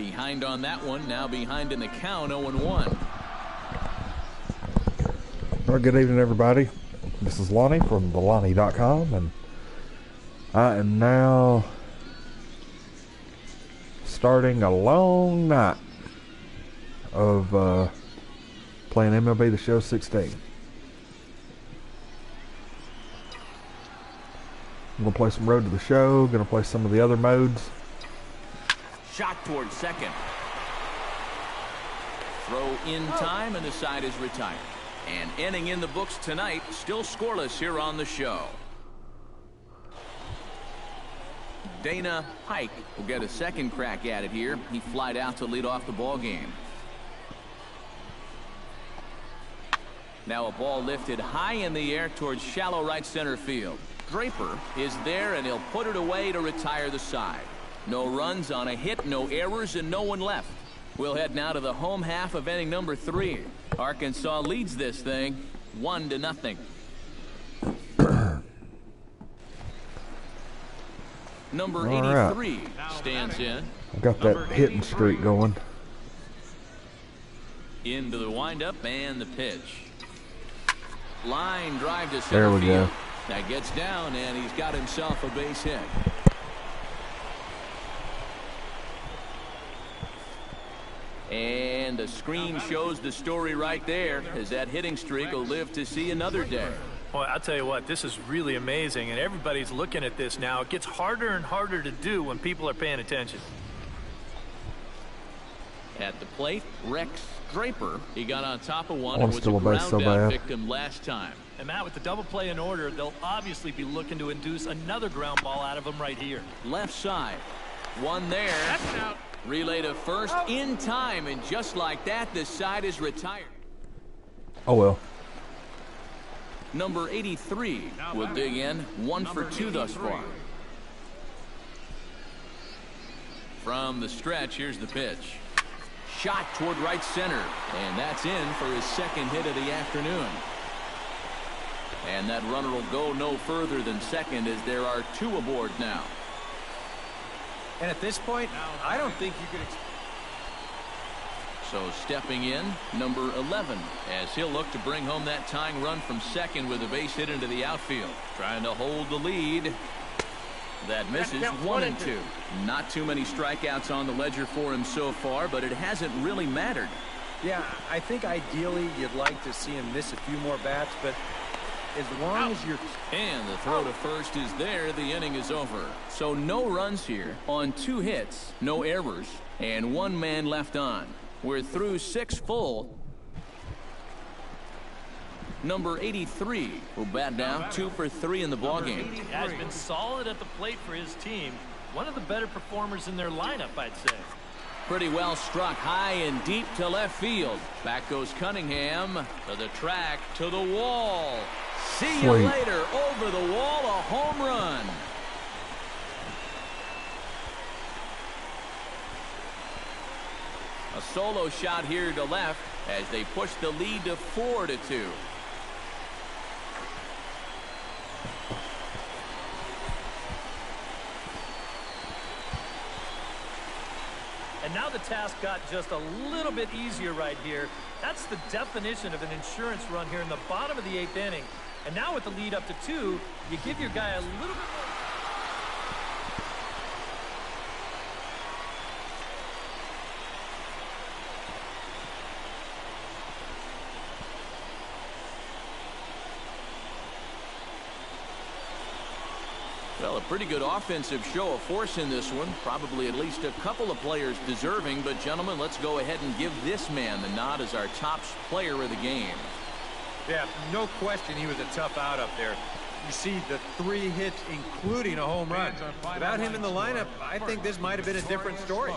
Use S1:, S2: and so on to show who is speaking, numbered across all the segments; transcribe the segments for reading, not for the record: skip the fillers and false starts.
S1: Behind on that one, now behind in the count, 0-1.
S2: Well, good evening, everybody. This is Lonnie from thelonnie.com, and I am now starting a long night of playing MLB The Show 16. I'm going to play some Road to the Show, going to play some of the other modes.
S1: Shot towards second. Throw in time, and the side is retired. And inning in the books tonight, still scoreless here on the show. Dana Pike will get a second crack at it here. He flied out to lead off the ball game. Now a ball lifted high in the air towards shallow right center field. Draper is there, and he'll put it away to retire the side. No runs on a hit, no errors, and no one left. We'll head now to the home half of inning number 3. Arkansas leads this thing 1-0. Number 83 stands in.
S2: I got that hitting streak going.
S1: Into the windup and the pitch. Line drive to center field.
S2: There we go.
S1: That gets down, and he's got himself a base hit. And the screen shows the story right there, as that hitting streak will live to see another day.
S3: Well, I'll tell you what, this is really amazing, and everybody's looking at this now. It gets harder and harder to do when people are paying attention.
S1: At the plate, Rex Draper. He got on top of one and was a
S2: still a base so
S1: ground-out
S2: bad.
S1: victim last time.
S3: And Matt, with the double play in order, they'll obviously be looking to induce another ground ball out of him right here.
S1: Left side. One there.
S3: That's out.
S1: Relay to first in time, and just like that, the side is retired.
S2: Oh well.
S1: Number 83 will dig in. 1 for 2 thus far. From the stretch, here's the pitch. Shot toward right center, and that's in for his second hit of the afternoon. And that runner will go no further than second, as there are 2 aboard now.
S4: And at this point, I don't think you could.
S1: So stepping in, number 11, as he'll look to bring home that tying run from second with a base hit into the outfield. Trying to hold the lead. That misses. 1-2. Not too many strikeouts on the ledger for him so far, but it hasn't really mattered.
S4: Yeah, I think ideally you'd like to see him miss a few more bats, but as long as you're...
S1: And the throw to first is there. The inning is over. So no runs here on 2 hits, no errors, and 1 man left on. We're through 6 full. Number 83 will bat down. 2 for 3 in the ballgame.
S3: Has been solid at the plate for his team. One of the better performers in their lineup, I'd say.
S1: Pretty well struck high and deep to left field. Back goes Cunningham to the track, to the wall. See you later. Over the wall, a home run. A solo shot here to left as they push the lead to 4-2.
S3: And now the task got just a little bit easier right here. That's the definition of an insurance run here in the bottom of the 8th inning. And now with the lead up to 2, you give your guy a little bit more.
S1: Well, a pretty good offensive show of force in this one. Probably at least a couple of players deserving. But, gentlemen, let's go ahead and give this man the nod as our top player of the game.
S4: Yeah, no question he was a tough out up there. You see the 3 hits, including a home run. Without him in the lineup, I think this might have been a different story.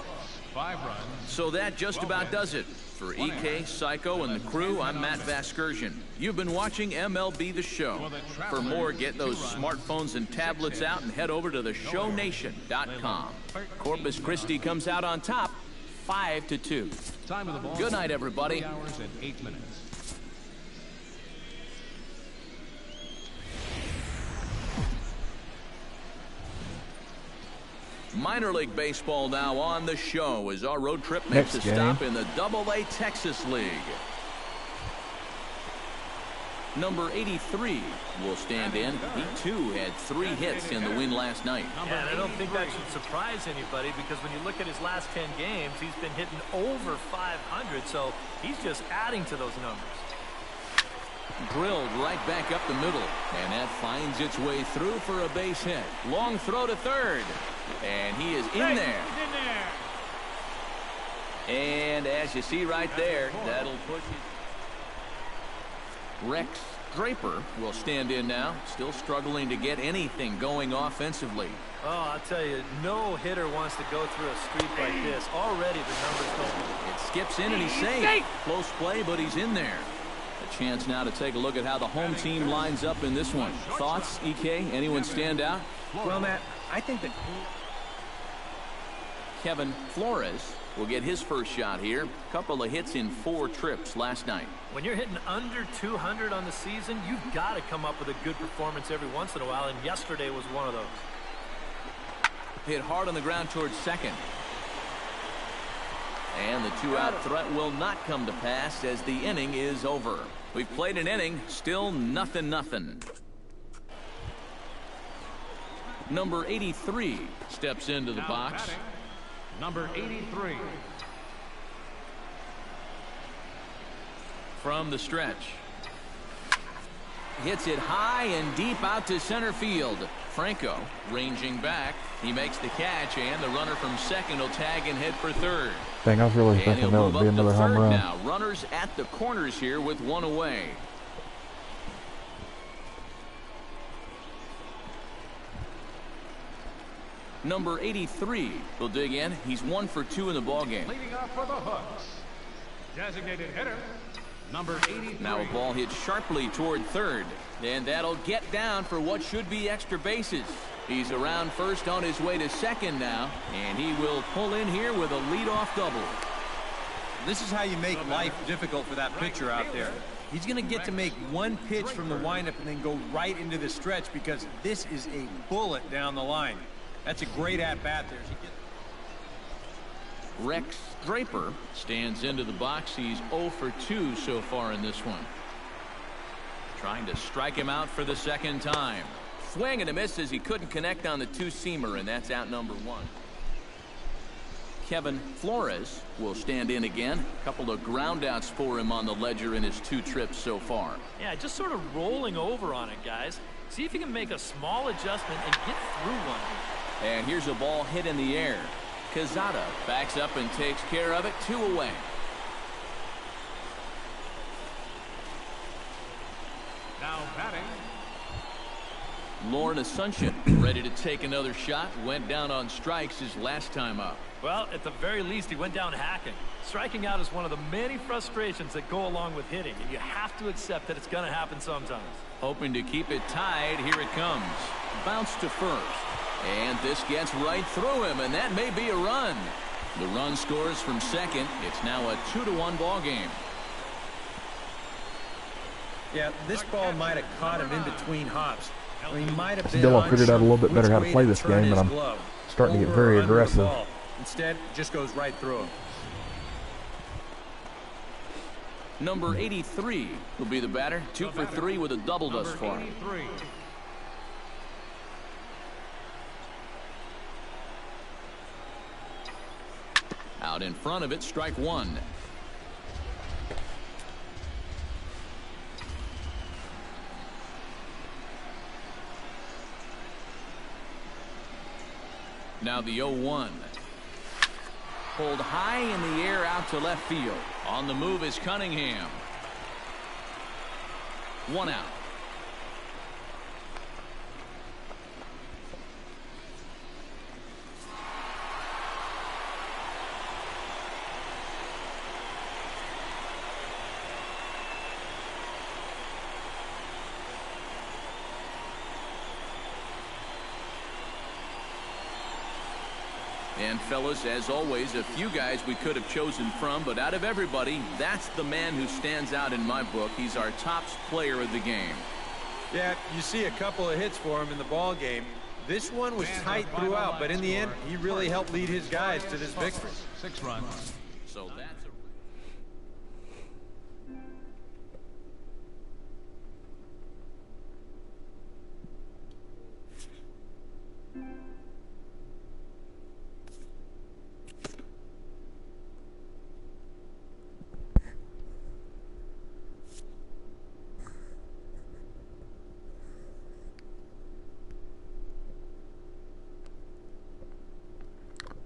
S5: 5 runs.
S1: So that just about does it. For EK, Psycho, and the crew, I'm Matt Vasgersian. You've been watching MLB The Show. For more, get those smartphones and tablets out and head over to theshownation.com. Corpus Christi comes out on top, 5-2.
S5: Time of the ball.
S1: Good night, everybody.
S5: 3 hours and 8 minutes.
S1: Minor League Baseball now on the show as our road trip makes a stop in the AA Texas League. Number 83 will stand in. He, too, had 3 hits in the win last night.
S3: Yeah, and I don't think that should surprise anybody because when you look at his last 10 games, he's been hitting over 500, so he's just adding to those numbers.
S1: Drilled right back up the middle, and that finds its way through for a base hit. Long throw to third, and he is in there. And as you see right there, that'll push it. Rex Draper will stand in now, still struggling to get anything going offensively.
S3: Oh, I'll tell you, no hitter wants to go through a streak like this. Already the numbers don't.
S1: It skips in and he's safe. Close play, but he's in there. A chance now to take a look at how the home team lines up in this one. Thoughts, EK? Anyone stand out?
S4: Well, Matt, I think that
S1: Kevin Flores will get his first shot here. Couple of hits in 4 trips last night.
S3: When you're hitting under 200 on the season, you've got to come up with a good performance every once in a while, and yesterday was one of those.
S1: Hit hard on the ground towards second. And the 2-out threat will not come to pass as the inning is over. We've played an inning, still nothing. Number 83 steps into the box.
S5: Number 83.
S1: From the stretch. Hits it high and deep out to center field. Franco ranging back. He makes the catch, and the runner from second will tag and head for third.
S2: Dang, I was really thinking that would be another home run.
S1: Now, runners at the corners here with 1 away. Number 83 will dig in. He's 1 for 2 in the ballgame.
S5: Leading off for the Hooks, designated hitter, number 83.
S1: Now a ball hit sharply toward third, and that'll get down for what should be extra bases. He's around first on his way to second now, and he will pull in here with a leadoff double.
S4: this is how you make life difficult for that pitcher out there. He's going to get to make 1 pitch from the windup and then go right into the stretch because this is a bullet down the line. That's a great at-bat there.
S1: Rex Draper stands into the box. He's 0 for 2 so far in this one. Trying to strike him out for the second time. Swing and a miss as he couldn't connect on the 2-seamer, and that's out number 1. Kevin Flores will stand in again. A couple of groundouts for him on the ledger in his 2 trips so far.
S3: Yeah, just sort of rolling over on it, guys. See if you can make a small adjustment and get through one here.
S1: And here's a ball hit in the air. Quezada backs up and takes care of it. 2 away.
S5: Now batting,
S1: Lauren Asuncion ready to take another shot. Went down on strikes his last time up.
S3: Well, at the very least, he went down hacking. Striking out is one of the many frustrations that go along with hitting, and you have to accept that it's going to happen sometimes.
S1: Hoping to keep it tied. Here it comes. Bounce to first. And this gets right through him, and that may be a run. The run scores from second. It's now a 2-1 ball game.
S4: Yeah, this ball might have caught him in between hops. He might have been
S2: Still, I figured out a little bit better how to
S4: which
S2: play
S4: way
S2: this
S4: turn
S2: game,
S4: his
S2: and I'm
S4: glove.
S2: starting to get
S4: Over or
S2: very
S4: under the
S2: aggressive.
S4: ball. Instead, it just goes right through him.
S1: Number 83 will be the batter. 2 for 3 with a double thus far.
S5: 83.
S1: Out in front of it, strike 1. Now the 0-1. Pulled high in the air out to left field. On the move is Cunningham. 1 out. And fellas, as always, a few guys we could have chosen from, but out of everybody, that's the man who stands out in my book. He's our top player of the game.
S4: Yeah, you see a couple of hits for him in the ball game. This one was tight throughout, but in the end, he really helped lead his guys to this victory.
S5: 6 runs.
S1: So that's a...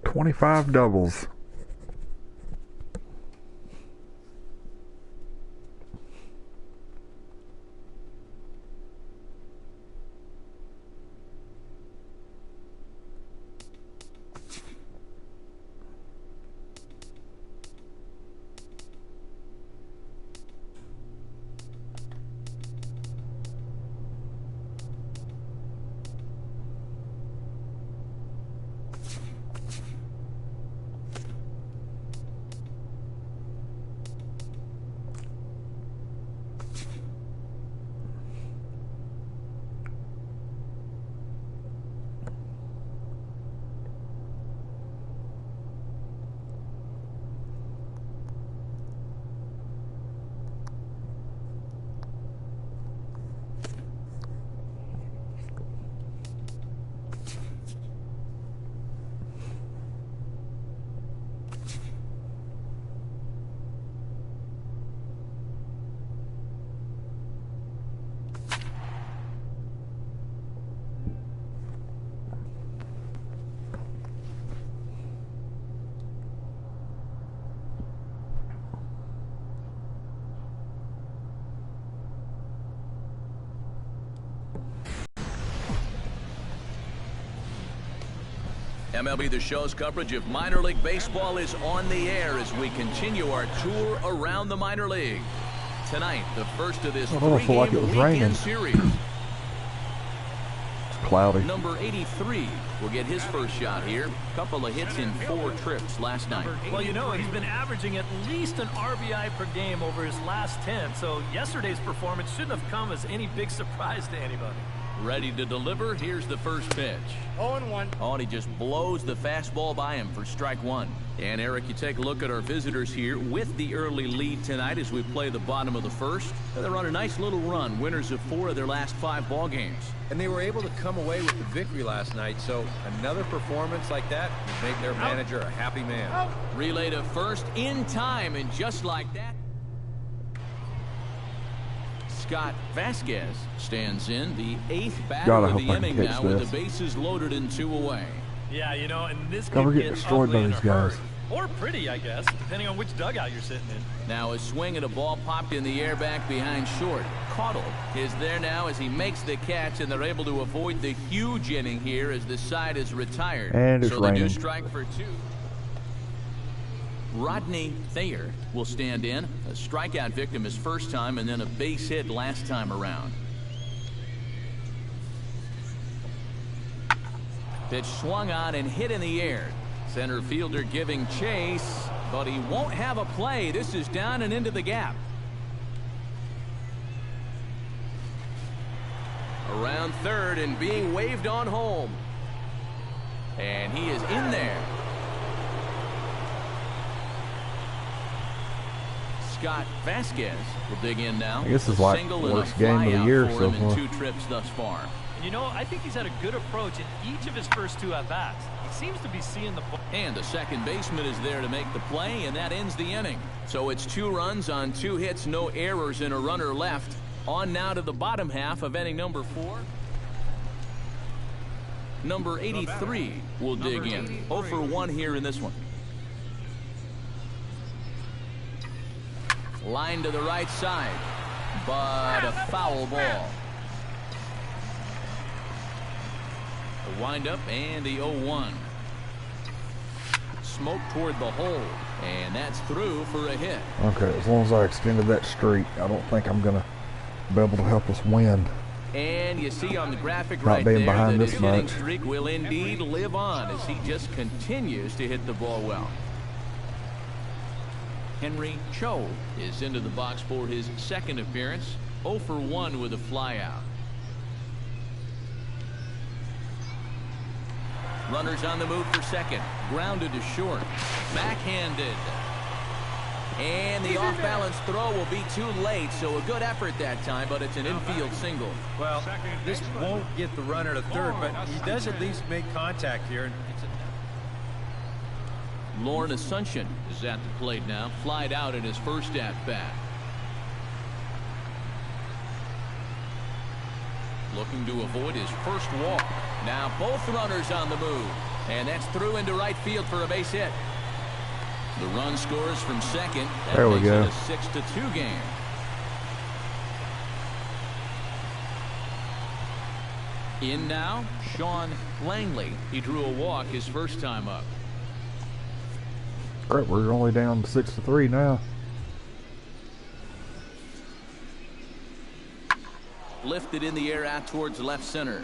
S2: 25 doubles.
S1: MLB The Show's coverage of minor league baseball is on the air as we continue our tour around the minor league. Tonight, the first of this three-game weekend series.
S2: It's cloudy.
S1: Number 83 will get his first shot here. Couple of hits in 4 trips last night.
S3: Well, you know, he's been averaging at least an RBI per game over his last 10, so yesterday's performance shouldn't have come as any big surprise to anybody.
S1: Ready to deliver. Here's the first pitch.
S5: 0-1.
S1: Oh, and he just blows the fastball by him for strike one. And, Eric, you take a look at our visitors here with the early lead tonight as we play the bottom of the first. They're on a nice little run, winners of 4 of their last 5 ball games.
S4: And they were able to come away with the victory last night, so another performance like that would make their manager a happy man.
S1: Relay to first in time, and just like that, Scott Vasquez stands in, the 8th batter of the inning now with the bases loaded and 2 away.
S3: Yeah, you know, and this
S2: Never
S3: could
S2: get
S3: get
S2: destroyed
S3: ugly
S2: by
S3: in
S2: these
S3: a
S2: guys.
S3: hurry. Or pretty, I guess, depending on which dugout you're sitting in.
S1: Now a swing and a ball popped in the air back behind short. Caudill is there now as he makes the catch, and they're able to avoid the huge inning here as the side is retired.
S2: And it's
S1: so they
S2: raining.
S1: do strike for 2. Rodney Thayer will stand in, a strikeout victim his first time and then a base hit last time around. Pitch swung on and hit in the air. Center fielder giving chase, but he won't have a play. This is down and into the gap. Around third and being waved on home. And he is in there. Scott Vasquez will dig in now.
S2: I guess it's like the worst game of the year so far.
S1: 2 trips thus far.
S3: And you know, I think he's had a good approach in each of his first 2 at-bats. He seems to be seeing the ball.
S1: And the second baseman is there to make the play, and that ends the inning. So it's 2 runs on 2 hits, no errors, and a runner left. On now to the bottom half of inning number 4. Number 83 will dig in. 0 for 1 here in this one. Line to the right side, but a foul ball. The windup and the 0-1. Smoke toward the hole, and that's through for a hit.
S2: Okay, as long as I extended that streak, I don't think I'm going to be able to help us win.
S1: And you see on the graphic
S2: Not
S1: right
S2: being
S1: there
S2: behind
S1: that
S2: this
S1: his hitting
S2: much.
S1: streak will indeed live on as he just continues to hit the ball well. Henry Cho is into the box for his second appearance. 0 for 1 with a flyout. Runners on the move for second. Grounded to short. Backhanded. And the off-balance throw will be too late, so a good effort that time, but it's an infield single.
S4: Well, this won't get the runner to third, but he does at least make contact here.
S1: Lauren Asuncion is at the plate now. Flied out in his first at-bat. Looking to avoid his first walk. Now both runners on the move. And that's through into right field for a base hit. The run scores from second. That
S2: there we
S1: makes
S2: go.
S1: it a 6-2 game. In now, Sean Langley. He drew a walk his first time up.
S2: All right, we're only down 6-3 now.
S1: Lifted in the air out towards left center.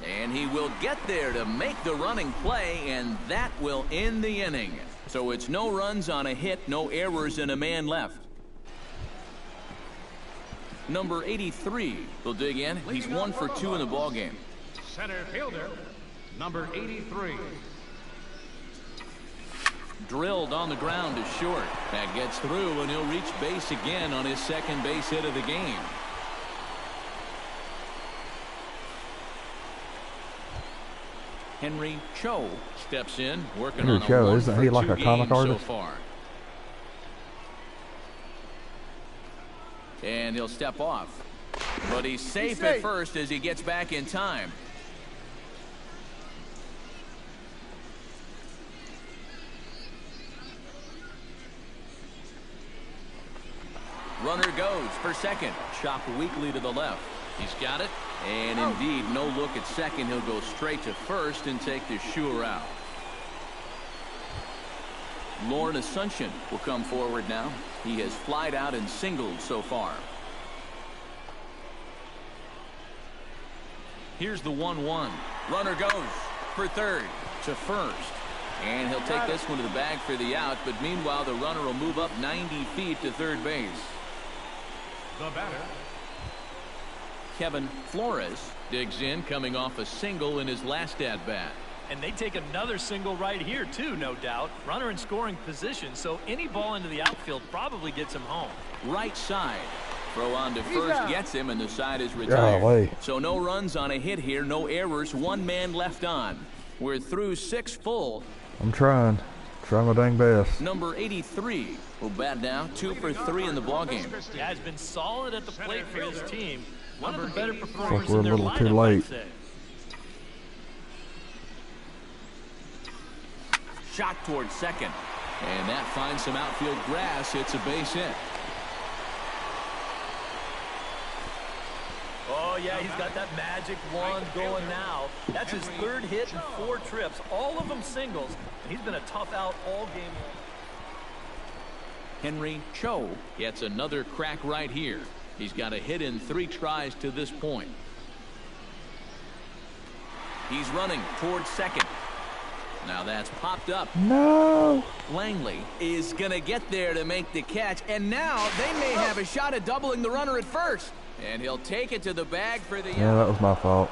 S1: And he will get there to make the running play, and that will end the inning. So it's no runs on a hit, no errors, and a man left. Number 83 will dig in. He's 1 for 2 in the ballgame.
S5: Center fielder, number 83.
S1: Drilled on the ground to short. That gets through, and he'll reach base again on his second base hit of the game. Henry Cho steps in, working
S2: Henry
S1: on a
S2: Cho,
S1: 1
S2: isn't
S1: for
S2: he like
S1: 2
S2: a comic
S1: game
S2: artist?
S1: so far. And he'll step off. But he's safe at first as he gets back in time. Runner goes for second. Chopped weakly to the left. He's got it. And indeed, no look at second. He'll go straight to first and take the sure out. Lauren Asuncion will come forward now. He has flied out and singled so far. Here's the 1-1. Runner goes for third to first. And he'll take this one to the bag for the out. But meanwhile, the runner will move up 90 feet to third base.
S5: The batter,
S1: Kevin Flores digs in, coming off a single in his last at-bat.
S3: And they take another single right here, too, no doubt. Runner in scoring position, so any ball into the outfield probably gets him home.
S1: Right side. Throw on to first gets him, and the side is retired.
S2: Golly.
S1: So no runs on a hit here, no errors, 1 man left on. We're through 6 full.
S2: I'm trying. Try my dang best.
S1: Number 83 will bat now, 2 for 3 in the ballgame.
S3: Yeah, has been solid at the plate for his team. One of the better
S2: Looks
S3: performers
S2: like we're
S3: in
S2: a
S3: their
S2: little too
S3: lineup, I'd
S2: late.
S3: say.
S1: Shot towards second. And that finds some outfield grass. It's a base hit.
S3: Oh, yeah, he's got that magic wand going now. That's his 3rd hit in 4 trips, all of them singles. And he's been a tough out all game long.
S1: Henry Cho gets another crack right here. He's got a hit in 3 tries to this point. He's running towards second. Now that's popped up.
S2: No.
S1: Langley is going to get there to make the catch. And now they may have a shot at doubling the runner at first. And he'll take it to the bag for the
S2: Yeah, that was my fault.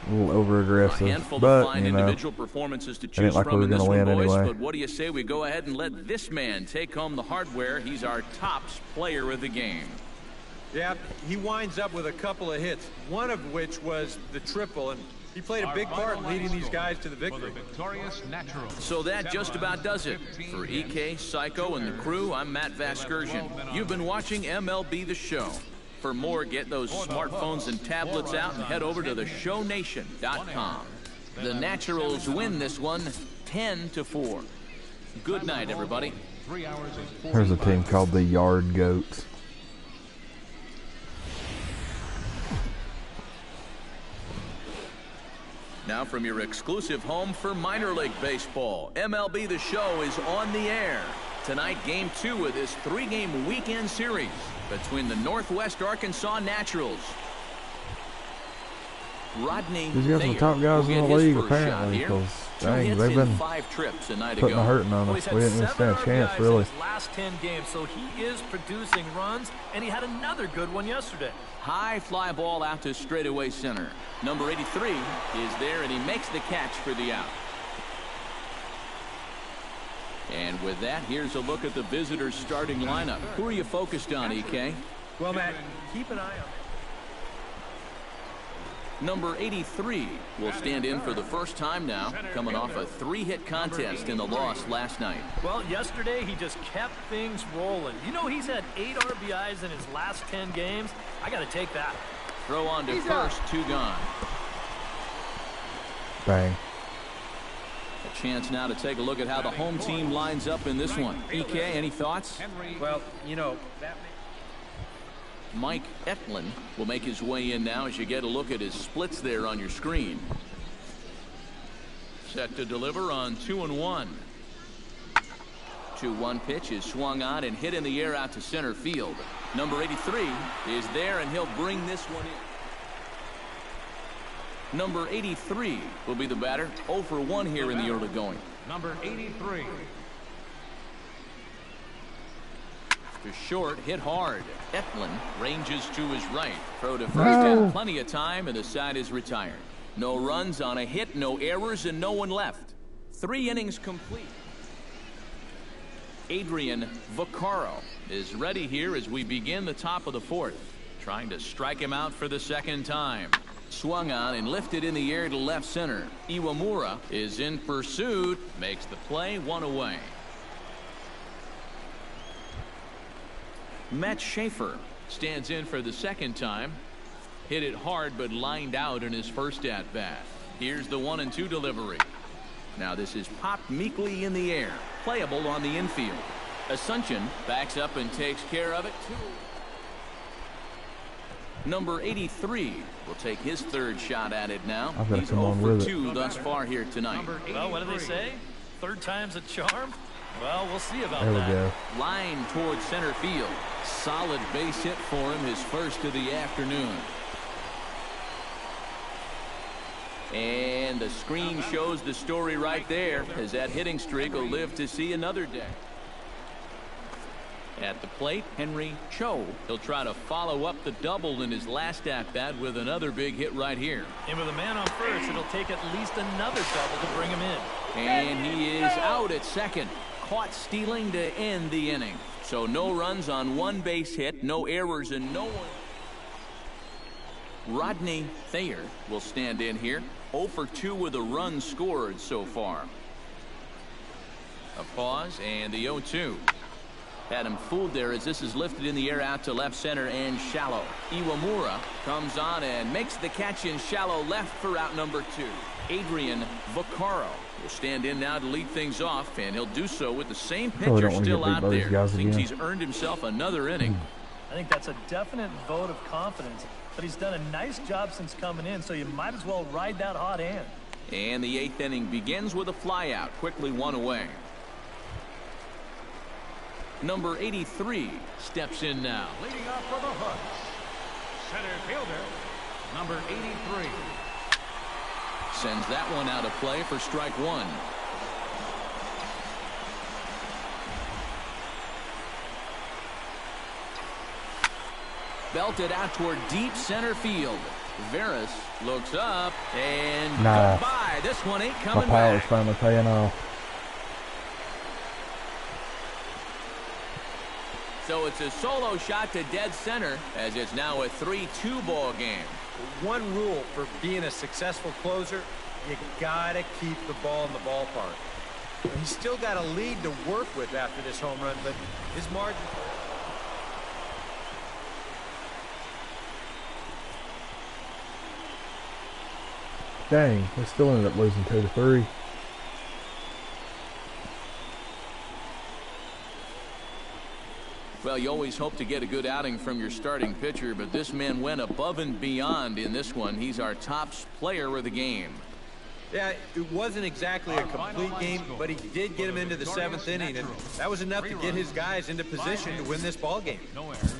S2: A little over
S1: A
S2: aggressive,
S1: handful of
S2: but
S1: fine
S2: you know,
S1: individual performances to
S2: it
S1: choose
S2: ain't like we
S1: from
S2: were
S1: in this
S2: gonna
S1: one,
S2: win
S1: boys.
S2: anyway.
S1: But what do you say we go ahead and let this man take home the hardware? He's our tops player of the game.
S4: Yeah, he winds up with a couple of hits, one of which was the triple, and he played a big part in leading these guys to the
S5: for the
S4: victory.
S5: victorious Naturals.
S1: So that just about does it. For EK, Psycho, and the crew, I'm Matt Vasgersian. You've been watching MLB The Show. For more, get those smartphones and tablets out and head over to theshownation.com. The Naturals win this one 10-4. Good night, everybody.
S5: 3 hours and
S2: There's a
S5: 45
S2: team called the Yard Goats.
S1: Now from your exclusive home for minor league baseball, MLB The Show is on the air. Tonight, Game 2 of this 3-game weekend series between the Northwest Arkansas Naturals. Rodney
S2: These guys are the
S1: Thayer
S2: top guys
S1: will
S2: in
S1: get
S2: the
S1: his
S2: league,
S1: first shot
S2: apparently,
S1: here.
S2: because
S1: 2
S2: Dang,
S1: hits
S2: they've
S1: in
S2: been
S1: 5 trips a night
S2: putting
S1: ago.
S2: a hurting on
S3: Well,
S2: us.
S3: he's
S2: We
S3: had
S2: didn't even
S3: 7
S2: stand a chance,
S3: RBIs
S2: really.
S3: in his last 10 games, so he is producing runs, and he had another good one yesterday.
S1: High fly ball out to straightaway center. Number 83 is there, and he makes the catch for the out. And with that, here's a look at the visitors' starting lineup. Who are you focused on, EK?
S4: Well, Matt, keep an eye on it.
S1: Number 83 will stand in for the first time now, coming off a 3-hit contest in the loss last night.
S3: Well, yesterday he just kept things rolling. You know, he's had 8 RBIs in his last 10 games. I got to take that.
S1: Throw on to first, 2 gone.
S2: Bang.
S1: A chance now to take a look at how the home team lines up in this one. EK, any thoughts?
S4: Well, you know, that
S1: Mike Eklund will make his way in now as you get a look at his splits there on your screen. Set to deliver on 2-1. 2-1 pitch is swung on and hit in the air out to center field. Number 83 is there, and he'll bring this one in. Number 83 will be the batter. 0 for 1 here in the early going.
S5: Number 83.
S1: To short, hit hard. Eklund ranges to his right. Throw to first and plenty of time, and the side is retired. No runs on a hit, no errors, and no one left. 3 innings complete. Adrian Vaccaro is ready here as we begin the top of the 4th. Trying to strike him out for the second time. Swung on and lifted in the air to left center. Iwamura is in pursuit. Makes the play, 1 away. Matt Schaefer stands in for the second time. Hit it hard but lined out in his first at bat. Here's the 1-2 delivery. Now this is popped meekly in the air. Playable on the infield. Asuncion backs up and takes care of it. Number 83 will take his 3rd shot at it now. He's 0 for 2 thus far here tonight.
S3: Well, what do they say? 3rd time's a charm? Well, we'll see about
S2: There we
S3: that.
S2: go.
S1: Line towards center field. Solid base hit for him, his first of the afternoon. And the screen shows the story right there, as that hitting streak will live to see another day. At the plate, Henry Cho. He'll try to follow up the double in his last at-bat with another big hit right here.
S3: And with a man on first, it'll take at least another double to bring him in.
S1: And he is out at second. Caught stealing to end the inning. So no runs on 1 base hit, no errors, and no one. Rodney Thayer will stand in here. 0 for 2 with a run scored so far. A pause and the 0-2. Had him fooled there as this is lifted in the air out to left center and shallow. Iwamura comes on and makes the catch in shallow left for out number 2. Adrian Vaccaro will stand in now to lead things off, and he'll do so with the same pitcher still out there. Thinks he's earned himself another inning.
S3: I think that's a definite vote of confidence, but he's done a nice job since coming in, so you might as well ride that hot hand.
S1: And the 8th inning begins with a flyout, quickly 1 away. Number 83 steps in now.
S5: Leading off for the Hooks, center fielder, number 83.
S1: Sends that one out of play for strike 1. Belted out toward deep center field. Veras looks up and goodbye. This one ain't coming
S2: My power's
S1: back.
S2: finally paying off.
S1: So it's a solo shot to dead center as it's now a 3-2 ball game.
S4: one rule for being a successful closer, you gotta keep the ball in the ballpark. He's still got a lead to work with after this home run, but his margin.
S2: Dang, we still ended up losing 2-3.
S1: Well, you always hope to get a good outing from your starting pitcher, but this man went above and beyond in this one. He's our top player of the game.
S4: Yeah, it wasn't exactly a complete game, but he did get him into the 7th inning, and that was enough to get his guys into position to win this ball game.
S5: No errors.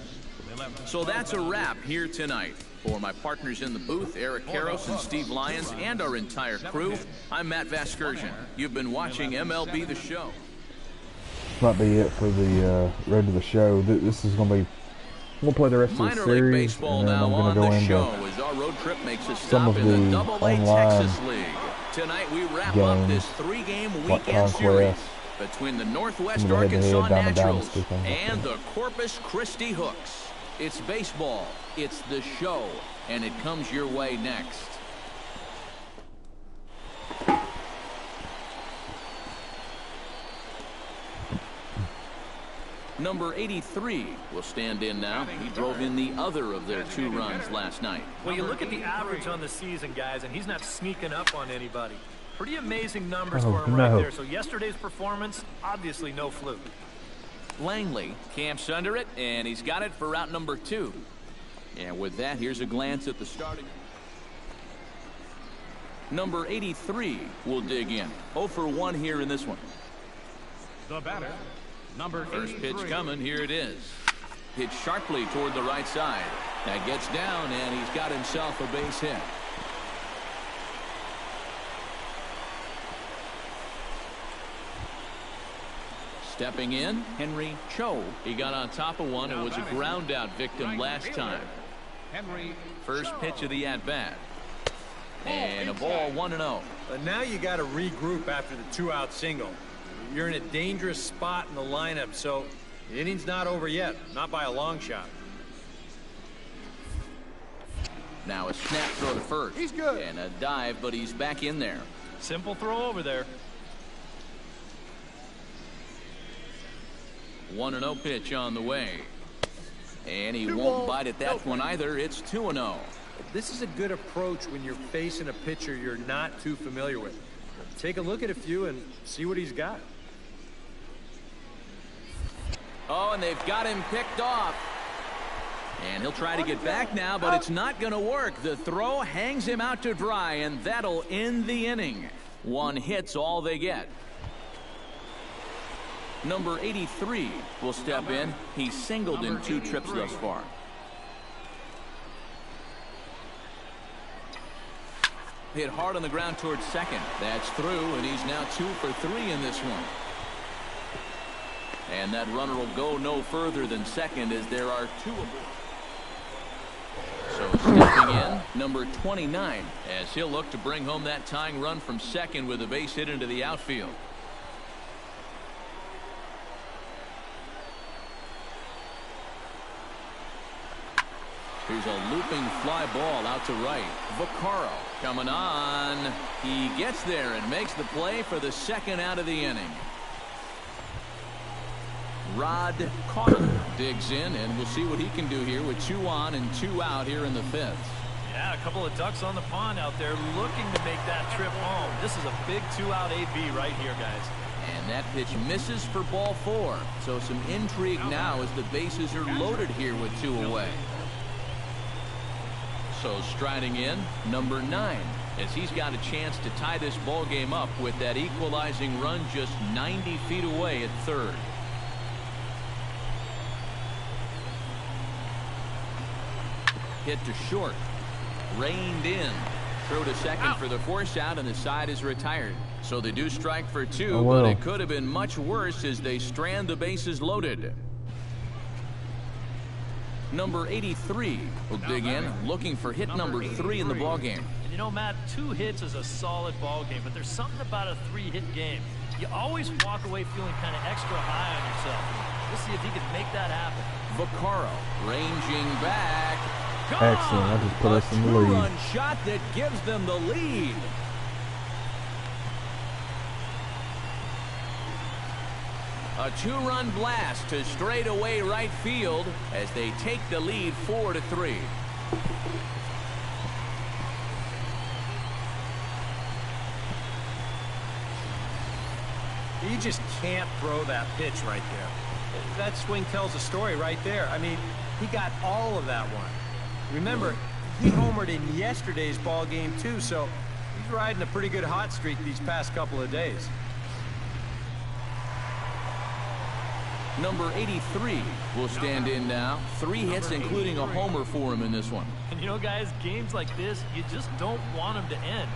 S1: So that's a wrap here tonight. For my partners in the booth, Eric Karros and Steve Lyons, and our entire crew, I'm Matt Vasgersian. You've been watching MLB The Show.
S2: This might be it for the road to the show. This is going to be... We'll play the rest of the
S1: Minor
S2: series,
S1: League Baseball
S2: and then
S1: now
S2: I'm
S1: on
S2: going to
S1: the
S2: go
S1: show
S2: into
S1: as our road trip makes a
S2: some
S1: stop
S2: of
S1: in the
S2: the
S1: AA
S2: online
S1: Texas League. Tonight we wrap
S2: games,
S1: up this 3-game
S2: like
S1: weekend series
S2: Conquest,
S1: between the Northwest
S2: some of the
S1: Arkansas
S2: head-to-head, Diamond
S1: Naturals
S2: Dynasty things like
S1: and
S2: that.
S1: the Corpus Christi Hooks. It's baseball, it's the show, and it comes your way next. Number 83 will stand in now. He drove in the other of their 2 runs last night.
S3: Well, you look at the average on the season, guys, and he's not sneaking up on anybody. Pretty amazing numbers for him right there. So yesterday's performance, obviously no fluke.
S1: Langley camps under it, and he's got it for route number 2. And with that, here's a glance at the starting. Number 83 will dig in. 0 for 1 here in this one.
S5: The batter, number
S1: First
S5: 83.
S1: pitch coming. Here it is. Hit sharply toward the right side. That gets down, and he's got himself a base hit. Stepping in, Henry Cho. He got on top of one and was a ground out victim last time.
S5: Henry
S1: First pitch of the at-bat. And a ball 1-0.
S4: But now you got to regroup after the 2-out single. You're in a dangerous spot in the lineup, so the inning's not over yet, not by a long shot.
S1: Now a snap throw to first.
S5: He's good.
S1: And a dive, but he's back in there.
S3: Simple throw over there.
S1: 1-0 pitch on the way. And he won't bite at that one either. It's 2-0.
S4: This is a good approach when you're facing a pitcher you're not too familiar with. Take a look at a few and see what he's got.
S1: Oh, and they've got him picked off. And he'll try to get back now, but it's not going to work. The throw hangs him out to dry, and that'll end the inning. 1 hit's all they get. Number 83 will step in. He's singled in 2 trips thus far. Hit hard on the ground towards second. That's through, and he's now 2 for 3 in this one. And that runner will go no further than second as there are 2 aboard. So stepping in, number 29, as he'll look to bring home that tying run from second with a base hit into the outfield. Here's a looping fly ball out to right. Vaccaro coming on. He gets there and makes the play for the 2nd out of the inning. Rod Carter digs in, and we'll see what he can do here with 2 on and 2 out here in the 5th.
S3: Yeah, a couple of ducks on the pond out there looking to make that trip home. This is a big 2-out AB right here, guys.
S1: And that pitch misses for ball 4. So some intrigue now as the bases are loaded here with 2 away. So striding in, number 9, as he's got a chance to tie this ball game up with that equalizing run just 90 feet away at 3rd. Hit to short. Reined in. Throw to second for the force out, and the side is retired. So they do strike for 2, but it could have been much worse as they strand the bases loaded. Number 83 will dig in, looking for hit number 3 in the ballgame.
S3: And you know, Matt, 2 hits is a solid ball game, but there's something about a 3-hit game. You always walk away feeling kind of extra high on yourself. We'll see if he can make that happen.
S1: Vaccaro ranging back.
S2: Excellent. I just put us in the lead.
S1: A 2-run shot that gives them the lead. A 2-run blast to straightaway right field as they take the lead 4-3.
S4: You just can't throw that pitch right there. That swing tells a story right there. I mean, he got all of that one. Remember, he homered in yesterday's ball game too, so he's riding a pretty good hot streak these past couple of days.
S1: Number 83 will stand in now. 3 hits, including a homer for him in this one.
S3: And you know, guys, games like this, you just don't want them to end.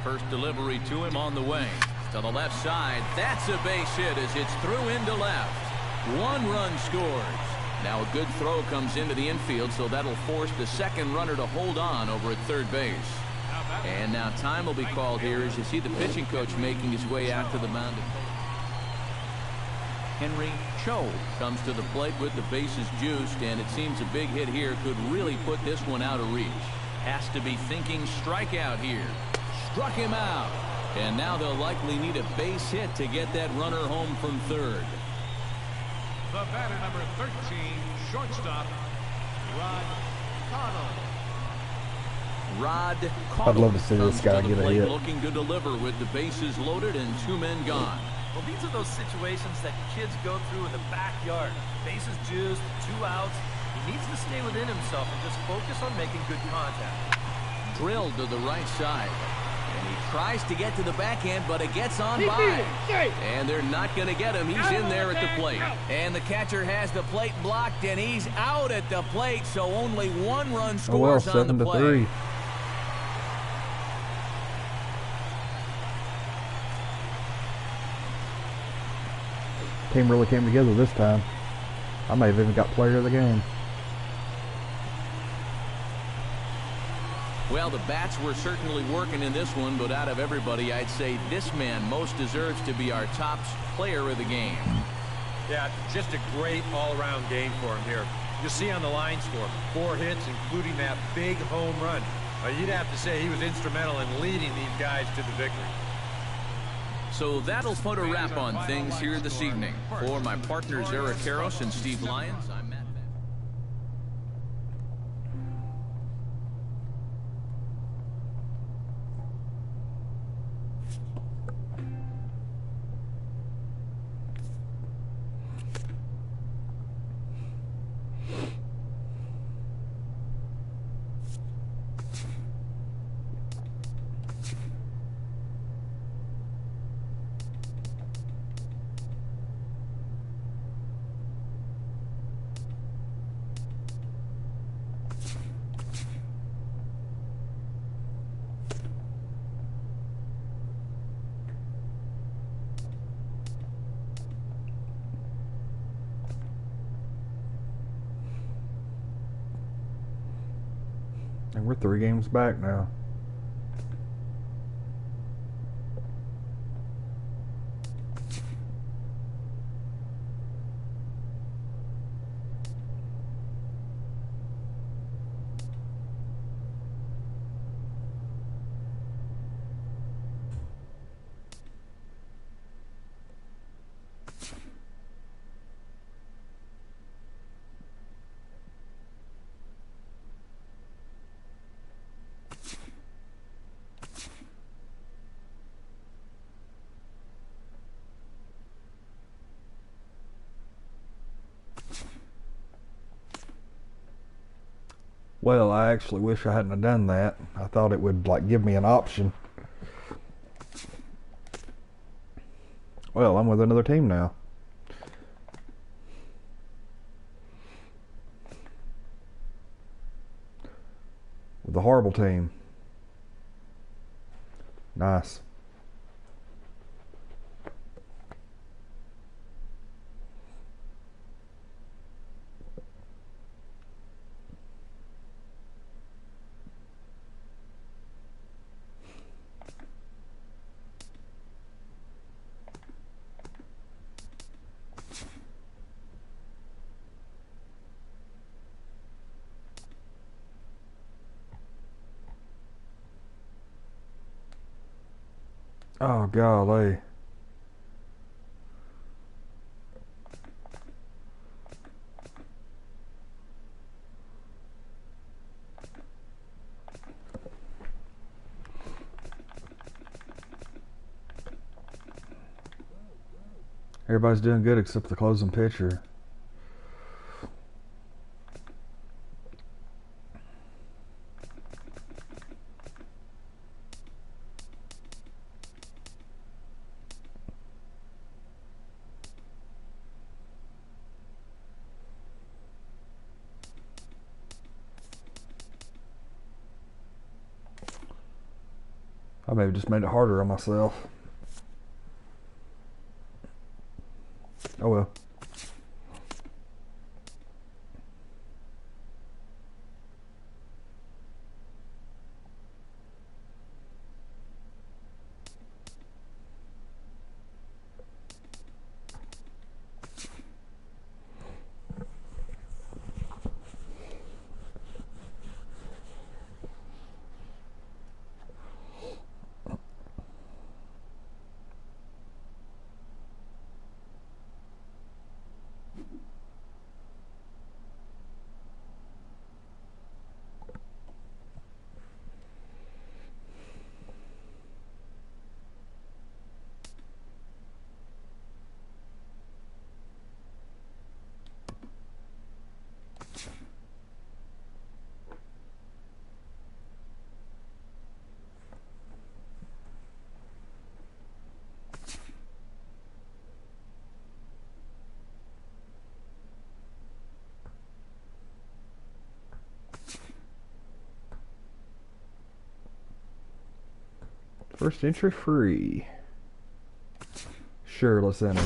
S1: First delivery to him on the way. To the left side. That's a base hit as it's through into left. 1 run scores. Now a good throw comes into the infield, so that'll force the second runner to hold on over at third base. And now time will be called here as you see the pitching coach making his way out to the mound. Henry Cho comes to the plate with the bases juiced, and it seems a big hit here could really put this one out of reach. Has to be thinking strikeout here. Struck him out. And now they'll likely need a base hit to get that runner home from third.
S5: The batter, number 13, shortstop, Rod Connell.
S1: Rod Connell.
S2: I'd love to see this guy get a hit.
S1: Looking to deliver with the bases loaded and 2 men gone.
S3: Well, these are those situations that kids go through in the backyard. Bases juiced, 2 outs. He needs to stay within himself and just focus on making good contact.
S1: Drilled to the right side. And he tries to get to the backhand, but it gets on by. And they're not going to get him. He's in there at the plate. And the catcher has the plate blocked, and he's out at the plate, so only 1 run scores on the play.
S2: 7-3. Team really came together this time. I may have even got player of the game.
S1: Well, the bats were certainly working in this one, but out of everybody, I'd say this man most deserves to be our top player of the game.
S4: Yeah, just a great all-around game for him here. You'll see on the line score, 4 hits, including that big home run. You'd have to say he was instrumental in leading these guys to the victory.
S1: So that'll put a wrap on things here this evening. For my partners Eric Harris and Steve Lyons, I'm Matt.
S2: And we're 3 games back now. Well, I actually wish I hadn't have done that. I thought it would like give me an option. Well, I'm with another team now. With the horrible team. Nice. Oh, golly. Everybody's doing good except the closing pitcher. I maybe just made it harder on myself. Oh well. First entry free. Sure, let's enter.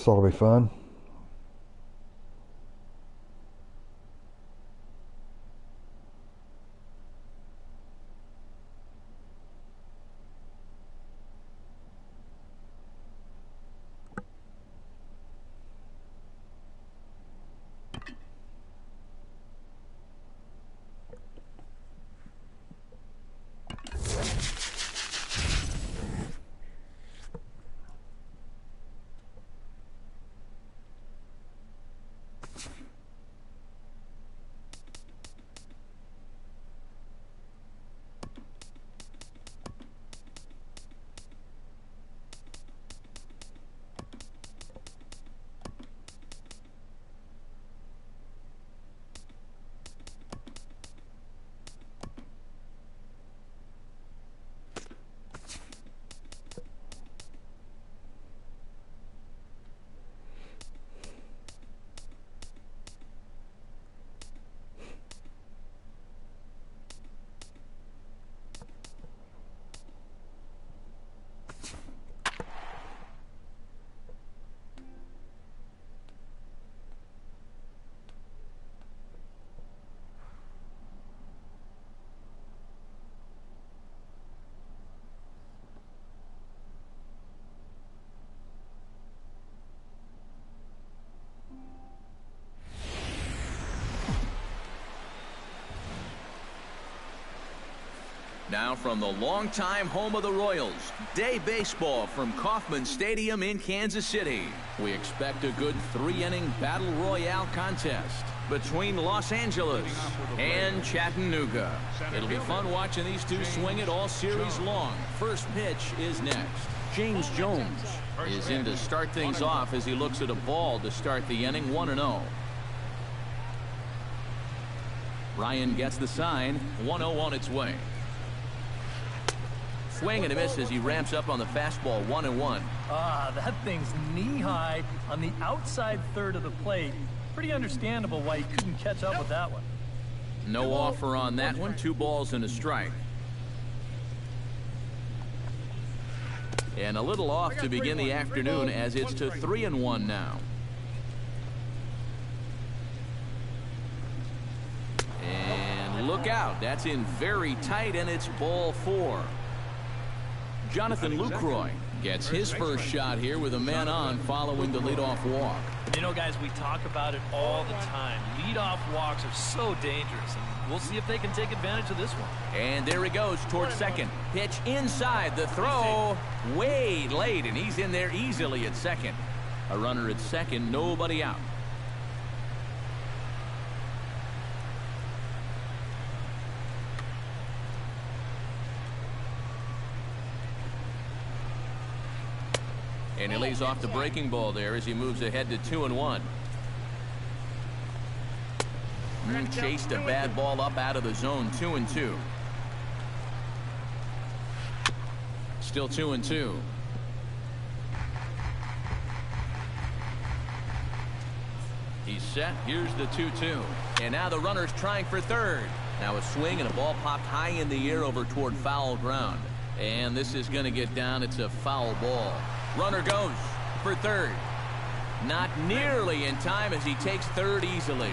S2: This ought to be fun.
S1: Now from the longtime home of the Royals, day baseball from Kauffman Stadium in Kansas City. We expect a good 3-inning battle royale contest between Los Angeles and Chattanooga. It'll be fun watching these two swing it all series long. First pitch is next. James Jones is in to start things off as he looks at a ball to start the inning, 1-0. Ryan gets the sign, 1-0 on its way. Swing and a miss as he ramps up on the fastball, 1-1.
S3: That thing's knee-high on the outside third of the plate. Pretty understandable why he couldn't catch up with that one.
S1: No offer on that one. 2 balls and a strike. And a little off to begin the afternoon as it's to 3-1 now. And look out. That's in very tight, and it's ball 4. Jonathan Lucroy gets his first shot here with a man on following the leadoff walk.
S3: You know, guys, we talk about it all the time. Leadoff walks are so dangerous, and we'll see if they can take advantage of this one.
S1: And there he goes towards second. Pitch inside. The throw way late, and he's in there easily at second. A runner at second, nobody out. And he lays off the breaking ball there as he moves ahead to 2-1. Chased a bad ball up out of the zone, 2-2. Still 2-2. He's set. Here's the 2-2. And now the runner's trying for third. Now a swing and a ball popped high in the air over toward foul ground. And this is going to get down. It's a foul ball. Runner goes for third. Not nearly in time as he takes third easily.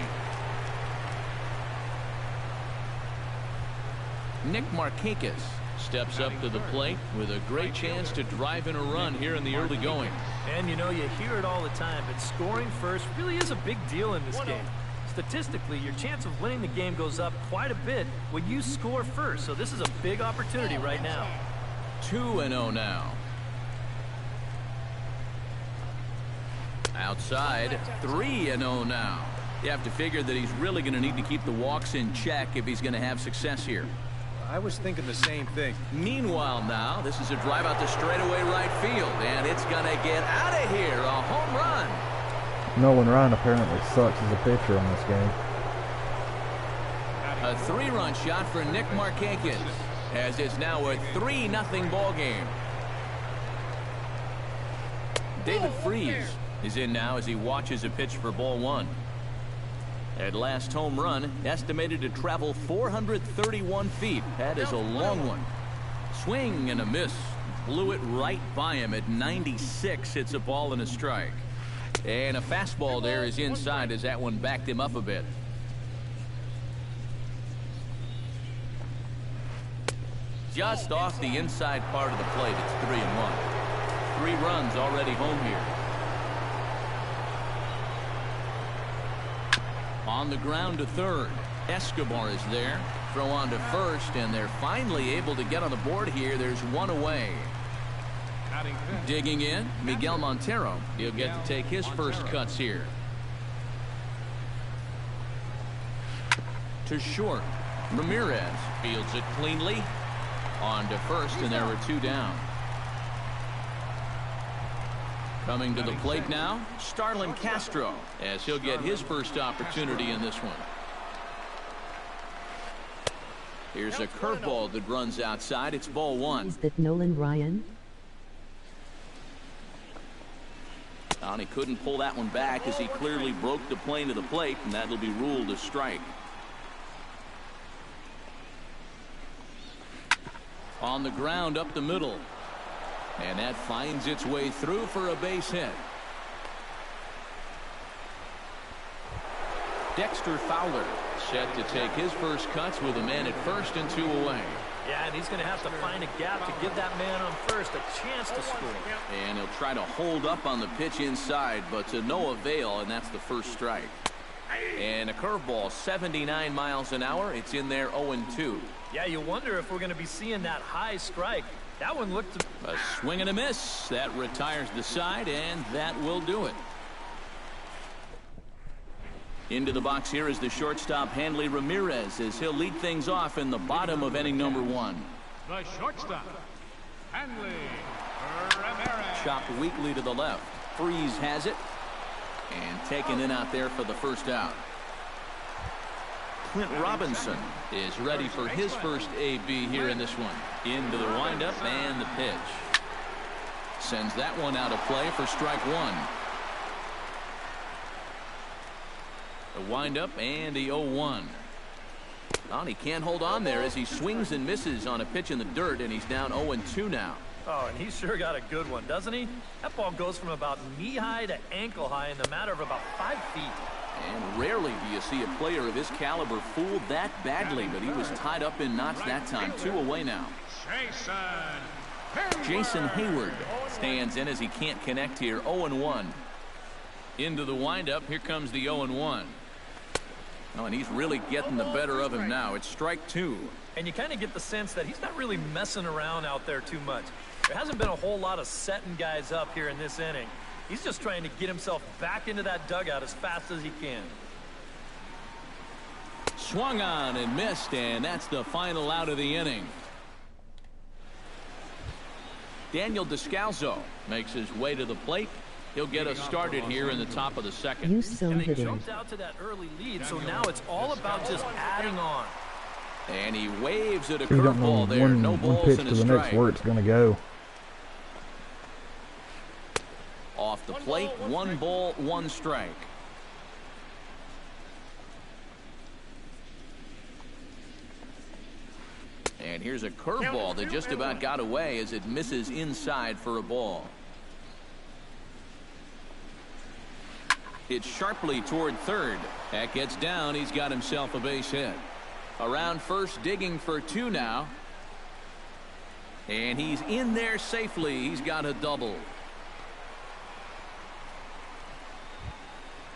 S1: Nick Markakis steps up to the plate with a great chance to drive in a run here in the early going.
S3: And you know, you hear it all the time, but scoring first really is a big deal in this game. Statistically, your chance of winning the game goes up quite a bit when you score first. So this is a big opportunity right now.
S1: 2-0 now. Outside, 3-0 now. You have to figure that he's really going to need to keep the walks in check if he's going to have success here.
S4: I was thinking the same thing.
S1: Meanwhile now, this is a drive out to straightaway right field, and it's going to get out of here. A home run.
S2: Nolan Ryan apparently sucks as a pitcher in this game.
S1: A 3-run shot for Nick Markakis, as it's now a 3-0 ball game. David Freese is in now as he watches a pitch for ball 1. At last home run, estimated to travel 431 feet. That is a long one. Swing and a miss. Blew it right by him at 96. It's a ball and a strike. And a fastball there is inside as that one backed him up a bit. Just off the inside part of the plate. It's 3-1. 3 runs already home here. On the ground to third. Escobar is there. Throw on to first, and they're finally able to get on the board here. There's one away. Digging in, Miguel Montero. He'll get to take his first cuts here. To short. Ramirez fields it cleanly. On to first, and there were 2 down. Coming to the plate now, Starlin Castro, as he'll get his first opportunity in this one. Here's a curveball that runs outside. It's ball 1.
S6: Is that Nolan Ryan?
S1: And he couldn't pull that one back as he clearly broke the plane of the plate, and that'll be ruled a strike. On the ground up the middle. And that finds its way through for a base hit. Dexter Fowler set to take his first cuts with a man at first and 2 away.
S3: Yeah, and he's going to have to find a gap to give that man on first a chance to score.
S1: And he'll try to hold up on the pitch inside, but to no avail, and that's the first strike. And a curveball, 79 miles an hour. It's in there 0-2.
S3: Yeah, you wonder if we're going to be seeing that high strike. That one looked...
S1: A swing and a miss. That retires the side, and that will do it. Into the box here is the shortstop, Hanley Ramirez, as he'll lead things off in the bottom of inning number 1.
S5: The shortstop, Hanley Ramirez.
S1: Chopped weakly to the left. Freeze has it. And taken in out there for the first out. Clint Robinson is ready for his first AB here in this one. Into the windup and the pitch. Sends that one out of play for strike 1. The windup and the 0-1. Well, he can't hold on there as he swings and misses on a pitch in the dirt, and he's down 0-2 now.
S3: Oh, and he's sure got a good one, doesn't he? That ball goes from about knee-high to ankle-high in the matter of about 5 feet.
S1: And rarely do you see a player of his caliber fooled that badly, but he was tied up in knots that time. 2 away now. Jason Hayward stands in as he can't connect here. 0-1. Into the windup. Here comes the 0-1. Oh, and he's really getting the better of him now. It's strike 2.
S3: And you kind of get the sense that he's not really messing around out there too much. There hasn't been a whole lot of setting guys up here in this inning. He's just trying to get himself back into that dugout as fast as he can.
S1: Swung on and missed, and that's the final out of the inning. Daniel Descalzo makes his way to the plate. He'll get us started here in the top of the second.
S6: You son
S3: And
S6: of
S3: they
S6: a
S3: jumped out to that early lead, so now it's all about just adding on.
S1: And he waves at a
S2: You don't know
S1: curveball there. No
S2: one
S1: balls
S2: pitch
S1: and
S2: to
S1: a
S2: the
S1: strike.
S2: next where it's going to go.
S1: Off the plate, 1 ball, 1 strike. And here's a curveball that just about got away as it misses inside for a ball. It's sharply toward third. That gets down. He's got himself a base hit. Around first, digging for 2 now. And he's in there safely. He's got a double.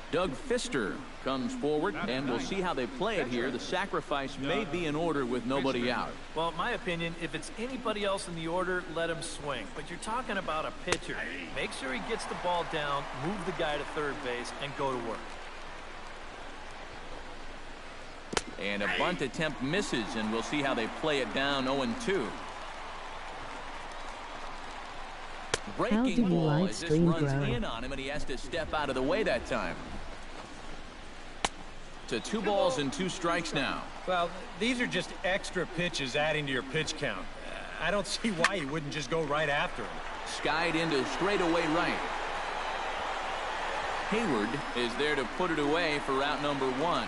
S1: Doug Fister comes forward, and we'll see how they play it here. The sacrifice may be in order with nobody out.
S3: Well, in my opinion, if it's anybody else in the order, let him swing. But you're talking about a pitcher. Make sure he gets the ball down, move the guy to third base, and go to work.
S1: And a bunt attempt misses, and we'll see how they play it down 0-2. Breaking ball as this runs in on him, and he has to step out of the way that time. To 2 balls and 2 strikes now.
S4: Well, these are just extra pitches adding to your pitch count. I don't see why you wouldn't just go right after him.
S1: Skied into straightaway right. Hayward is there to put it away for out number 1.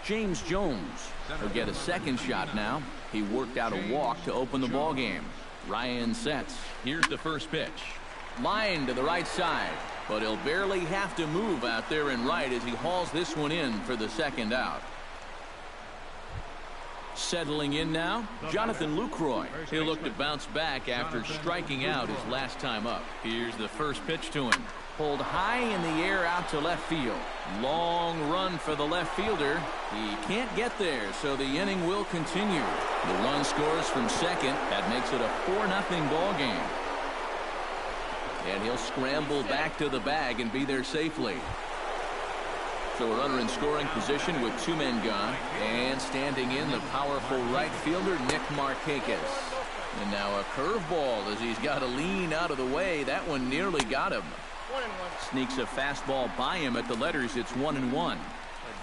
S1: James Jones will get a second shot now. He worked out a walk to open the ball game. Ryan sets. Here's the first pitch. Line to the right side, but he'll barely have to move out there in right as he hauls this one in for the second out. Settling in now, Jonathan Lucroy. He'll look to bounce back after striking out his last time up. Here's the first pitch to him. Pulled high in the air out to left field. Long run for the left fielder. He can't get there, so the inning will continue. The run scores from second. That makes it a 4-0 ball game. And he'll scramble back to the bag and be there safely. So a runner in scoring position with 2 men gone. And standing in, the powerful right fielder, Nick Markakis. And now a curveball as he's got to lean out of the way. That one nearly got him.
S3: 1-1.
S1: Sneaks a fastball by him at the letters. It's 1-1.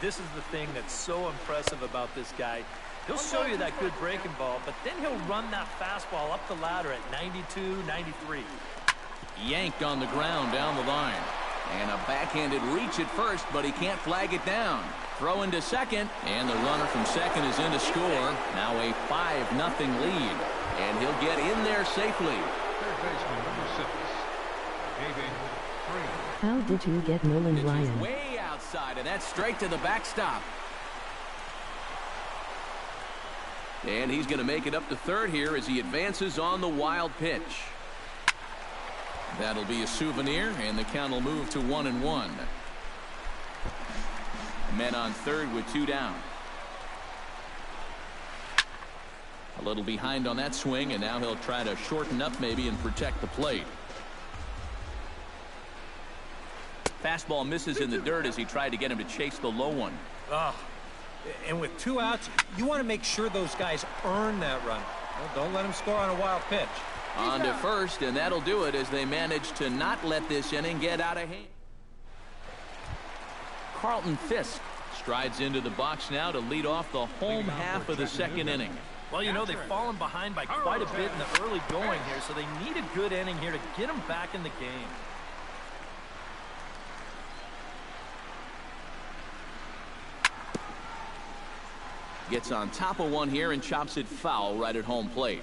S3: This is the thing that's so impressive about this guy. He'll show you that good breaking ball, but then he'll run that fastball up the ladder at 92, 93.
S1: Yanked on the ground down the line. And a backhanded reach at first, but he can't flag it down. Throw into second, and the runner from second is in to score. Now a 5-0 lead. And he'll get in there safely.
S5: Third baseman, number 6. David Green.
S6: How did you get Nolan
S1: It's
S6: Ryan?
S1: way outside, and that's straight to the backstop. And he's going to make it up to third here as he advances on the wild pitch. That'll be a souvenir, and the count will move to 1-1. Men on third with 2 down. A little behind on that swing, and now he'll try to shorten up maybe and protect the plate. Fastball misses in the dirt as he tried to get him to chase the low one.
S4: And with 2 outs, you want to make sure those guys earn that run. Well, don't let them score on a wild pitch.
S1: On to first, and that'll do it as they manage to not let this inning get out of hand. Carlton Fisk strides into the box now to lead off the home half of the second inning.
S3: Well, you know, they've fallen behind by quite a bit in the early going here, so they need a good inning here to get them back in the game.
S1: Gets on top of one here and chops it foul right at home plate.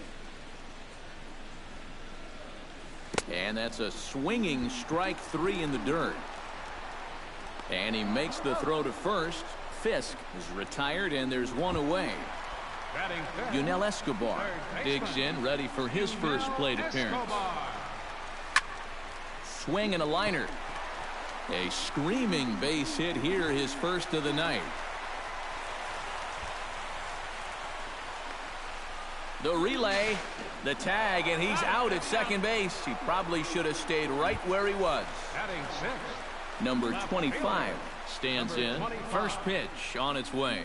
S1: And that's a swinging strike 3 in the dirt. And he makes the throw to first. Fisk is retired, and there's one away.
S5: Batting third.
S1: Yunel Escobar
S5: Third
S1: digs
S5: baseman.
S1: in, ready for his first plate appearance. Swing and a liner. A screaming base hit here, his first of the night. The relay, the tag, and he's out at second base. He probably should have stayed right where he was.
S5: Batting 6.
S1: Number 25 stands in. First pitch on its way.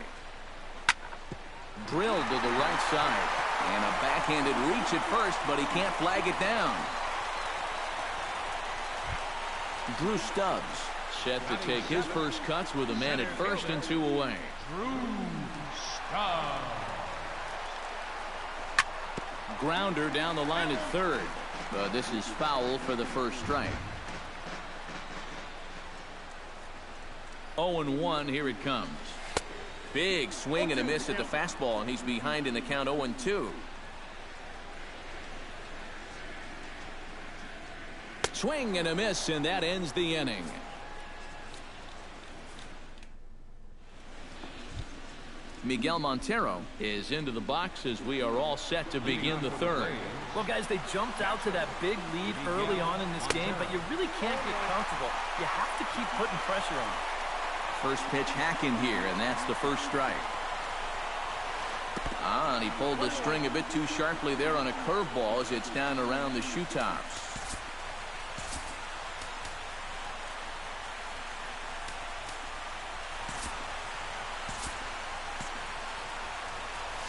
S1: Drilled to the right side. And a backhanded reach at first, but he can't flag it down. Drew Stubbs set to take his first cuts with a man at first and 2 away.
S5: Drew Stubbs.
S1: Grounder down the line at third. But this is foul for the first strike. 0-1, here it comes. Big swing and a miss at the fastball, and he's behind in the count 0-2. Swing and a miss, and that ends the inning. Miguel Montero is into the box as we are all set to begin the third.
S3: Well, guys, they jumped out to that big lead early on in this game, but you really can't get comfortable. You have to keep putting pressure on.
S1: First pitch hacking here, and that's the first strike. And he pulled the string a bit too sharply there on a curveball as it's down around the shoe tops.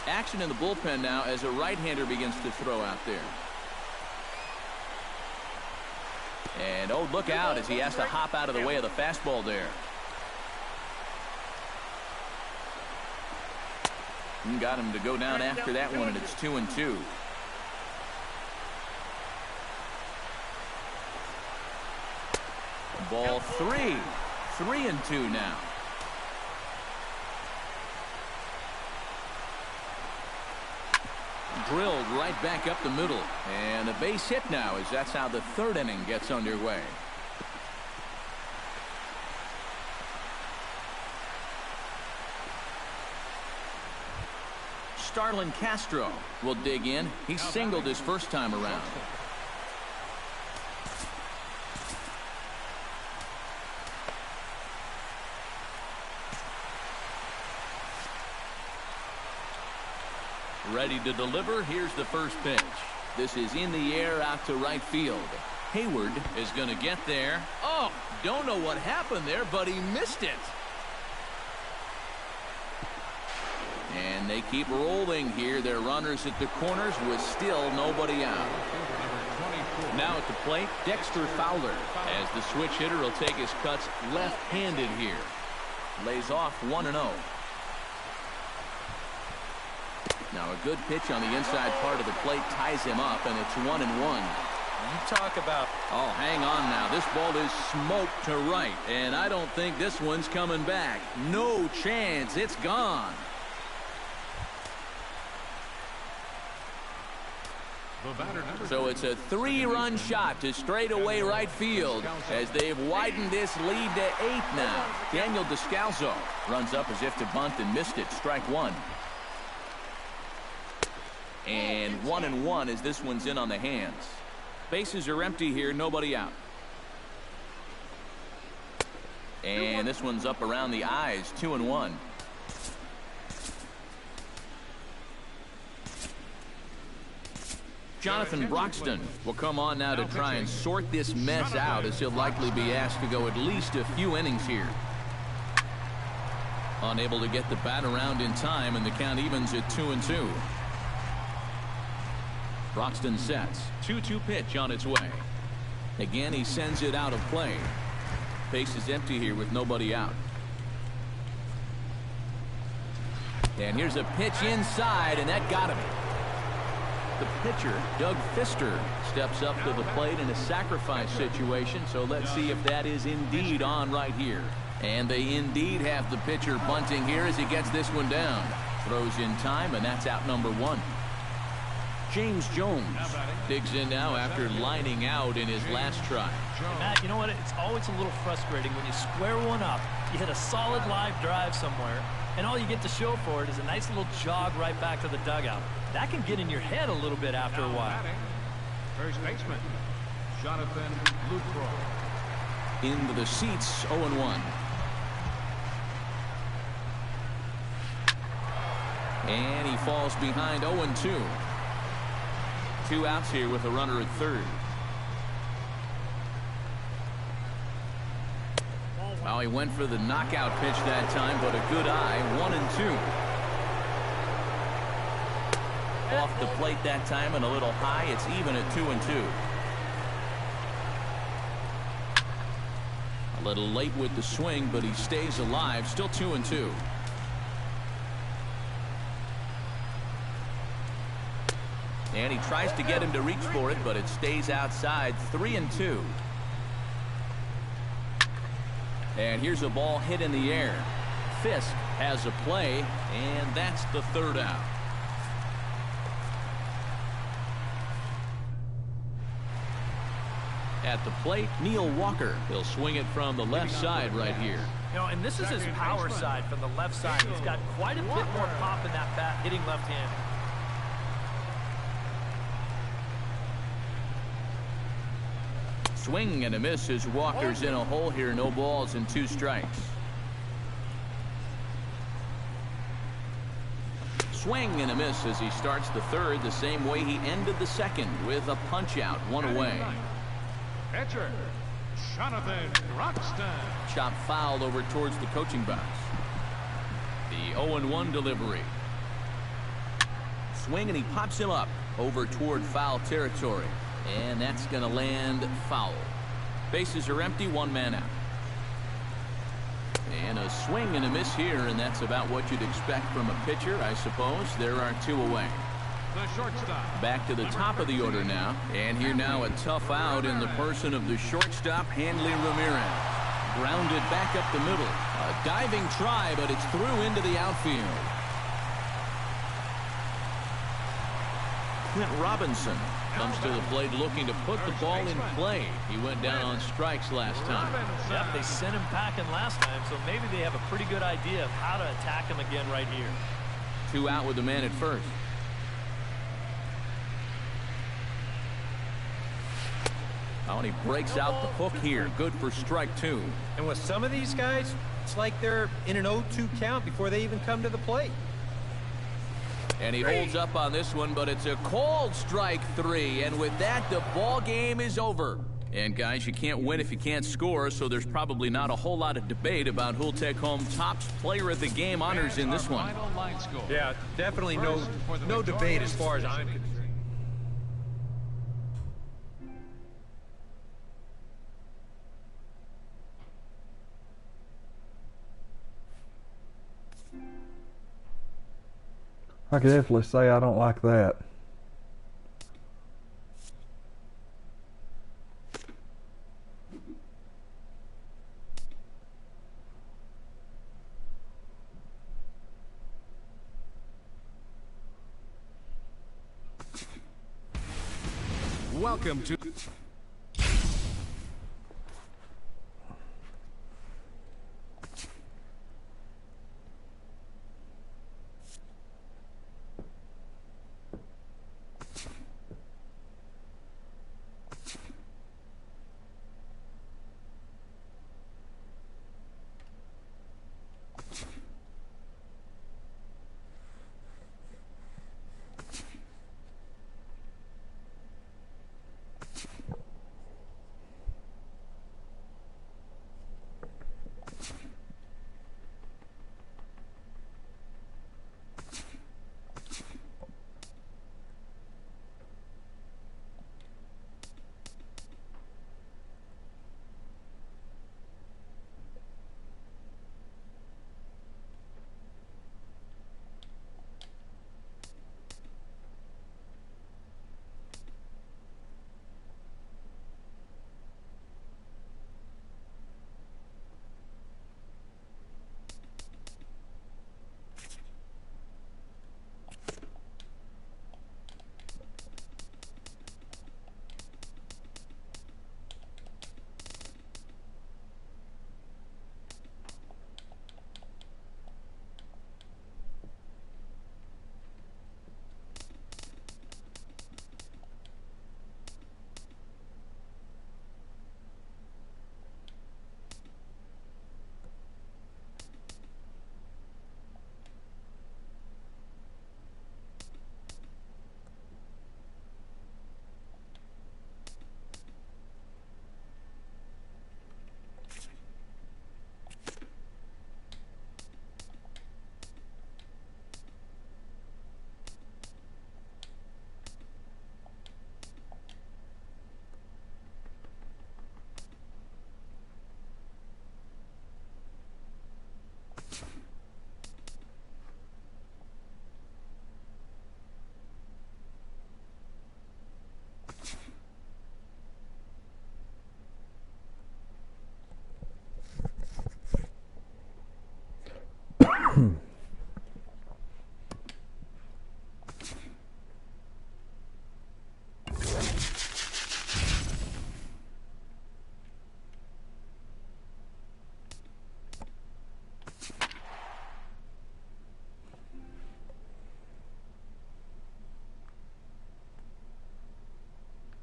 S1: Action in the bullpen now as a right-hander begins to throw out there. And oh, look out as he has to hop out of the way of the fastball there. And got him to go down after that one, and it's 2-2. Ball 3. 3-2 now. drilled right back up the middle. And a base hit now, as that's how the third inning gets underway. Starlin Castro will dig in. He singled his first time around. Ready to deliver. Here's the first pitch. This is in the air out to right field. Hayward is going to get there. Oh, don't know what happened there, but he missed it. And they keep rolling here. Their runners at the corners with still nobody out. Now at the plate, Dexter Fowler, as the switch hitter will take his cuts left-handed here. Lays off 1-0. Now a good pitch on the inside part of the plate ties him up, and it's 1-1.
S3: You talk about...
S1: Oh, hang on now. This ball is smoked to right, and I don't think this one's coming back. No chance. It's gone. So it's a 3-run shot to straightaway right field as they've widened this lead to 8 now. Daniel Descalso runs up as if to bunt and missed it. Strike one. And 1-1 as this one's in on the hands. Bases are empty here. Nobody out. And this one's up around the eyes. 2-1. Jonathan Broxton will come on now to try and sort this mess out, as he'll likely be asked to go at least a few innings here. Unable to get the bat around in time, and the count evens at 2-2. Broxton sets. 2-2 pitch on its way. Again, he sends it out of play. Base is empty here with nobody out. And here's a pitch inside, and that got him. The pitcher, Doug Fister, steps up to the plate in a sacrifice situation, so let's see if that is indeed on right here. And they indeed have the pitcher bunting here as he gets this one down. Throws in time, and that's out number 1. James Jones digs in now after lining out in his last try.
S3: Hey, Matt, you know what? It's always a little frustrating when you square one up, you hit a solid live drive somewhere, and all you get to show for it is a nice little jog right back to the dugout. That can get in your head a little bit after a while.
S5: First baseman, Jonathan Lucroy.
S1: Into the seats, 0-1. And he falls behind 0-2. 2 outs here with a runner at third. Well, he went for the knockout pitch that time, but a good eye. 1-2. Off the plate that time and a little high. It's even at 2-2. A little late with the swing, but he stays alive. Still 2-2. And he tries to get him to reach for it, but it stays outside. 3-2. And here's a ball hit in the air. Fisk has a play, and that's the third out. At the plate, Neil Walker. He'll swing it from the left side right here.
S3: You know, and this is his power side from the left side. He's got quite a bit more pop in that bat, hitting left-handed.
S1: Swing and a miss as Walker's in a hole here. No balls and 2 strikes. Swing and a miss as he starts the third the same way he ended the second, with a punch out, 1 away.
S5: Pitcher, Jonathan Broxton.
S1: Chop fouled over towards the coaching box. The 0-1 delivery. Swing and he pops him up over toward foul territory. And that's going to land foul. Bases are empty, 1 man out. And a swing and a miss here, and that's about what you'd expect from a pitcher, I suppose. There are 2 away.
S5: The shortstop.
S1: Back to the top of the order now. And here now a tough out in the person of the shortstop, Hanley Ramirez. Grounded back up the middle. A diving try, but it's through into the outfield. Clint Robinson comes to the plate looking to put the ball in play. He went down on strikes last time.
S3: Yep, they sent him packing last time, so maybe they have a pretty good idea of how to attack him again right here.
S1: 2 out with the man at first. Oh, and he breaks out the hook here. Good for strike 2.
S4: And with some of these guys, it's like they're in an 0-2 count before they even come to the plate.
S1: And he holds up on this one, but it's a cold strike 3. And with that, the ball game is over. And guys, you can't win if you can't score, so there's probably not a whole lot of debate about who'll take home top player of the game honors in this one.
S4: Yeah, definitely no debate as far as I'm concerned.
S2: I could definitely say I don't like that.
S5: Welcome to...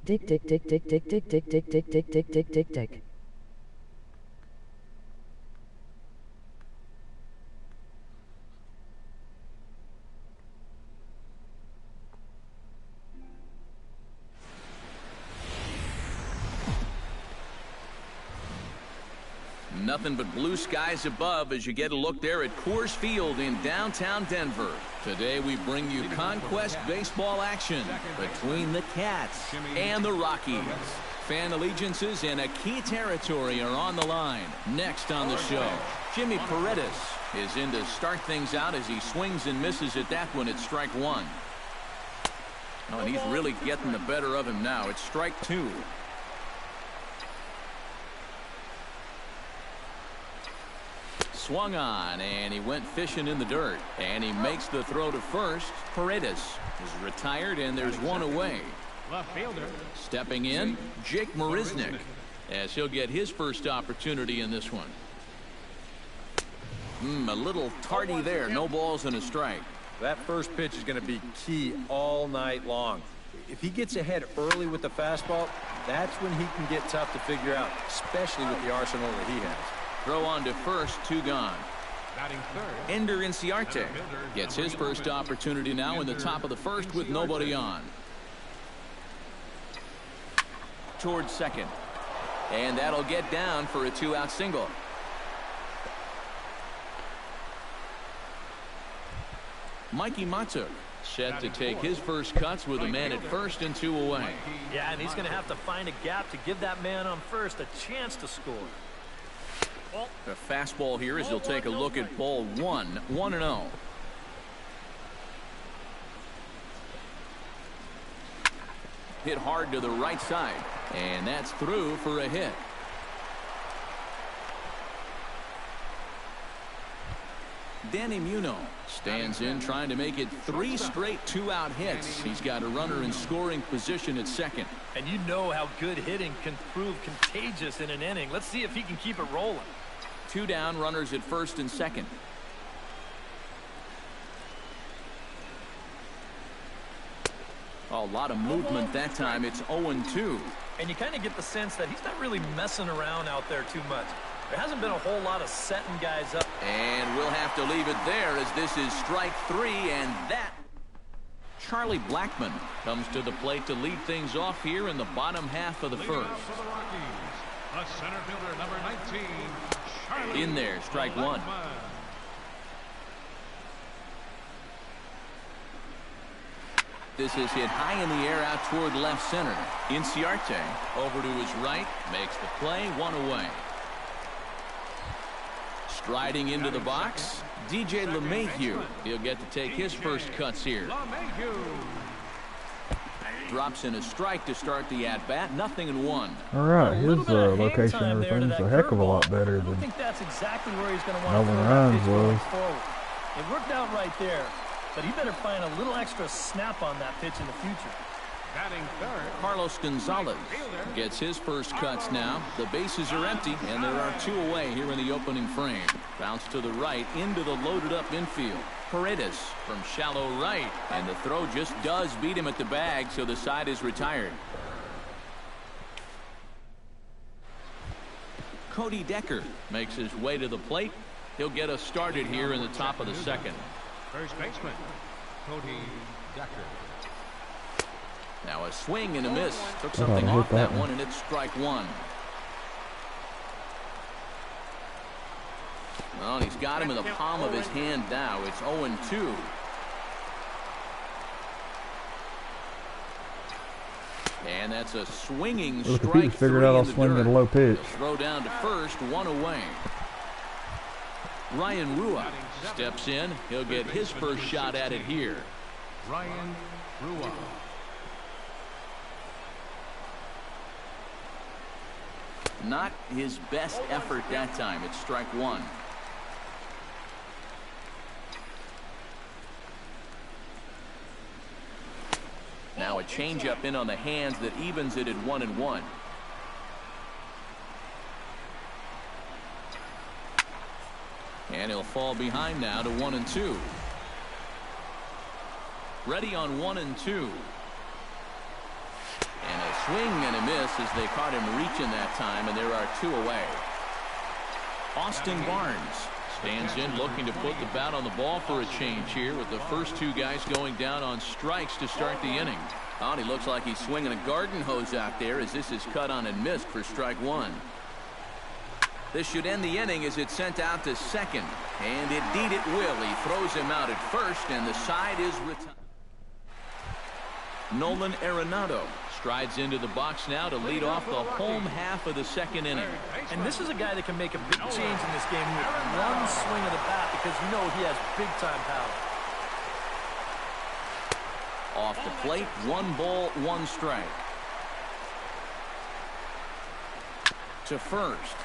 S6: Dick dick dick dick dick dick dick dick dick dick dick dick dick dick.
S1: Nothing but blue skies above as you get a look there at Coors Field in downtown Denver. Today we bring you Conquest baseball action between the Cats and the Rockies. Fan allegiances in a key territory are on the line. Next on the show, Jimmy Paredes is in to start things out as he swings and misses at that one at strike 1. Oh, and he's really getting the better of him now. It's strike 2. Swung on, and he went fishing in the dirt. And he makes the throw to first. Paredes is retired, and there's one away.
S5: Left fielder.
S1: Stepping in, Jake Marisnick, as he'll get his first opportunity in this one. A little tardy there. No balls and a strike.
S4: That first pitch is going to be key all night long. If he gets ahead early with the fastball, that's when he can get tough to figure out, especially with the arsenal that he has.
S1: Throw on to first, 2 gone.
S5: Batting third.
S1: Ender Inciarte gets his first opportunity now in the top of the first with nobody on. Towards second. And that'll get down for a 2-out single. Mikey Matuk set to take his first cuts with a man at first and 2 away.
S3: Yeah, and he's going to have to find a gap to give that man on first a chance to score.
S1: The fastball here as he'll take a look at ball 1, 1-0. Hit hard to the right side, and that's through for a hit. Danny Muno stands in trying to make it 3 straight 2-out hits. He's got a runner in scoring position at second.
S3: And you know how good hitting can prove contagious in an inning. Let's see if he can keep it rolling.
S1: 2 down, runners at first and second. A lot of movement that time. It's 0-2.
S3: And you kind of get the sense that he's not really messing around out there too much. There hasn't been a whole lot of setting guys up.
S1: And we'll have to leave it there as this is strike 3, and that. Charlie Blackmon comes to the plate to lead things off here in the bottom half of the first.
S5: For the Rockies, the center fielder, number 19, Charlie
S1: In there, strike 1. This is hit high in the air out toward left center. Inciarte over to his right, makes the play, 1 away. Striding into the box, DJ LeMahieu. He'll get to take his first cuts here. Drops in a strike to start the at-bat. 0-1.
S2: All right, his location and everything's a heck of a lot better
S3: I
S2: than
S3: think that's exactly where he's going to want
S2: Melvin
S3: to throw
S2: Ryan's
S3: that pitch going
S2: was.
S3: forward. It worked out right there, but he better find a little extra snap on that pitch in the future.
S5: Batting third.
S1: Carlos Gonzalez gets his first cuts now. The bases are empty, and there are 2 away here in the opening frame. Bounce to the right into the loaded-up infield. Paredes from shallow right, and the throw just does beat him at the bag, so the side is retired. Cody Decker makes his way to the plate. He'll get us started here in the top of the second.
S5: First baseman, Cody Decker.
S1: Now a swing and a miss. Took something off that one, and it's strike 1. Well, he's got him in the palm of his hand now. It's 0-2. And that's a swinging
S2: Look, if he
S1: strike
S2: just figured
S1: 3
S2: out I'll
S1: in the
S2: swing at a
S1: dirt.
S2: low pitch.
S1: He'll throw down to first, 1 away. Ryan Rua steps in. He'll get his first shot at it here.
S5: Ryan Rua.
S1: Not his best effort that time. It's strike 1. Now a changeup in on the hands that evens it at 1-1. And he'll fall behind now to 1-2. Ready on 1-2. And a swing and a miss as they caught him reaching that time, and there are 2 away. Austin Barnes stands in looking to put the bat on the ball for a change here with the first 2 guys going down on strikes to start the inning. Oh, he looks like he's swinging a garden hose out there as this is cut on and missed for strike 1. This should end the inning as it's sent out to second. And indeed it will. He throws him out at first, and the side is retired. Nolan Arenado strides into the box now to lead off the home half of the second inning.
S3: And this is a guy that can make a big change in this game with one swing of the bat, because you know he has big-time power.
S1: Off the plate, 1 ball, 1 strike. To first.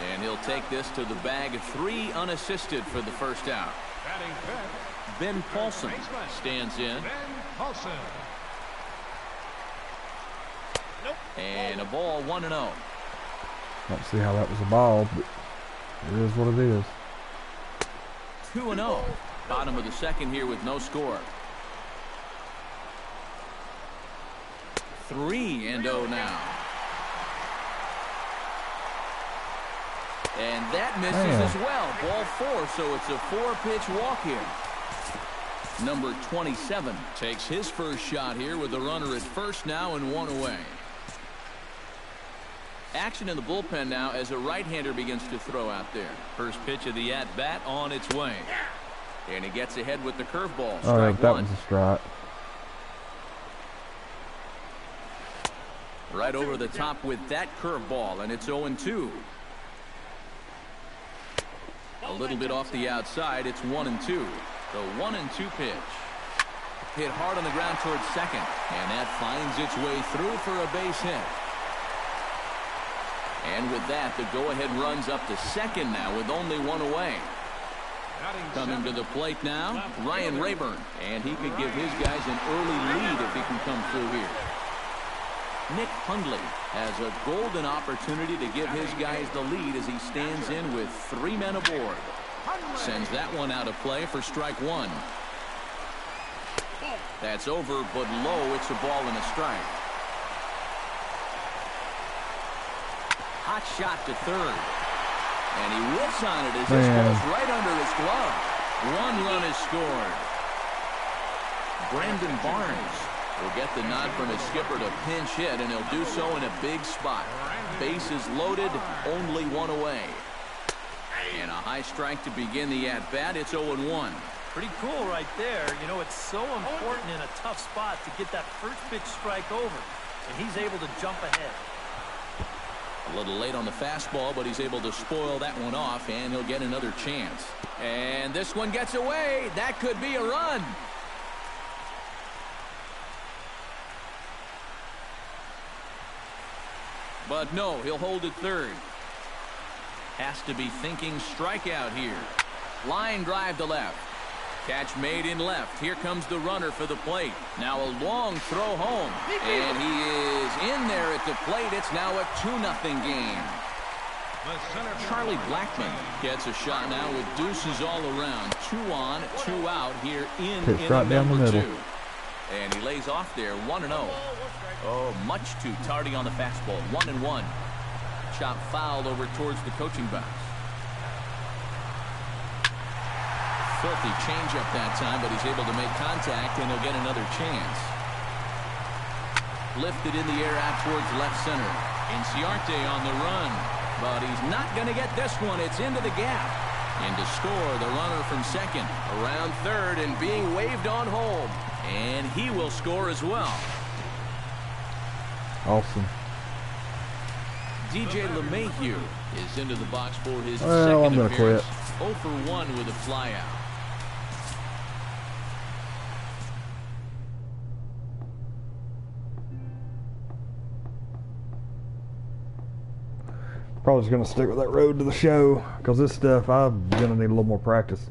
S1: And he'll take this to the bag. 3 unassisted for the first out.
S5: Batting fifth,
S1: Ben Paulson stands in.
S5: Ben Paulson.
S1: And a ball 1-0.
S2: Don't see how that was a ball, but it is what it is.
S1: 2-0. Bottom of the second here with no score. 3-0 now. And that misses as well. Ball 4, so it's a 4-pitch walk here. Number 27 takes his first shot here with the runner at first now and 1 away. Action in the bullpen now as a right-hander begins to throw out there. First pitch of the at-bat on its way. And he gets ahead with the curveball.
S2: All right,
S1: Strike
S2: that
S1: one.
S2: was a strike.
S1: Right over the top with that curveball, and it's 0-2. A little bit off the outside. It's 1-2. The 1-2 pitch. Hit hard on the ground towards second, and that finds its way through for a base hit. And with that, the go-ahead runs up to second now with only 1 away. Coming to the plate now, Ryan Rayburn, and he could give his guys an early lead if he can come through here. Nick Hundley has a golden opportunity to give his guys the lead as he stands in with 3 men aboard. Sends that one out of play for strike 1. That's over, but low. It's a ball and a strike. Hot shot to third. And he whips on it as this goes right under his glove. 1 run is scored. Brandon Barnes will get the nod from his skipper to pinch hit, and he'll do so in a big spot. Bases loaded, only 1 away. And a high strike to begin the at-bat. It's 0-1.
S3: Pretty cool right there. You know, it's so important in a tough spot to get that first pitch strike over. And he's able to jump ahead.
S1: A little late on the fastball, but he's able to spoil that one off, and he'll get another chance. And this one gets away. That could be a run. But no, he'll hold it third. Has to be thinking strikeout here. Line drive to left. Catch made in left. Here comes the runner for the plate. Now a long throw home. And he is in there at the plate. It's now a 2-0 game. Charlie Blackmon gets a shot now with deuces all around. 2 on, 2 out here in
S2: right down the middle.
S1: 2. And he lays off there 1-0. Oh, much too tardy on the fastball. 1-1. Chop fouled over towards the coaching box. Filthy changeup that time, but he's able to make contact, and he'll get another chance. Lifted in the air out towards left center. Inciarte on the run, but he's not going to get this one. It's into the gap. And to score, the runner from second, around third, and being waved on home. And he will score as well.
S2: Awesome.
S1: DJ LeMahieu is into the box for his
S2: Well,
S1: second
S2: I'm gonna
S1: appearance.
S2: quit.
S1: 0 for 1 with a flyout.
S2: Probably just going to stick with that road to the show, because this stuff I'm going to need a little more practice.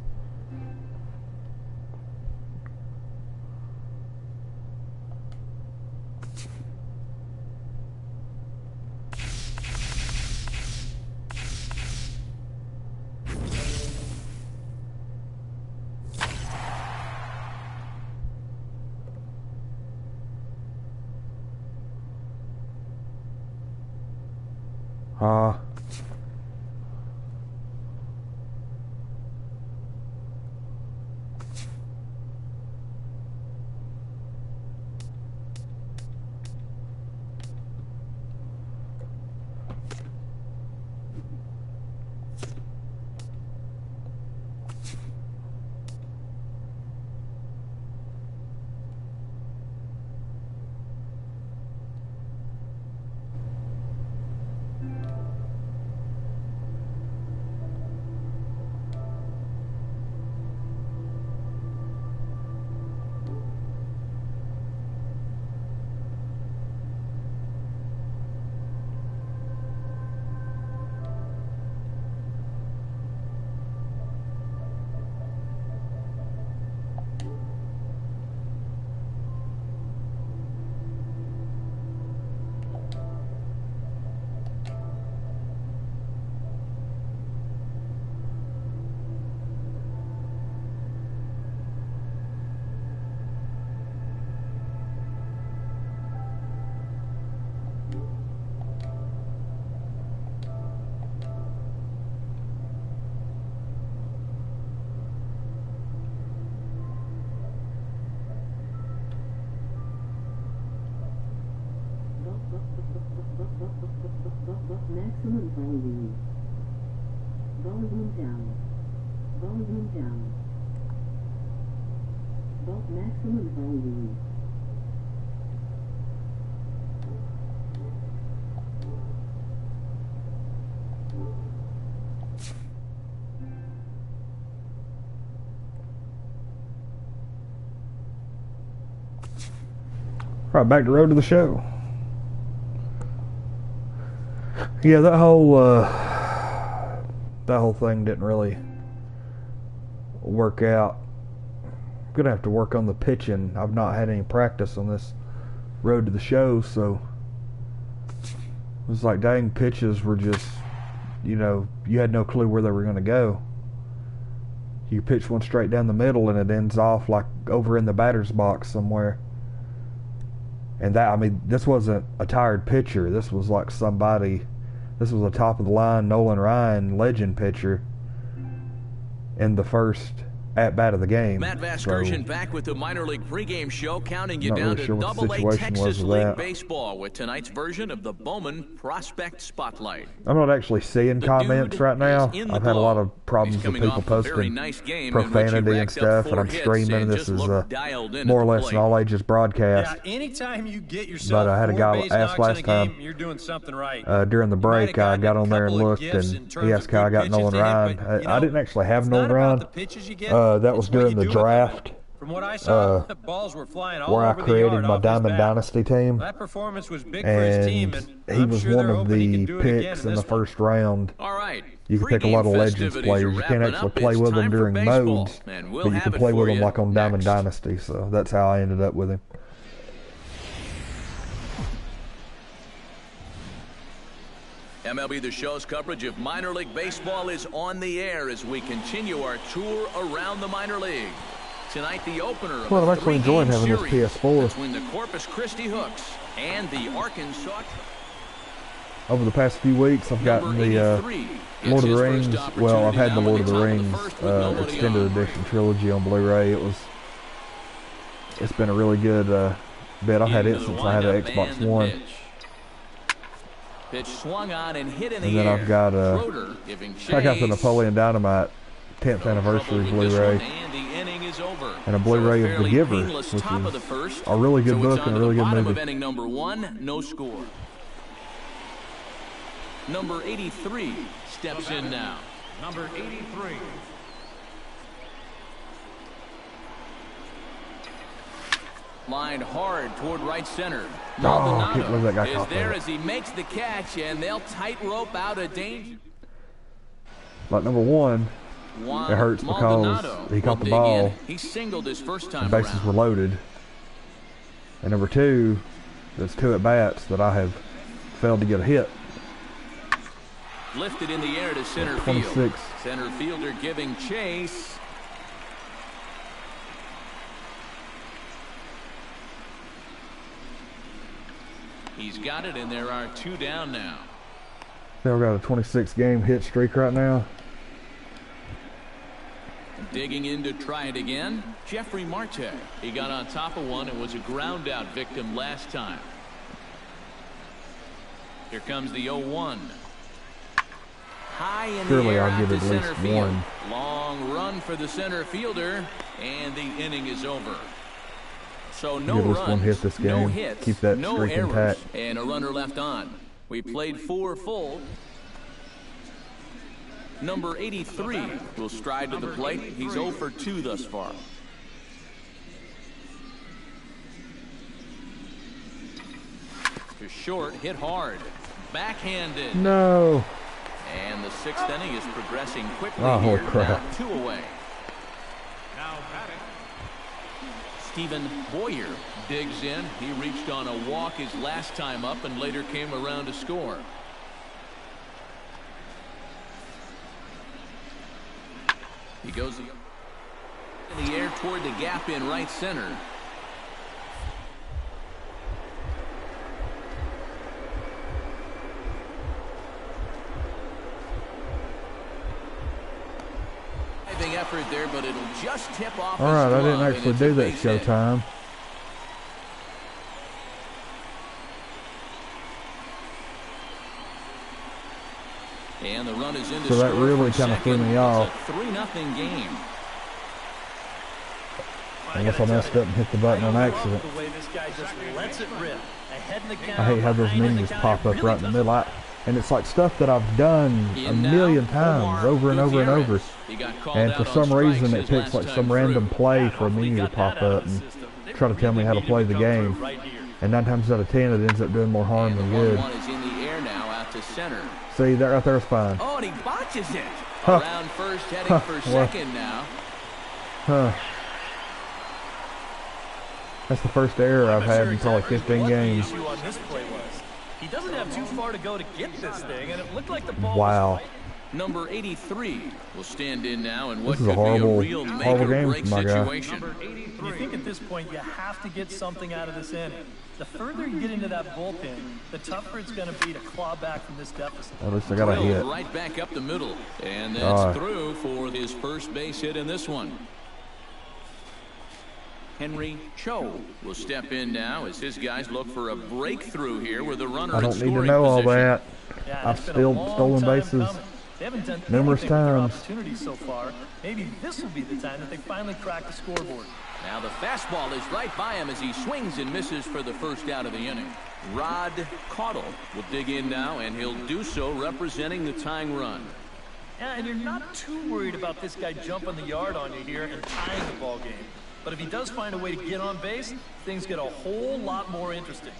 S6: Maximum volume. Volume down. Volume down. Maximum volume.
S2: Right, back to Road to the Show. Yeah, that whole thing didn't really work out. I'm gonna have to work on the pitching. I've not had any practice on this Road to the Show, so it was like, dang, pitches were just, you had no clue where they were gonna go. You pitch one straight down the middle and it ends off like over in the batter's box somewhere. And this wasn't a tired pitcher. This was like this was a top of the line Nolan Ryan legend pitcher in the first at-bat of the game.
S1: Matt Vasgersian back with the minor league pregame show, counting you down
S2: really sure
S1: to
S2: what the
S1: Double-A
S2: situation
S1: Texas
S2: was with
S1: League
S2: that.
S1: Baseball with tonight's version of the Bowman Prospect Spotlight.
S2: I'm not actually seeing comments right now. I've had a lot of problems with people posting profanity and stuff, and I'm streaming. This is more or less an all-ages broadcast.
S4: Yeah, anytime you get yourself
S2: But I had a guy ask last time
S4: you're doing something right.
S2: During the break, I got on there and looked, and he asked how I got Nolan Ryan. I didn't actually have Nolan Ryan. That was during the draft.
S4: From what I saw, balls were flying all
S2: where I
S4: over the
S2: created
S4: yard
S2: my
S4: off his
S2: Diamond
S4: bat.
S2: Dynasty team.
S4: That performance was big for his team,
S2: And
S4: and
S2: he
S4: I'm
S2: was
S4: sure
S2: one
S4: they're
S2: of
S4: hoping he can
S2: the
S4: do it again
S2: picks
S4: in
S2: in the
S4: this one.
S2: first round.
S1: All right.
S2: You can pick a lot of Legends players. You can't actually play with them during modes, but you can play with them like on Diamond Dynasty. So that's how I ended up with him.
S1: MLB The Show's coverage of minor league baseball is on the air as we continue our tour around the minor league. Tonight, the opener of
S2: Well, I'm
S1: a
S2: actually enjoying
S1: three-game
S2: having this
S1: series
S2: PS4.
S1: between the Corpus Christi Hooks and the Arkansas.
S2: Over the past few weeks, I've gotten the Lord of the Rings. Well, I've had the Lord of the Rings extended edition trilogy on Blu-ray. It's been a really good bit. I've had it since I had an Xbox One.
S1: Pitch swung on and hit in the
S2: And then
S1: air.
S2: I've got I got the
S1: chase.
S2: Napoleon Dynamite 10th anniversary Blu-ray
S1: And the inning is over.
S2: and a Blu-ray of The
S1: fairly
S2: Giver,
S1: painless
S2: which
S1: top of the
S2: is
S1: first.
S2: a really good
S1: So
S2: book
S1: it's
S2: and
S1: on
S2: a really
S1: to the
S2: good
S1: bottom
S2: movie.
S1: of inning number 1, no score. Number 83 steps in now.
S5: Number 83.
S1: Lined hard toward right center.
S2: I can't believe that guy
S1: is
S2: caught
S1: there
S2: that.
S1: as he makes the catch, and they'll tightrope out of danger.
S2: Like number one,
S1: Juan
S2: it hurts because
S1: Maldonado
S2: he caught
S1: will
S2: the
S1: dig
S2: ball.
S1: in. He singled his first time
S2: The bases
S1: around.
S2: were loaded. And number two, there's 2 at-bats that I have failed to get a hit.
S1: Lifted in the air to center
S2: 26.
S1: field. Center fielder giving chase. He's got it, and there are 2 down now.
S2: They've got a 26-game hit streak right now.
S1: Digging in to try it again, Jeffrey Marte. He got on top of one and was a ground out victim last time. Here comes the 0-1. High in
S2: Surely
S1: the air
S2: I'll
S1: out
S2: give
S1: to
S2: it at
S1: center
S2: least
S1: field.
S2: one.
S1: Long run for the center fielder, and the inning is over. So no
S2: Give at least
S1: runs,
S2: one hit this
S1: no
S2: game.
S1: hits,
S2: Keep that
S1: no
S2: streak
S1: errors,
S2: intact.
S1: and a runner left on. We played 4 full. Number 83 will stride to the plate. He's 0 for 2 thus far. To short, hit hard. Backhanded.
S2: No.
S1: And the 6th inning is progressing quickly
S2: Oh,
S1: here.
S2: crap.
S1: Now 2 away.
S5: Now batting.
S1: Stephen Boyer digs in. He reached on a walk his last time up and later came around to score. He goes in the air toward the gap in right center. Diving effort there, but it'll just tip off.
S2: All right, I didn't
S1: his glove,
S2: actually
S1: and it's
S2: do
S1: a
S2: that
S1: base hit.
S2: showtime.
S1: is in the
S2: So that
S1: score
S2: really
S1: for
S2: kind of threw
S1: second.
S2: me off.
S1: It's a 3-0 game.
S2: Unless I messed up and hit the button on accident.
S3: The way this guy just lets it rip. Ahead in the count,
S2: I hate how those
S3: behind in the
S2: menus
S3: count,
S2: pop
S3: it
S2: up
S3: really
S2: right in the
S3: doesn't
S2: middle. And it's like stuff that I've done a million times, over and over and over. And for some reason, it picks like some random play for a menu to pop up and try to tell me how to play the game. And 9 times out of 10, it ends up doing more harm than good.
S1: One is in the air now out to center.
S2: See, that right there is fine.
S1: Oh, and he botches it.
S2: Huh.
S1: Around first, heading for second now.
S2: Huh. That's the first error I've had in probably 15 games.
S3: Issue on this play was. He doesn't have too far to go to get this thing, and it looked like the ball
S2: Wow.
S3: was
S1: Number 83 will stand in now in what
S2: This is a
S1: could be a
S2: horrible,
S1: real
S2: horrible game
S1: make-or-break
S2: for my guy.
S1: situation.
S3: You think at this point you have to get something out of this inning. The further you get into that bullpen, the tougher it's going to be to claw back from this deficit.
S2: At least I got a
S1: Drilled
S2: hit.
S1: right back up the middle, and that's through for his first base hit in this one. Henry Cho will step in now as his guys look for a breakthrough here with the runner
S2: I
S1: in
S2: don't need to
S1: scoring
S2: know all
S1: position.
S2: that.
S3: Yeah,
S2: I've
S3: it's been a
S2: still
S3: long
S2: stolen
S3: time
S2: bases
S3: coming. They haven't done
S2: numerous
S3: anything with their
S2: times.
S3: opportunities so far. Maybe this will be the time that they finally crack the scoreboard.
S1: Now the fastball is right by him as he swings and misses for the first out of the inning. Rod Caudle will dig in now, and he'll do so representing the tying run.
S3: Yeah, and you're not too worried about this guy jumping the yard on you here and tying the ball game. But if he does find a way to get on base, things get a whole lot more interesting.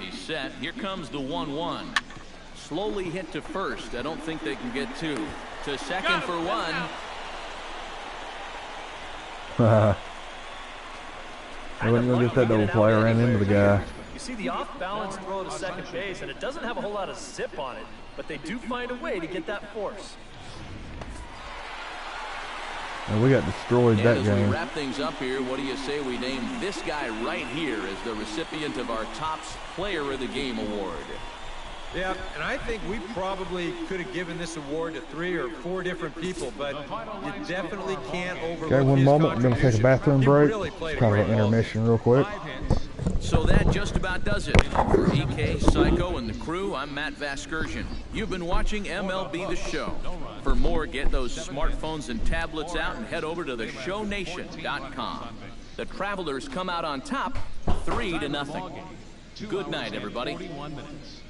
S1: He's set. Here comes the 1-1. Slowly hit to first. I don't think they can get two. To second for one.
S2: I wasn't going to get that double play. I ran into the guy.
S3: You see the off-balance throw to second base, and it doesn't have a whole lot of zip on it, but they do find a way to get that force.
S2: And we got destroyed
S1: And
S2: that
S1: as
S2: game.
S1: we wrap things up here, what do you say we name this guy right here as the recipient of our Topps Player of the Game award?
S4: Yeah, and I think we probably could have given this award to 3 or 4 different people, but you definitely can't overlook
S2: Okay, one
S4: his
S2: moment. I'm going to take a bathroom
S4: He
S2: break.
S4: really played
S2: It's
S4: a
S2: kind of
S4: great
S2: an
S4: ball.
S2: intermission real quick.
S1: So that just about does it. For EK, Psycho, and the crew, I'm Matt Vasgersian. You've been watching MLB The Show. For more, get those smartphones and tablets out and head over to theshownation.com. The Travelers come out on top, 3-0. Good night, everybody.
S5: 41 minutes.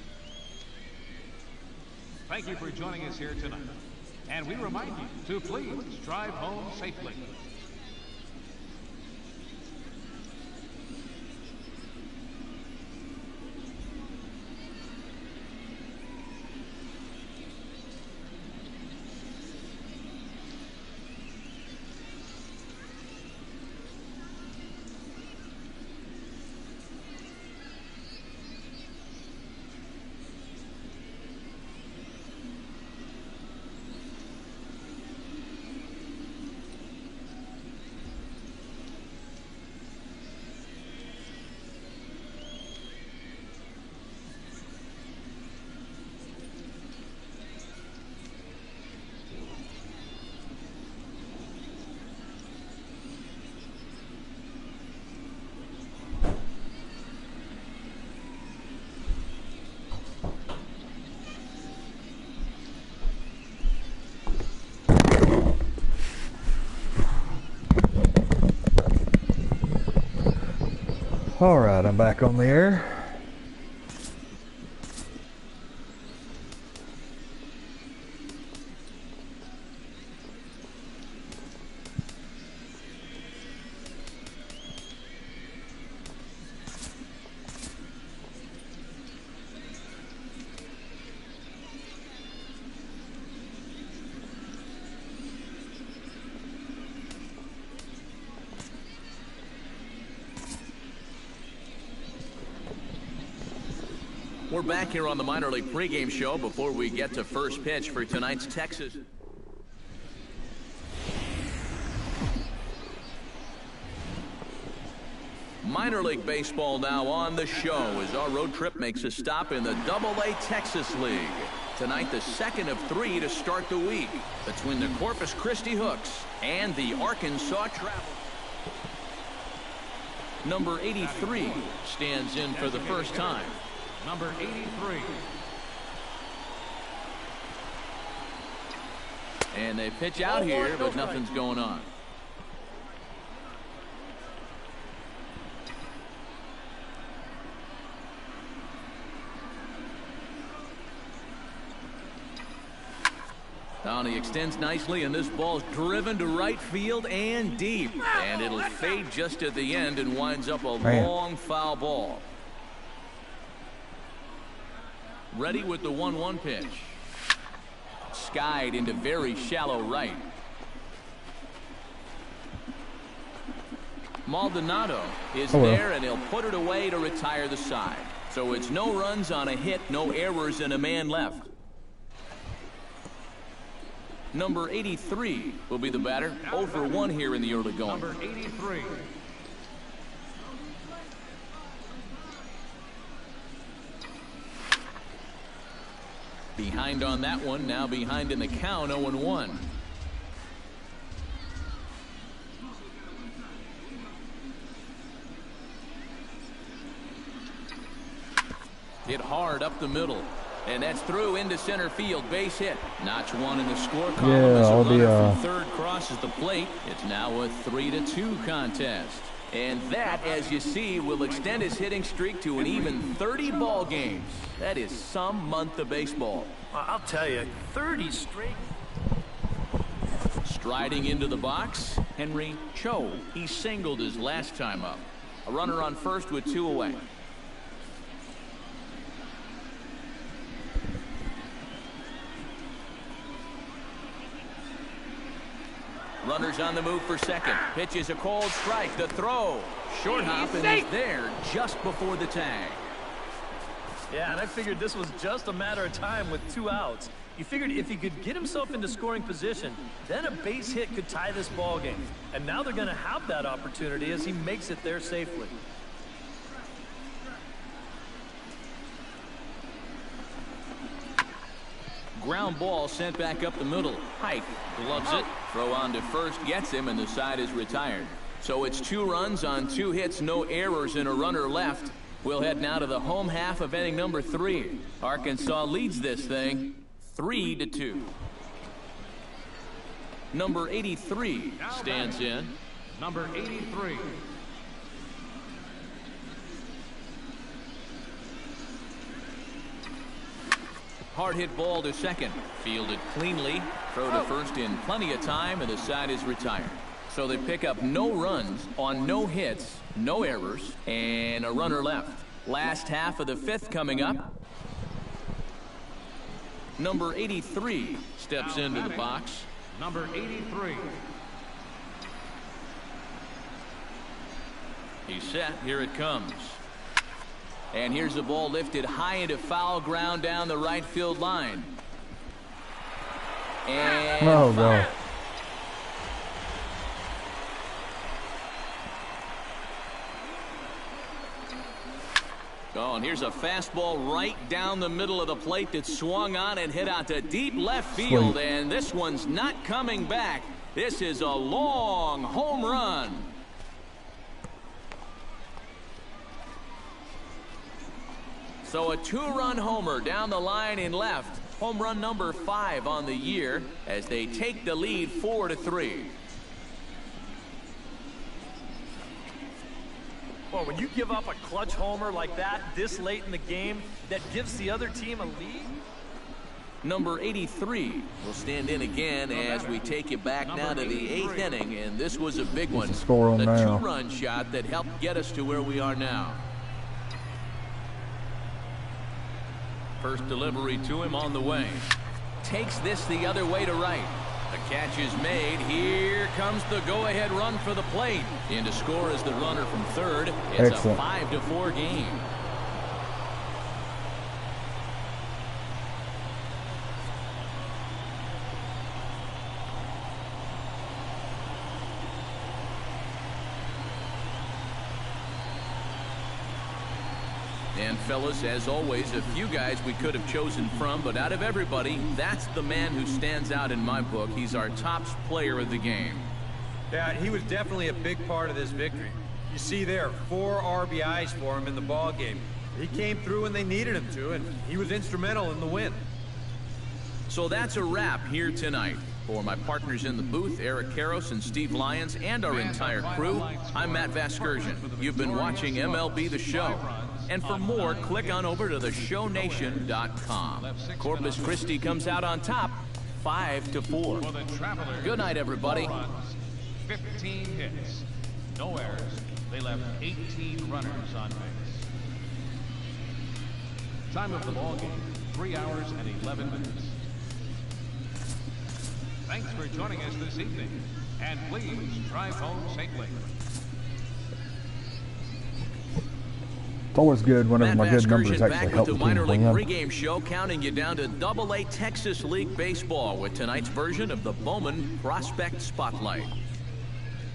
S5: Thank you for joining us here tonight. And we remind you to please drive home safely.
S2: Alright, I'm back on the air.
S1: We're back here on the minor league pregame show before we get to first pitch for tonight's Texas. Minor league baseball now on the show as our road trip makes a stop in the AA Texas League. Tonight, the second of 3 to start the week between the Corpus Christi Hooks and the Arkansas Travelers. Number 83 stands in for the first time.
S5: number 83.
S1: And they pitch out here, but nothing's going on. He extends nicely, and this ball's driven to right field and deep. And it'll fade just at the end and winds up a long foul ball. Ready with the 1-1 pitch. Skied into very shallow right. Maldonado is there, and he'll put it away to retire the side. So it's no runs on a hit, no errors, and a man left. Number 83 will be the batter. 0 for 1 here in the early going.
S5: Number 83.
S1: Behind on that one, now behind in the count, 0-1. Hit hard up the middle. And that's through into center field, base hit. Notch one in the score column as a runner from third crosses the plate. It's now a 3-2 contest. And that, as you see, will extend his hitting streak to an even 30 ball games. That is some month of baseball.
S3: I'll tell you, 30 straight.
S1: Striding into the box, Henry Cho. He singled his last time up. A runner on first with 2 away. Runners on the move for second. Pitch is a cold strike. The throw. Short hop, and he's there just before the tag.
S3: Yeah, and I figured this was just a matter of time with 2 outs. You figured if he could get himself into scoring position, then a base hit could tie this ball game. And now they're going to have that opportunity as he makes it there safely.
S1: Ground ball sent back up the middle. Pike gloves it. Throw on to first gets him, and the side is retired. So it's 2 runs on 2 hits, no errors, and a runner left. We'll head now to the home half of inning number 3. Arkansas leads this thing 3-2. Number 83 stands in.
S5: Number 83.
S1: Hard hit ball to second. Fielded cleanly. Throw to first in plenty of time, and the side is retired. So they pick up no runs on no hits, no errors, and a runner left. Last half of the 5th coming up. Number 83 steps into the box.
S5: Number 83.
S1: He's set. Here it comes. And here's the ball lifted high into foul ground down the right field line. And
S2: oh, no.
S1: Oh, and here's a fastball right down the middle of the plate that swung on and hit out to deep left field.
S2: Sweet.
S1: And this one's not coming back. This is a long home run. So a 2-run homer down the line in left. Home run number 5 on the year as they take the lead 4-3.
S3: Well, when you give up a clutch homer like that this late in the game, that gives the other team a lead.
S1: Number 83 will stand in again as we take you back now to the 8th inning, and this was a big one.
S2: Score on
S1: the
S2: now.
S1: 2-run shot that helped get us to where we are now. First delivery to him on the way. Takes this the other way to right. The catch is made. Here comes the go-ahead run for the plate. In to score is the runner from third. It's
S2: Excellent.
S1: a 5-4 game. And fellas, as always, a few guys we could have chosen from, but out of everybody, that's the man who stands out in my book. He's our top player of the game.
S4: Yeah, he was definitely a big part of this victory. You see there, 4 RBIs for him in the ball game. He came through when they needed him to, and he was instrumental in the win.
S1: So that's a wrap here tonight. For my partners in the booth, Eric Karros and Steve Lyons, and our entire crew, I'm Matt Vasgersian. You've been watching MLB The Show. And for more, click on over to theshownation.com. Corpus Christi comes out on top, 5-4. Good night, everybody.
S5: 15 hits, no errors. They left 18 runners on base. Time of the ball game, 3 hours and 11 minutes. Thanks for joining us this evening, and please drive home safely.
S2: It's always good whenever my good numbers actually help the team
S1: minor league
S2: win.
S1: pregame show, counting you down to AA Texas League Baseball with tonight's version of the Bowman Prospect Spotlight.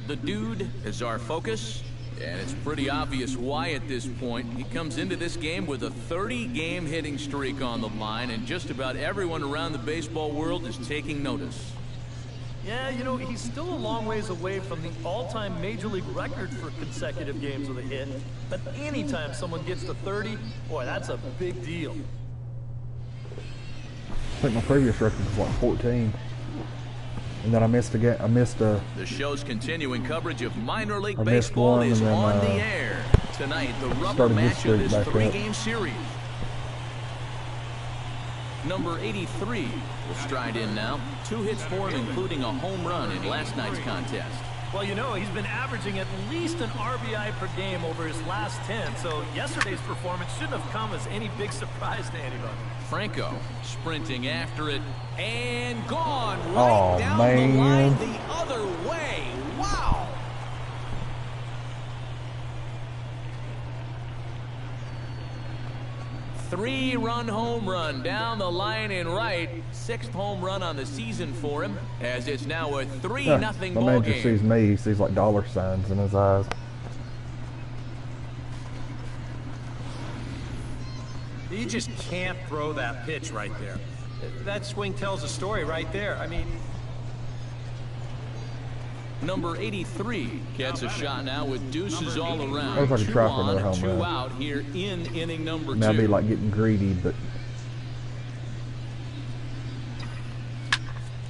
S1: The dude is our focus, and it's pretty obvious why at this point. He comes into this game with a 30-game hitting streak on the line, and just about everyone around the baseball world is taking notice.
S3: Yeah, you know, he's still a long ways away from the all-time Major League record for consecutive games with a hit. But anytime someone gets to 30, boy, that's a big deal.
S2: I think my previous record was like 14. And then I missed a
S1: The show's continuing coverage of minor league
S2: I missed
S1: baseball
S2: one,
S1: is
S2: and then,
S1: on the air. Tonight, the rubber
S2: started this
S1: match of
S2: streak
S1: this
S2: back up.
S1: three-game series. Number 83 will stride in now. 2 hits for him, including a home run in last night's contest.
S3: Well, you know, he's been averaging at least an RBI per game over his last 10, so yesterday's performance shouldn't have come as any big surprise to anybody.
S1: Franco sprinting after it, and gone right down the
S2: man.
S1: line the other way. Wow! Three-run home run down the line in right. 6th home run on the season for him, as it's now a 3-0
S2: my
S1: ball
S2: man just
S1: game.
S2: sees me. He sees like dollar signs in his eyes.
S4: You just can't throw that pitch right there. That swing tells a story right there. I mean,
S1: Number 83 gets a shot now with deuces all around.
S2: Looks like a
S1: 2
S2: try for
S1: on,
S2: another home
S1: 2
S2: run.
S1: out here in inning number 2.
S2: Now I'd be like getting greedy, but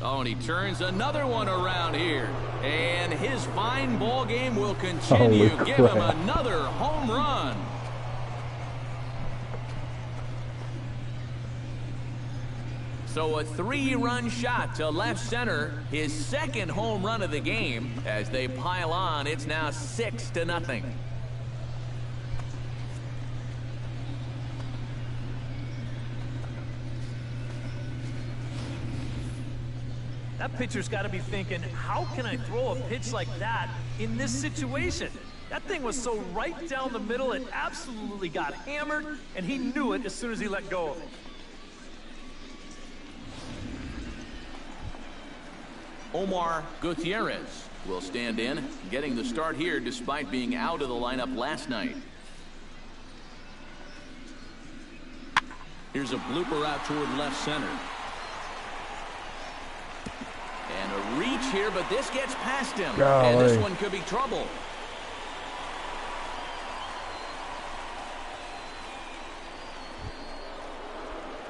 S1: Oh, and he turns another one around here. And his fine ball game will
S2: Holy
S1: continue. Give him
S2: crap.
S1: another home run. So a 3-run shot to left center, his 2nd home run of the game. As they pile on, it's now 6-0.
S3: That pitcher's got to be thinking, how can I throw a pitch like that in this situation? That thing was so right down the middle, it absolutely got hammered, and he knew it as soon as he let go of it.
S1: Omar Gutierrez will stand in, getting the start here despite being out of the lineup last night. Here's a blooper out toward left center. And a reach here, but this gets past him. And this one could be trouble.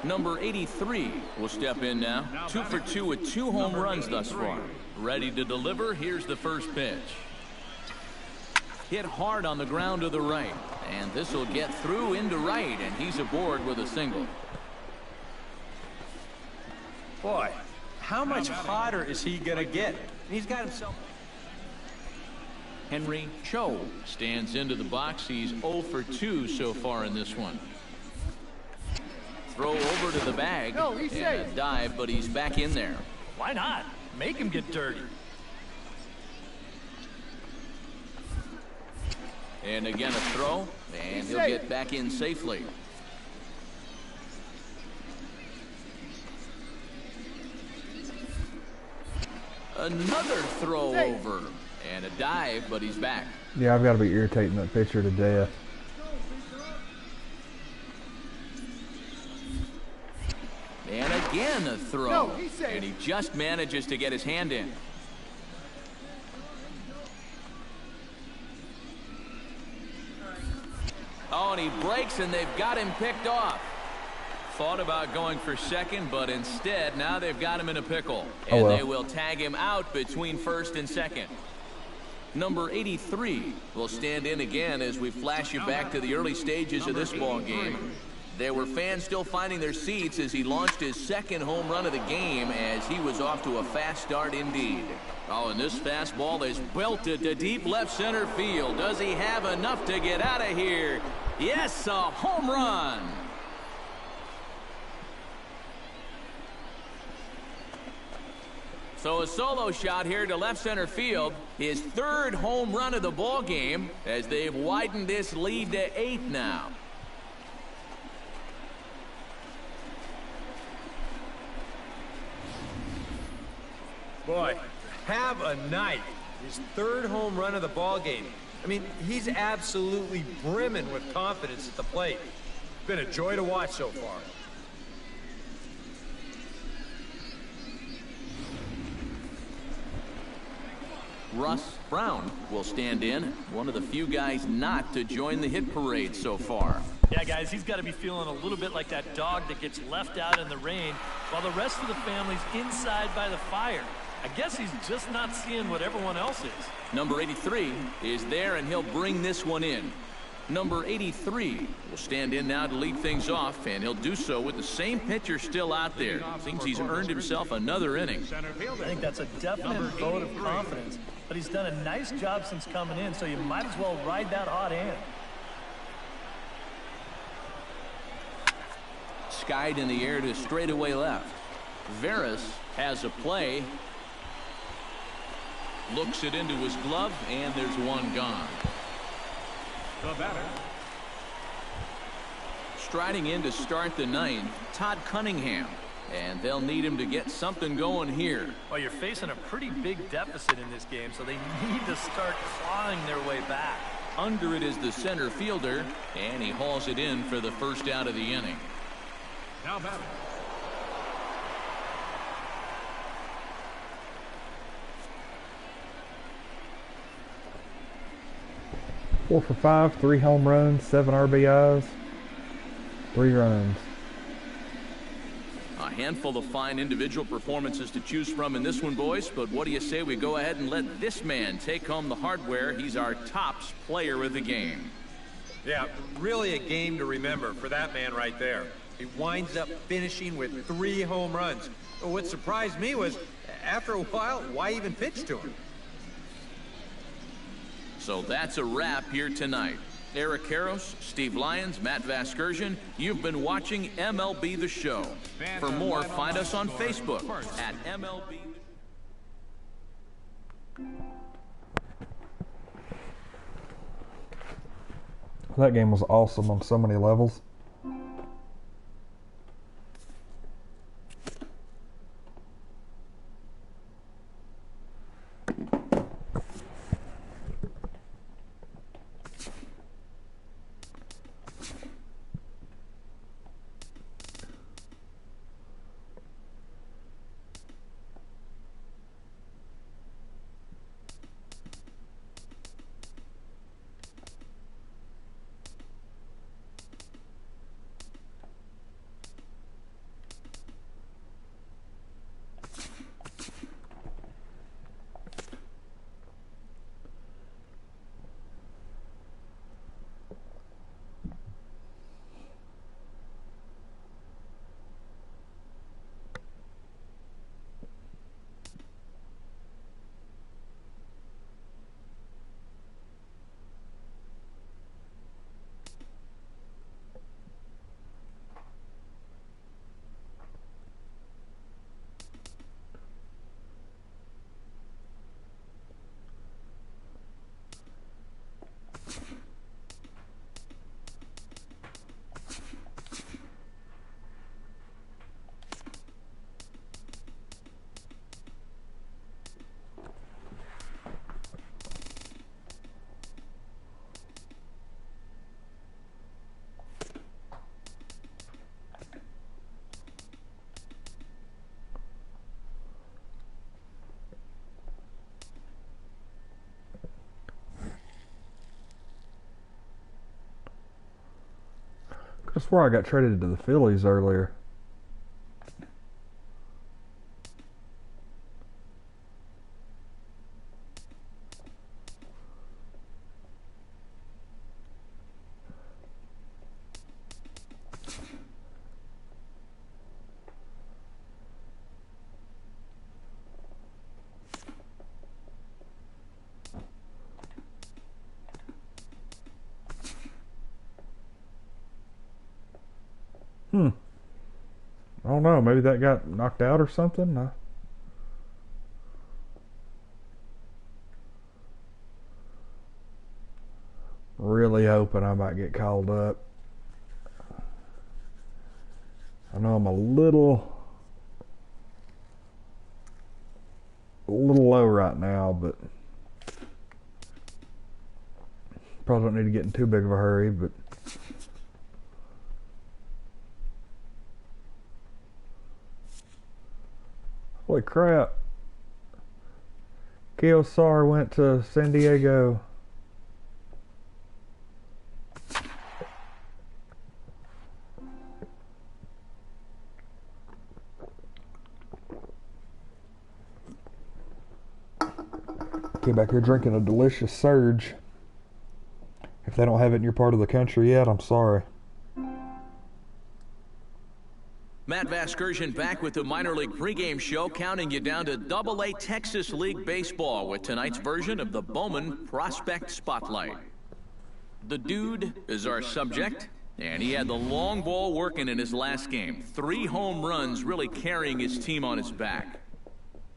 S1: Number 83 will step in now. 2 for 2 with 2 home runs thus far. Ready to deliver. Here's the first pitch. Hit hard on the ground to the right. And this will get through into right, and he's aboard with a single.
S4: boy, how much hotter is he going to get? He's got himself.
S1: Henry Cho stands into the box. He's 0 for 2 so far in this one. Throw over to the bag and a dive, but he's back in there.
S3: Why not? Make him get dirty.
S1: And again a throw, and he'll get back in safely. Another throw over and a dive, but he's back.
S2: Yeah, I've got to be irritating that pitcher to death.
S1: And again a throw, and he just manages to get his hand in. Oh, and he breaks, and they've got him picked off. Thought about going for second, but instead, now they've got him in a pickle. And they will tag him out between first and second. Number 83 will stand in again as we flash you back to the early stages of this ball game. There were fans still finding their seats as he launched his second home run of the game as he was off to a fast start indeed. Oh, and this fastball is belted to deep left center field. Does he have enough to get out of here? Yes, a home run. So a solo shot here to left center field. His third home run of the ball game as they've widened this lead to 8 now.
S4: Boy, have a night. His third home run of the ball game. I mean, he's absolutely brimming with confidence at the plate. It's been a joy to watch so far.
S1: Russ Brown will stand in, one of the few guys not to join the hit parade so far.
S3: Yeah, guys, he's got to be feeling a little bit like that dog that gets left out in the rain while the rest of the family's inside by the fire. I guess he's just not seeing what everyone else is.
S1: Number 83 is there, and he'll bring this one in. Number 83 will stand in now to lead things off, and he'll do so with the same pitcher still out there. Seems he's earned himself another inning.
S3: I think that's a definite vote of confidence, but he's done a nice job since coming in, so you might as well ride that hot hand.
S1: Skied in the air to straightaway left. Veras has a play. Looks it into his glove, and there's one gone.
S5: The batter.
S1: Striding in to start the ninth, Todd Cunningham. And they'll need him to get something going here.
S3: Well, you're facing a pretty big deficit in this game, so they need to start clawing their way back.
S1: Under it is the center fielder, and he hauls it in for the first out of the inning.
S5: Now batting.
S2: 4 for 5, 3 home runs, 7 RBIs, 3 runs.
S1: A handful of fine individual performances to choose from in this one, boys, but what do you say we go ahead and let this man take home the hardware? He's our tops player of the game.
S4: Yeah, really a game to remember for that man right there. He winds up finishing with 3 home runs. But what surprised me was, after a while, why even pitch to him?
S1: So that's a wrap here tonight. Eric Karros, Steve Lyons, Matt Vasgersian, you've been watching MLB The Show. For more, find us on Facebook at MLB.
S2: That game was awesome on so many levels. That's where I got traded to the Phillies earlier. I don't know. Maybe that got knocked out or something. Really hoping I might get called up. I know I'm a little low right now, but probably don't need to get in too big of a hurry, but holy crap. Kiyosar went to San Diego. Came back here drinking a delicious Surge. If they don't have it in your part of the country yet, I'm sorry.
S1: Matt Vasgersian back with the minor league pregame show, counting you down to Double-A Texas League Baseball with tonight's version of the Bowman Prospect Spotlight. The dude is our subject, and he had the long ball working in his last game. 3 home runs, really carrying his team on his back.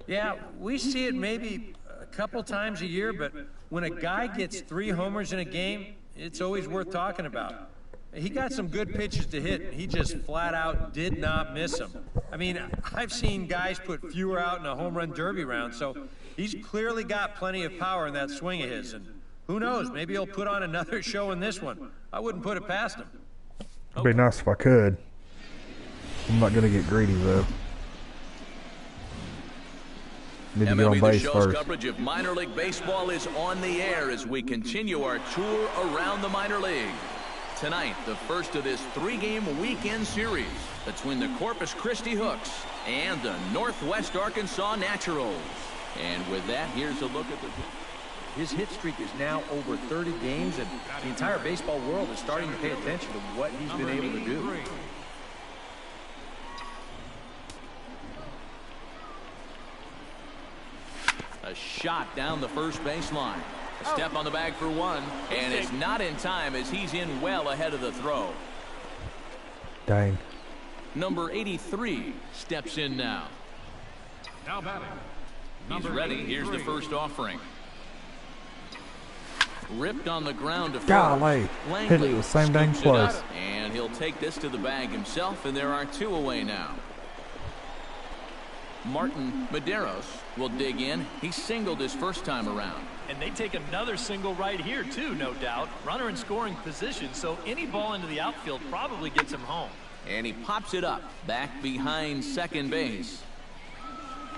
S4: Yeah, we see it maybe a couple times a year, but when a guy gets 3 homers in a game, it's always worth talking about. He got some good pitches to hit. He just flat out did not miss them. I mean, I've seen guys put fewer out in a home run derby round, so he's clearly got plenty of power in that swing of his. And who knows, maybe he'll put on another show in this one. I wouldn't put it past him.
S2: It'd be nice if I could. I'm not going to get greedy, though. Need to get on
S1: MLB The
S2: base
S1: Show's
S2: first.
S1: coverage of minor league baseball is on the air as we continue our tour around the minor league. Tonight, the first of this 3-game weekend series between the Corpus Christi Hooks and the Northwest Arkansas Naturals. And with that, here's a look at
S4: His hit streak is now over 30 games, and the entire baseball world is starting to pay attention to what he's been able to do.
S1: a shot down the first baseline. A step on the bag for 1, and it's not in time as he's in well ahead of the throw.
S2: Dang.
S1: Number 83 steps in now.
S5: Now batting.
S1: He's ready. Here's the first offering. Ripped on the ground to first.
S2: Golly. Hit it the same dang place.
S1: And he'll take this to the bag himself, and there are 2 away now. Martin Medeiros will dig in. He singled his first time around.
S3: And they take another single right here, too, no doubt. Runner in scoring position, so any ball into the outfield probably gets him home.
S1: And he pops it up back behind second base.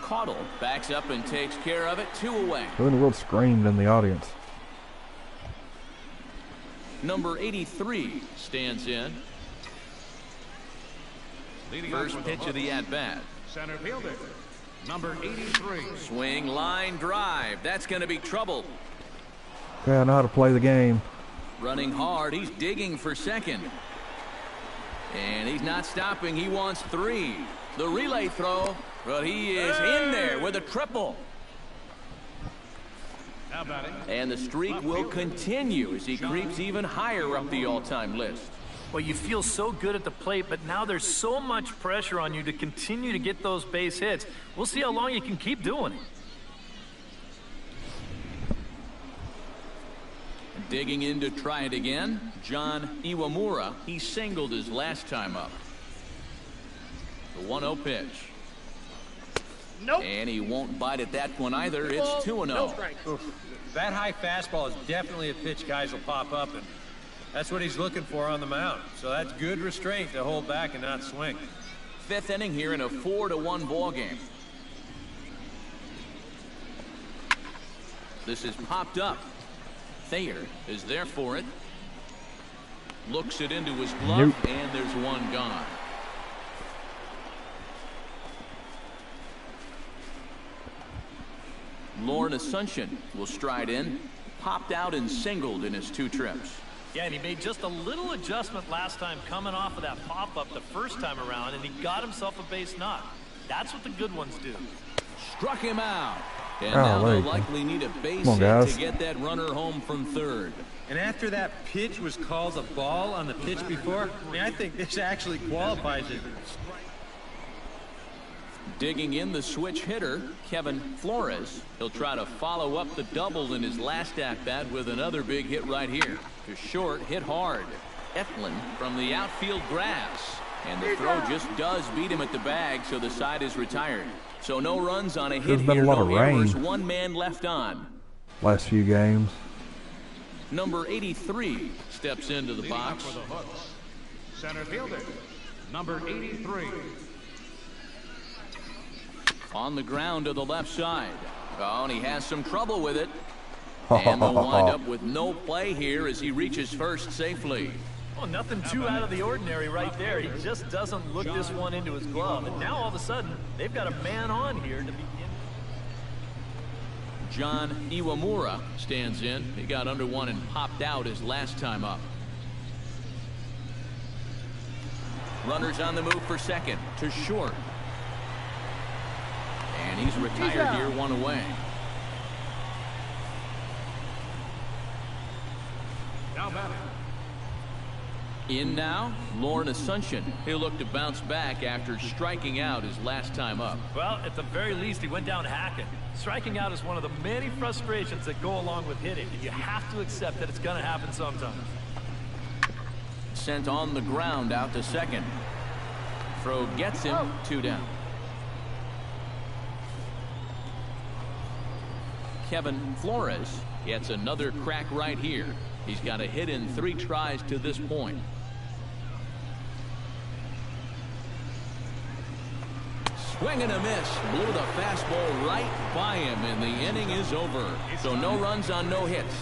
S1: Caudle backs up and takes care of it. 2 away.
S2: Who in the world screamed in the audience?
S1: Number 83 stands in.
S5: Leading
S1: First
S5: off with
S1: pitch of the at-bat.
S5: Center fielder, number 83.
S1: Swing, line, drive. That's going to be trouble.
S2: Okay, I know how to play the game.
S1: Running hard. He's digging for second. And he's not stopping. He wants 3. The relay throw, but he is in there with a triple.
S5: Now batting.
S1: And the streak will continue as he creeps even higher up the all-time list.
S3: Well, you feel so good at the plate, but now there's so much pressure on you to continue to get those base hits. We'll see how long you can keep doing it.
S1: Digging in to try it again, John Iwamura. He singled his last time up. The 1-0 pitch.
S3: Nope.
S1: And he won't bite at that one either. It's 2-0.
S4: That high fastball is definitely a pitch guys will pop up, and that's what he's looking for on the mound. So that's good restraint to hold back and not swing.
S1: 5th inning here in a 4-1 ball game. This is popped up. Thayer is there for it. Looks it into his glove,
S2: Nope.
S1: and there's one gone. Lauren Asuncion will stride in. Popped out and singled in his 2 trips.
S3: Yeah, and he made just a little adjustment last time coming off of that pop-up the first time around, and he got himself a base knock. That's what the good ones do.
S1: Struck him out. And now they'll likely need a base hit to get that runner home from third.
S4: And after that pitch was called a ball on the pitch before, I mean, I think this actually qualifies it.
S1: Digging in the switch hitter, Kevin Flores. He'll try to follow up the double in his last at-bat with another big hit right here. To short, hit hard. Eflin from the outfield grass. And the throw just does beat him at the bag, so the side is retired. So no runs on a hit
S2: There's been
S1: here,
S2: a lot
S1: no
S2: of rain.
S1: errors, 1 man left on.
S2: Last few games.
S1: Number 83 steps into the box.
S5: For the Hooks, center fielder, number 83.
S1: On the ground to the left side. Oh, and he has some trouble with it. And they'll wind up with no play here as he reaches first safely.
S3: Well, nothing too out of the ordinary right there. He just doesn't look this one into his glove. And now all of a sudden, they've got a man on here to begin.
S1: John Iwamura stands in. He got under one and popped out his last time up. Runners on the move for second to short. And he's retired here, 1 away.
S5: Now batting.
S1: In now, Lauren Asuncion. He'll look to bounce back after striking out his last time up.
S3: Well, at the very least, he went down hacking. Striking out is one of the many frustrations that go along with hitting, and you have to accept that it's going to happen sometimes.
S1: Sent on the ground out to second. Throw gets him, 2 down. Kevin Flores gets another crack right here. He's got a hit in 3 tries to this point. Swing and a miss. Blew the fastball right by him, and the inning is over. So no runs on no hits.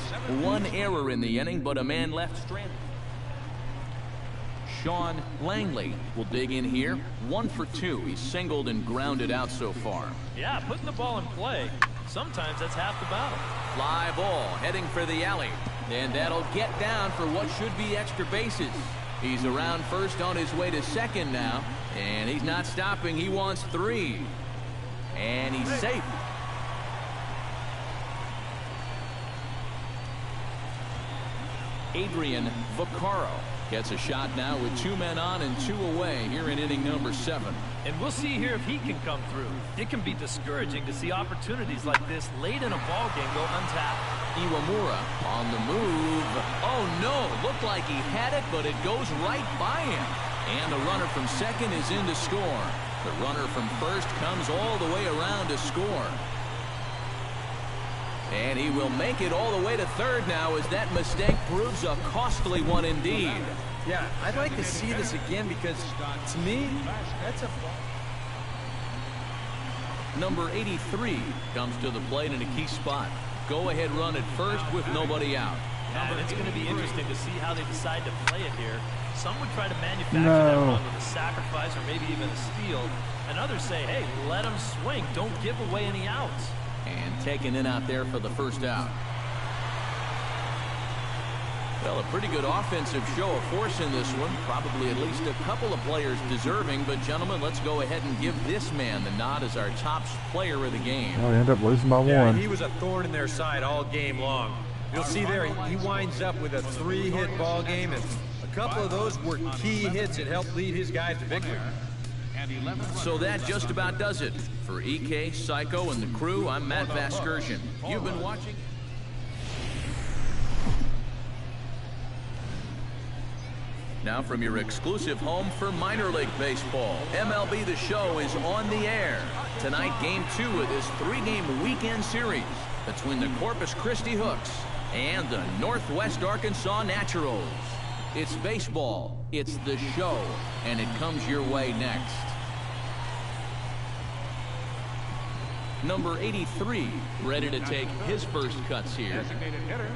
S1: 1 error in the inning, but a man left stranded. Sean Langley will dig in here. 1 for 2. He's singled and grounded out so far.
S3: Yeah, putting the ball in play, sometimes that's half the battle.
S1: Fly ball heading for the alley. And that'll get down for what should be extra bases. He's around first on his way to second now. And he's not stopping. He wants 3. And he's safe. Adrian Vaccaro gets a shot now with 2 men on and 2 away here in inning number 7.
S3: And we'll see here if he can come through. It can be discouraging to see opportunities like this late in a ball game go untapped.
S1: Iwamura on the move. Oh no, looked like he had it, but it goes right by him. And the runner from second is in to score. The runner from first comes all the way around to score. And he will make it all the way to third now as that mistake proves a costly one indeed.
S4: Yeah, I'd like to see this again because, to me, that's a...
S1: Number 83 comes to the plate in a key spot. Go-ahead run at first with nobody out.
S3: And it's going to be interesting to see how they decide to play it here. Some would try to manufacture that run with a sacrifice or maybe even a steal. And others say, hey, let them swing. Don't give away any outs.
S1: And taken in out there for the first out. Well, a pretty good offensive show of force in this one. Probably at least a couple of players deserving. But, gentlemen, let's go ahead and give this man the nod as our top player of the game.
S2: Oh, they end up losing by 1.
S4: Yeah, he was a thorn in their side all game long. You'll see there, he winds up with a 3-hit ball game, and a couple of those were key hits that helped lead his guys to victory.
S1: So that just about does it. For EK, Psycho, and the crew, I'm Matt Vasgersian. You've been watching. Now from your exclusive home for minor league baseball, MLB The Show is on the air. Tonight, Game 2 of this 3-game weekend series between the Corpus Christi Hooks and the Northwest Arkansas Naturals. It's baseball, it's The Show, and it comes your way next. Number 83, ready to take his first cuts here.
S5: Designated hitter,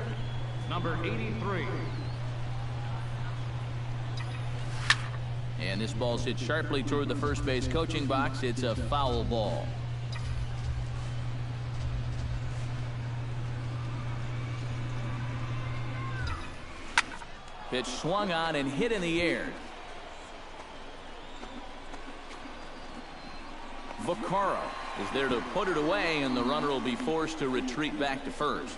S5: number 83.
S1: And this ball's hit sharply toward the first base coaching box. It's a foul ball. Pitch swung on and hit in the air. Vaccaro is there to put it away, and the runner will be forced to retreat back to first.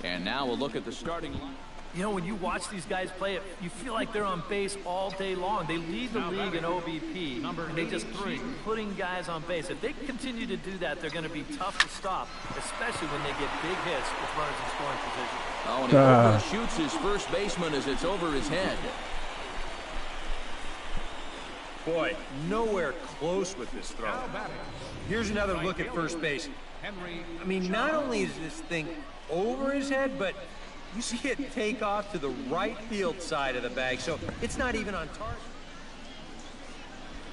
S1: And now we'll look at the starting line.
S3: You know, when you watch these guys play it, you feel like they're on base all day long. They lead the league in OBP, and they just keep putting guys on base. If they continue to do that, they're going to be tough to stop, especially when they get big hits with runners in scoring position.
S1: Oh, and he overshoots his first baseman as it's over his head.
S4: Boy, nowhere close with this throw. Here's another look at first base. I mean, not only is this thing over his head, but you see it take off to the right field side of the bag, so it's not even on target.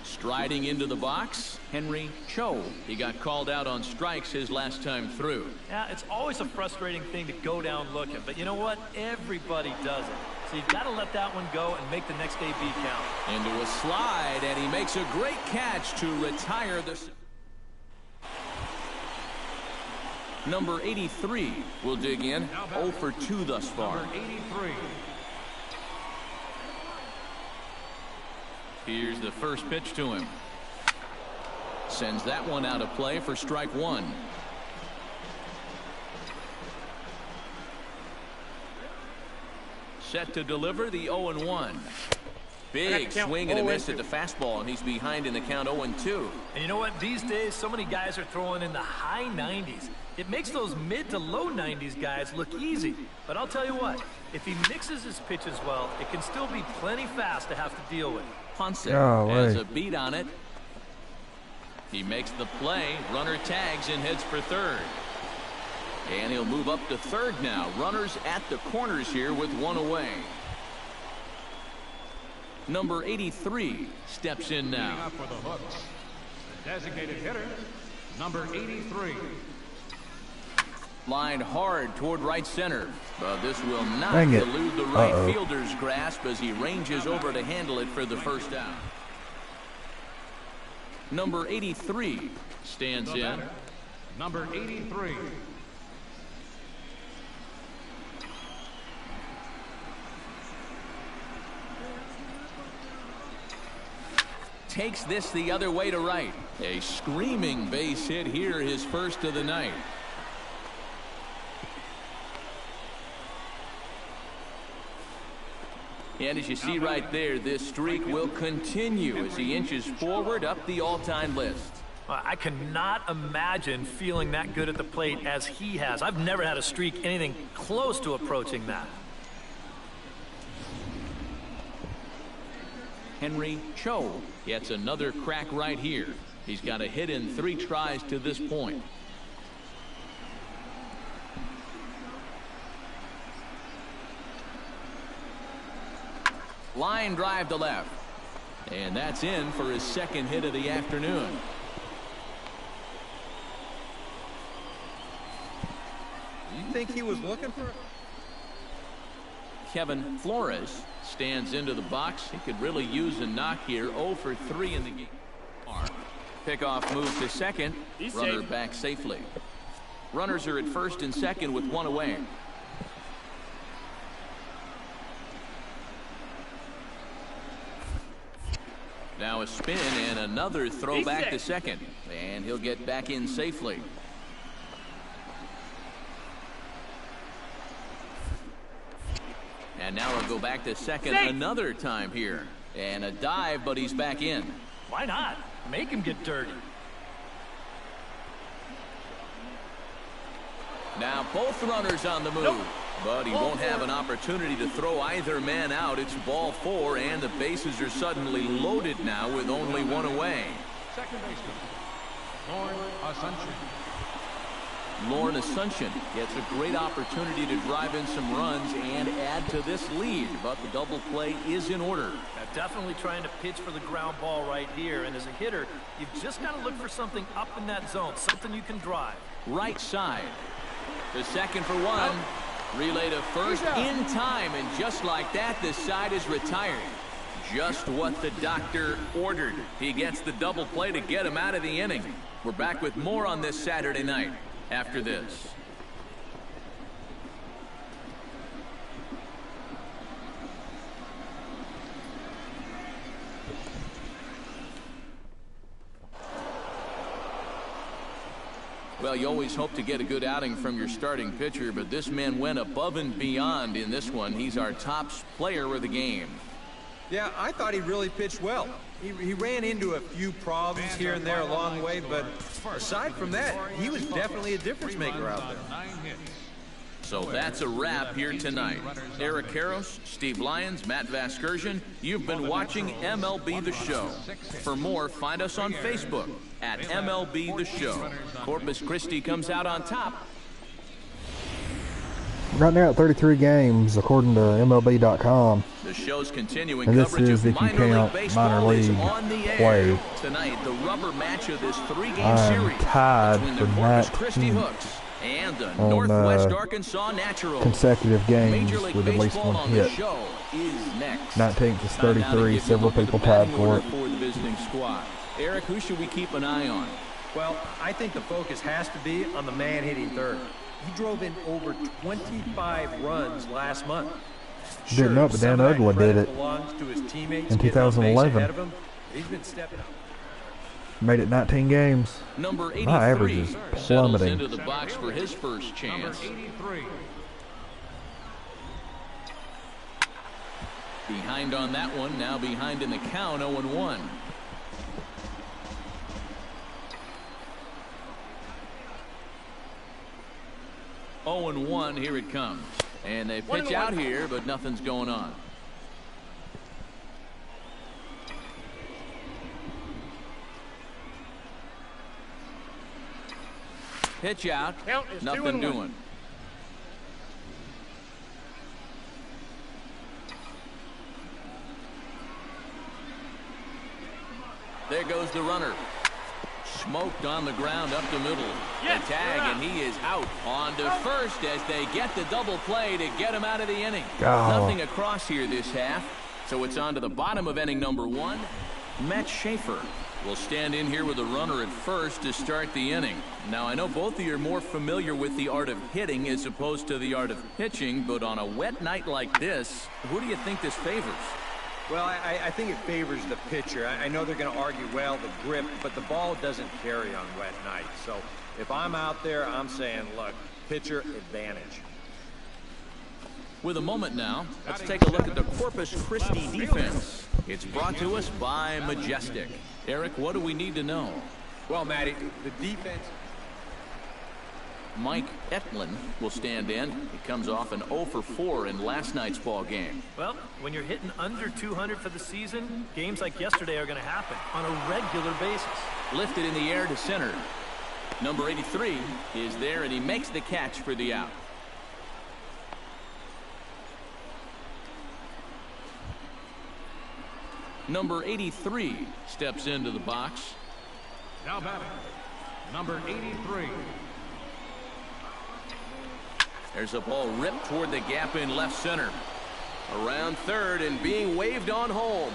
S1: Striding into the box, Henry Cho. He got called out on strikes his last time through.
S3: Yeah, it's always a frustrating thing to go down looking, but you know what? Everybody does it. So you've got to let that one go and make the next AB count.
S1: Into a slide, and he makes a great catch to retire the... Number 83 will dig in. 0 for 2 thus far.
S5: Number 83.
S1: Here's the first pitch to him. Sends that one out of play for strike one. Set to deliver the 0-1. Big swing and a miss at the fastball, and he's behind in the count 0-2.
S3: And you know what? These days, so many guys are throwing in the high 90s. It makes those mid to low 90s guys look easy. But I'll tell you what, if he mixes his pitches well, it can still be plenty fast to have to deal with.
S1: Punts it, has a beat on it. He makes the play. Runner tags and heads for third. And he'll move up to third now. Runners at the corners here with one away. Number 83 steps in now.
S5: Up for the hooks. The designated hitter, number 83.
S1: Lined hard toward right center, but this will not elude the right fielder's grasp as he ranges over to handle it for the first out. Number 83 stands in.
S5: Number 83.
S1: Takes this the other way to right. A screaming base hit here, his first of the night. And as you see right there, this streak will continue as he inches forward up the all-time list.
S3: I cannot imagine feeling that good at the plate as he has. I've never had a streak anything close to approaching that.
S1: Henry Cho gets another crack right here. He's got a hit in 3 tries to this point. Line drive to left. And that's in for his second hit of the afternoon.
S4: You think he was looking for it?
S1: Kevin Flores stands into the box. He could really use a knock here. 0 for 3 in the game. Pickoff move to second. Runner back safely. Runners are at first and second with one away. Now a spin and another throw back to second. And he'll get back in safely. And now he'll go back to second another time here. And a dive, but he's back in.
S3: Why not? Make him get dirty.
S1: Now both runners on the move. But he won't have an opportunity to throw either man out. It's ball 4, and the bases are suddenly loaded now with only one away.
S5: Second baseman, Lorne Asuncion.
S1: Lorne Asuncion gets a great opportunity to drive in some runs and add to this lead, but the double play is in order.
S3: Definitely trying to pitch for the ground ball right here, and as a hitter, you've just got to look for something up in that zone, something you can drive.
S1: Right side. The second for one. Relay to first in time, and just like that, the side is retired. Just what the doctor ordered. He gets the double play to get him out of the inning. We're back with more on this Saturday night after this. Well, you always hope to get a good outing from your starting pitcher, but this man went above and beyond in this one. He's our top player of the game.
S4: Yeah, I thought he really pitched well. He ran into a few problems here and there along the way, but aside from that, he was definitely a difference maker out there.
S1: So that's a wrap here tonight. Eric Karros, Steve Lyons, Matt Vasgersian, you've been watching MLB The Show. For more, find us on Facebook at MLB The Show. Corpus Christi comes out on top.
S2: Right now at 33 games, according to MLB.com.
S1: The show's continuing
S2: And this
S1: coverage
S2: is
S1: of
S2: if you
S1: minor league
S2: count
S1: baseball
S2: minor
S1: is
S2: league
S1: on the
S2: play.
S1: air. Tonight, the rubber match of this three-game
S2: I'm
S1: series
S2: tied
S1: between
S2: for
S1: the Corpus Christi Hooks and the Northwest Arkansas Naturals.
S2: Consecutive games
S1: Major League
S2: with at least
S1: Baseball
S2: one
S1: on
S2: hit.
S1: The show is next.
S2: 19th is
S1: Time now to
S2: 33.
S1: give you a
S2: Several
S1: look at
S2: people
S1: the
S2: tied
S1: batting
S2: for
S1: order
S2: it.
S1: for the visiting squad. Eric, who should we keep an eye on?
S4: Well, I think the focus has to be on the man hitting third. He drove in over 25 runs last month.
S2: Didn't know, but Dan Ugla did it in 2011.
S4: He's been stepping up.
S2: Made it 19 games.
S1: Number 83
S2: My average is
S1: settles
S2: plummeting.
S1: into the box for his first chance.
S5: Number 83.
S1: Behind on that one, now behind in the count, 0-1. Oh and 1, here it comes. And they pitch out here, but nothing's going on. Pitch out, nothing doing. There goes the runner. Smoked on the ground up the middle. The tag, and he is out. On to first as they get the double play to get him out of the inning. Nothing across here this half. So it's on to the bottom of inning number 1. Matt Schaefer will stand in here with a runner at first to start the inning. Now, I know both of you are more familiar with the art of hitting as opposed to the art of pitching, but on a wet night like this, who do you think this favors?
S4: Well, I think it favors the pitcher. I know they're going to argue, well, the grip, but the ball doesn't carry on wet nights. So if I'm out there, I'm saying, look, pitcher advantage.
S1: With a moment now, let's take a look at the Corpus Christi defense. It's brought to us by Majestic. Eric, what do we need to know?
S4: Well, Matty, the defense...
S1: Mike Etlin will stand in. He comes off an 0 for 4 in last night's ball game.
S3: Well, when you're hitting under 200 for the season, games like yesterday are going to happen on a regular basis.
S1: Lifted in the air to center. Number 83 is there, and he makes the catch for the out. Number 83 steps into the box.
S5: Now batting, number 83.
S1: There's a ball ripped toward the gap in left center. Around third and being waved on home.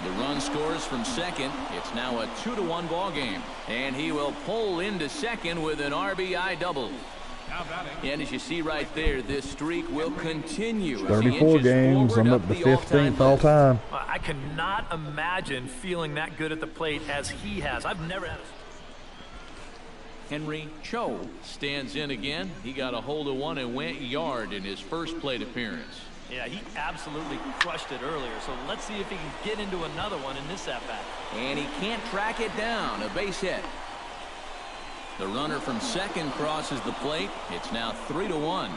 S1: The run scores from second. It's now a 2-1 ball game. And he will pull into second with an RBI double.
S5: Now batting.
S1: And as you see right there, this streak will continue.
S2: 34 games. I'm up to 15th all time.
S3: I cannot imagine feeling that good at the plate as he has. I've never had a...
S1: Henry Cho stands in again. He got a hold of one and went yard in his first plate appearance.
S3: Yeah, he absolutely crushed it earlier. So let's see if he can get into another one in this at-bat.
S1: And he can't track it down. A base hit. The runner from second crosses the plate. It's now 3-1.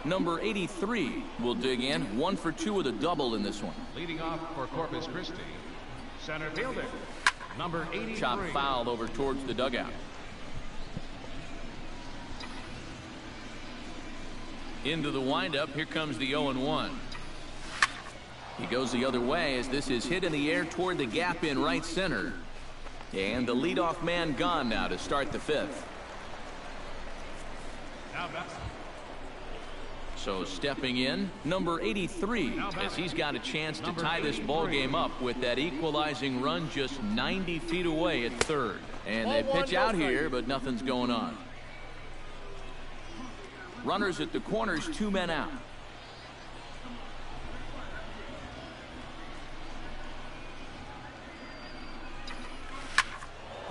S1: Number 83 will dig in. 1 for 2 with a double in this one.
S5: Leading off for Corpus Christi, center fielder, number 83.
S1: Chop fouled over towards the dugout. Into the windup. Here comes the 0-1. He goes the other way as this is hit in the air toward the gap in right center. And the leadoff man gone now to start the 5th.
S5: Now batting,
S1: So stepping in, number 83, as he's got a chance to tie this ball game up with that equalizing run just 90 feet away at third. And they pitch out here, but nothing's going on. Runners at the corners, 2 men out.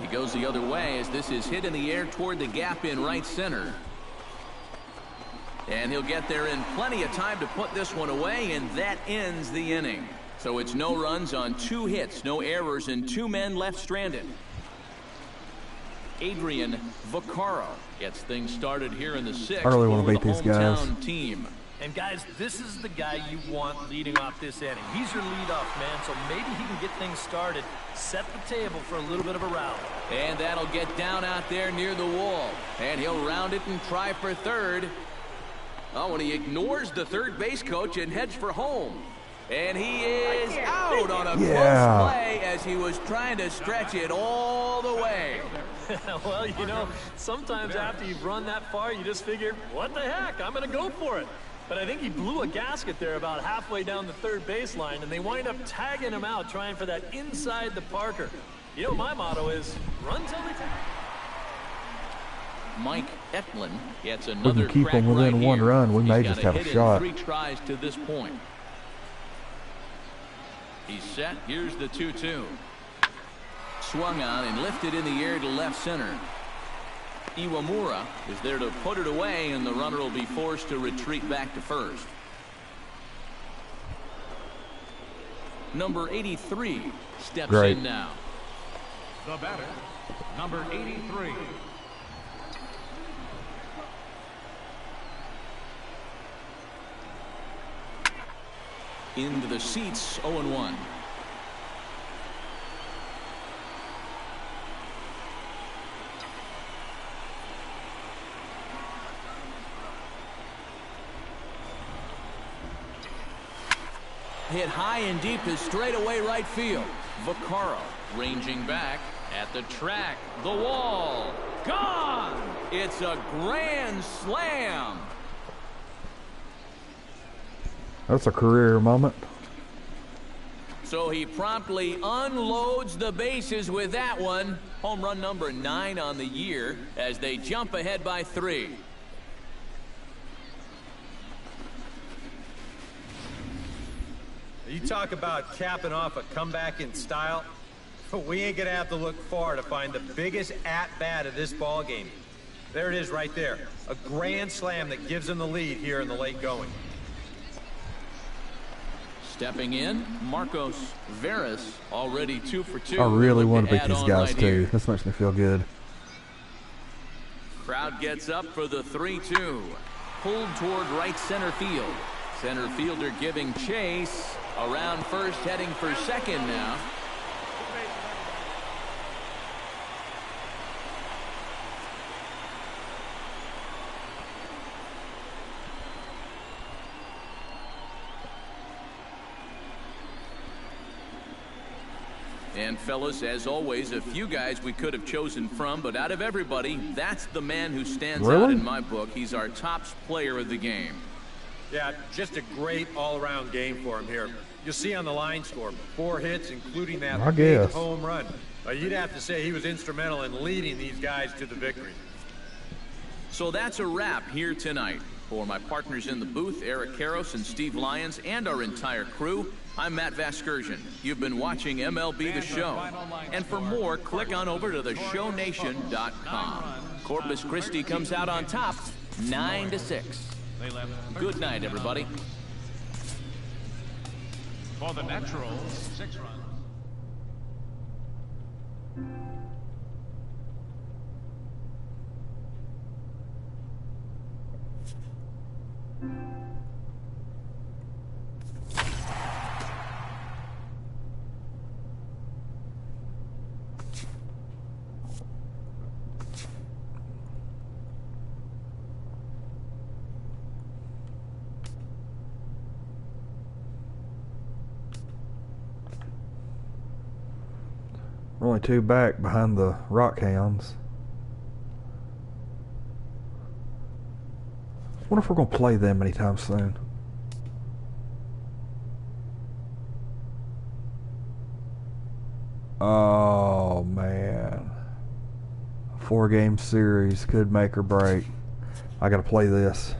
S1: He goes the other way as this is hit in the air toward the gap in right center. And he'll get there in plenty of time to put this one away, and that ends the inning. So it's no runs on 2 hits, no errors, and 2 men left stranded. Adrian Vaccaro gets things started here in the 6th.
S2: I really want to beat these guys.
S1: Team.
S3: And guys, this is the guy you want leading off this inning. He's your leadoff man, so maybe he can get things started, set the table for a little bit of a rally.
S1: And that'll get down out there near the wall. And he'll round it and try for third. Oh, and he ignores the third base coach and heads for home. And he is out on a close play as he was trying to stretch it all the way.
S3: Well, you know, sometimes after you've run that far, you just figure, what the heck, I'm going to go for it. But I think he blew a gasket there about halfway down the third baseline, and they wind up tagging him out, trying for that inside the Parker. You know, my motto is, run till they tag.
S1: Mike Eklund gets another
S2: we can keep them within
S1: right
S2: 1
S1: here.
S2: run. We may
S1: He's
S2: just have a
S1: hit
S2: shot.
S1: 3 tries to this point. He's set. Here's the 2-2. Swung on and lifted in the air to left center. Iwamura is there to put it away, and the runner will be forced to retreat back to first. Number 83 steps in now.
S5: The batter, number 83.
S1: Into the seats, 0-1. Hit high and deep to straightaway right field. Vaccaro ranging back at the track. The wall. Gone! It's a grand slam.
S2: That's a career moment.
S1: So he promptly unloads the bases with that one. Home run number 9 on the year as they jump ahead by 3.
S4: You talk about capping off a comeback in style. We ain't gonna have to look far to find the biggest at-bat of this ball game. There it is right there. A grand slam that gives them the lead here in the late going.
S1: Stepping in, Marcos Veras, already 2 for 2.
S2: I really want to beat these guys too. This makes me feel good.
S1: Crowd gets up for the 3-2. Pulled toward right center field. Center fielder giving chase. Around first, heading for second now. And fellas, as always, a few guys we could have chosen from, but out of everybody, that's the man who stands out in my book. He's our top player of the game.
S4: Yeah, just a great all-around game for him here. You'll see on the line score, 4 hits, including that big home run. You'd have to say he was instrumental in leading these guys to the victory.
S1: So that's a wrap here tonight. For my partners in the booth, Eric Karros and Steve Lyons, and our entire crew, I'm Matt Vasgersian. You've been watching MLB The Show. And for more, click on over to theshownation.com. Corpus Christi comes out on top, 9-6. Good night, everybody.
S5: For the Naturals, 6 runs.
S2: We're only 2 back behind the Rockhounds. Wonder if we're going to play them anytime soon. Oh, man. 4-game series could make or break. I got to play this.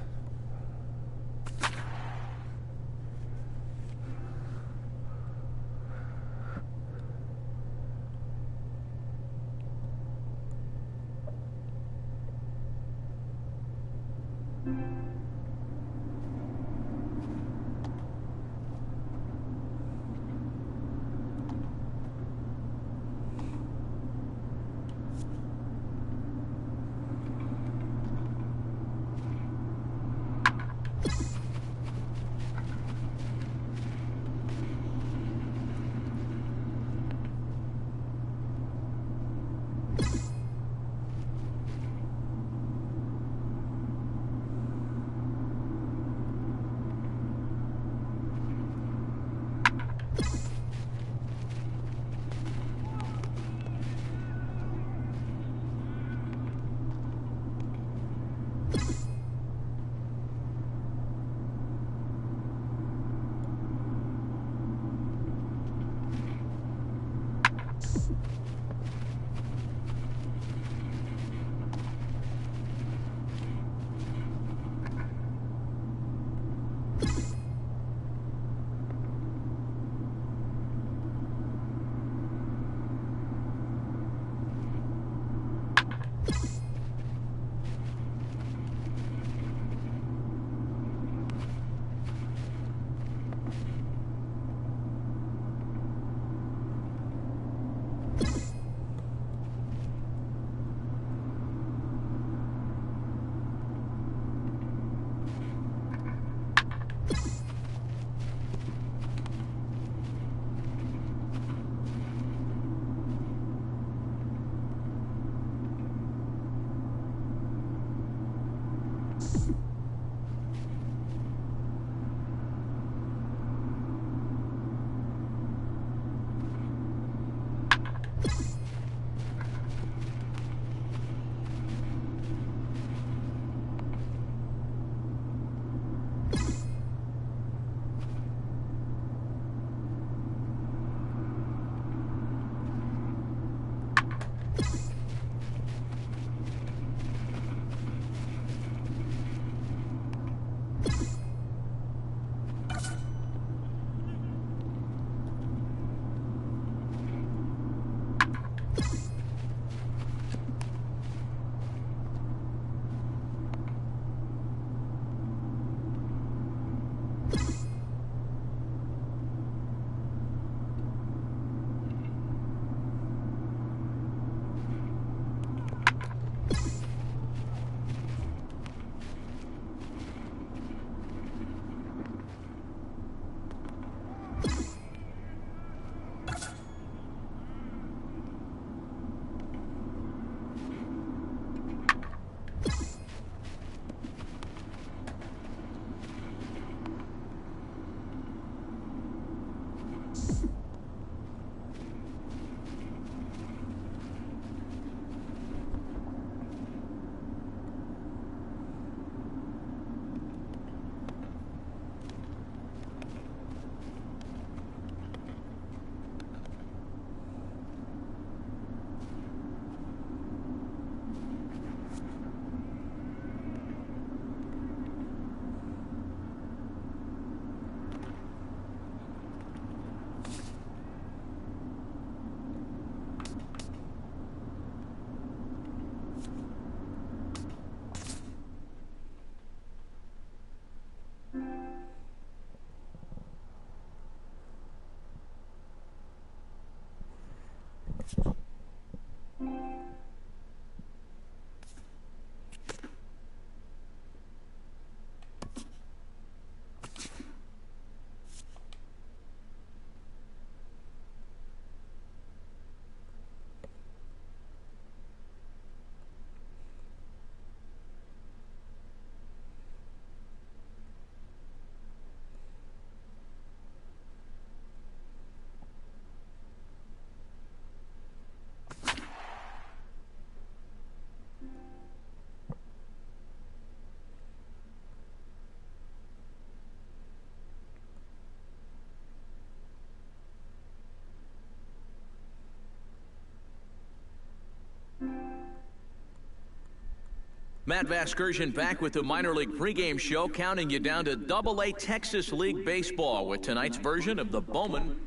S1: Matt Vasgersian back with the minor league pregame show, counting you down to Double-A Texas League Baseball with tonight's version of the Bowman.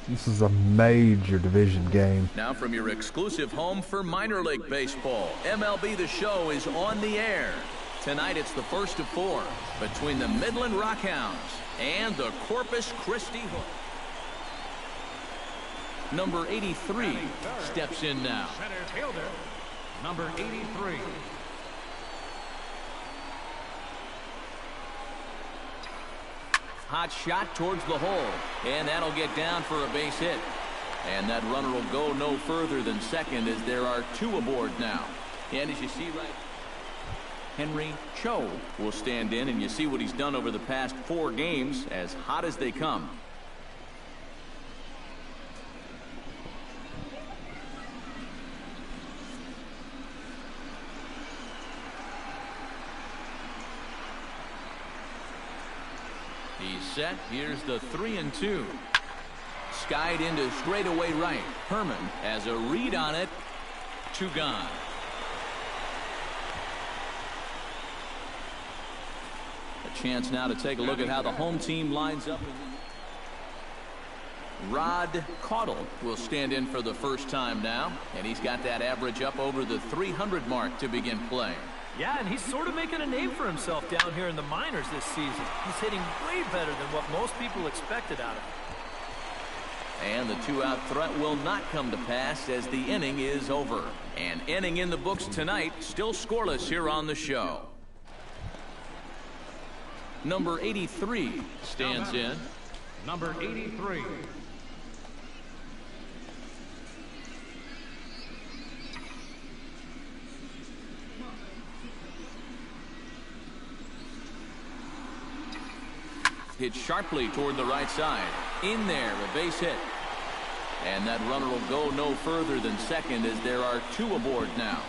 S2: This is a major division game.
S1: Now from your exclusive home for minor league baseball, MLB The Show is on the air. Tonight it's the first of 4 between the Midland Rockhounds and the Corpus Christi Hook. Number 83 steps in now.
S5: Center fielder, number 83.
S1: Hot shot towards the hole, and that'll get down for a base hit. And that runner will go no further than second as there are 2 aboard now. And as you see right, Henry Cho will stand in, and you see what he's done over the past 4 games, as hot as they come. He's set. Here's the 3-2. Skied into straightaway right. Herman has a read on it. 2 gone. A chance now to take a look at how the home team lines up. Rod Caudle will stand in for the first time now, and he's got that average up over the 300 mark to begin play.
S3: Yeah, and he's sort of making a name for himself down here in the minors this season. He's hitting way better than what most people expected out of him.
S1: And the 2-out threat will not come to pass as the inning is over. An inning in the books tonight, still scoreless here on the show. Number 83 stands in.
S5: Number 83.
S1: Hit sharply toward the right side. In there, a base hit. And that runner will go no further than second as there are 2 aboard now.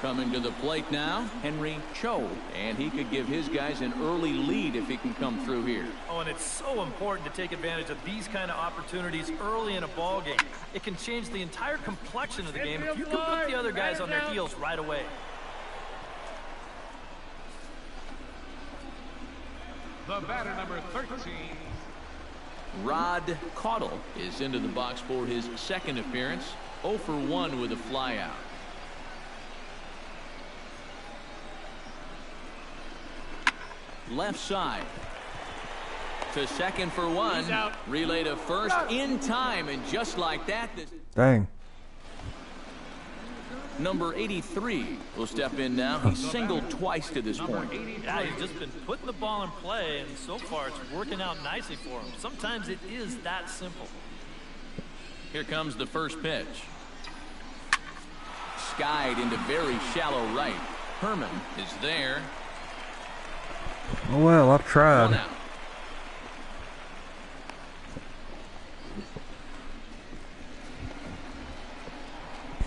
S1: Coming to the plate now, Henry Cho, and he could give his guys an early lead if he can come through here.
S3: Oh, and it's so important to take advantage of these kind of opportunities early in a ball game. It can change the entire complexion of the game if you can put the other guys on their heels right away.
S5: The batter, number 13.
S1: Rod Caudle is into the box for his second appearance. 0 for 1 with a flyout. Left side. To second for 1. Relay to first in time, and just like that.
S2: Dang.
S1: Number 83 will step in now. He's singled twice to this point.
S3: Yeah, he's just been putting the ball in play, and so far it's working out nicely for him. Sometimes it is that simple.
S1: Here comes the first pitch. Skied into very shallow right. Herman is there.
S2: Oh, well, I've tried.
S1: 1 out.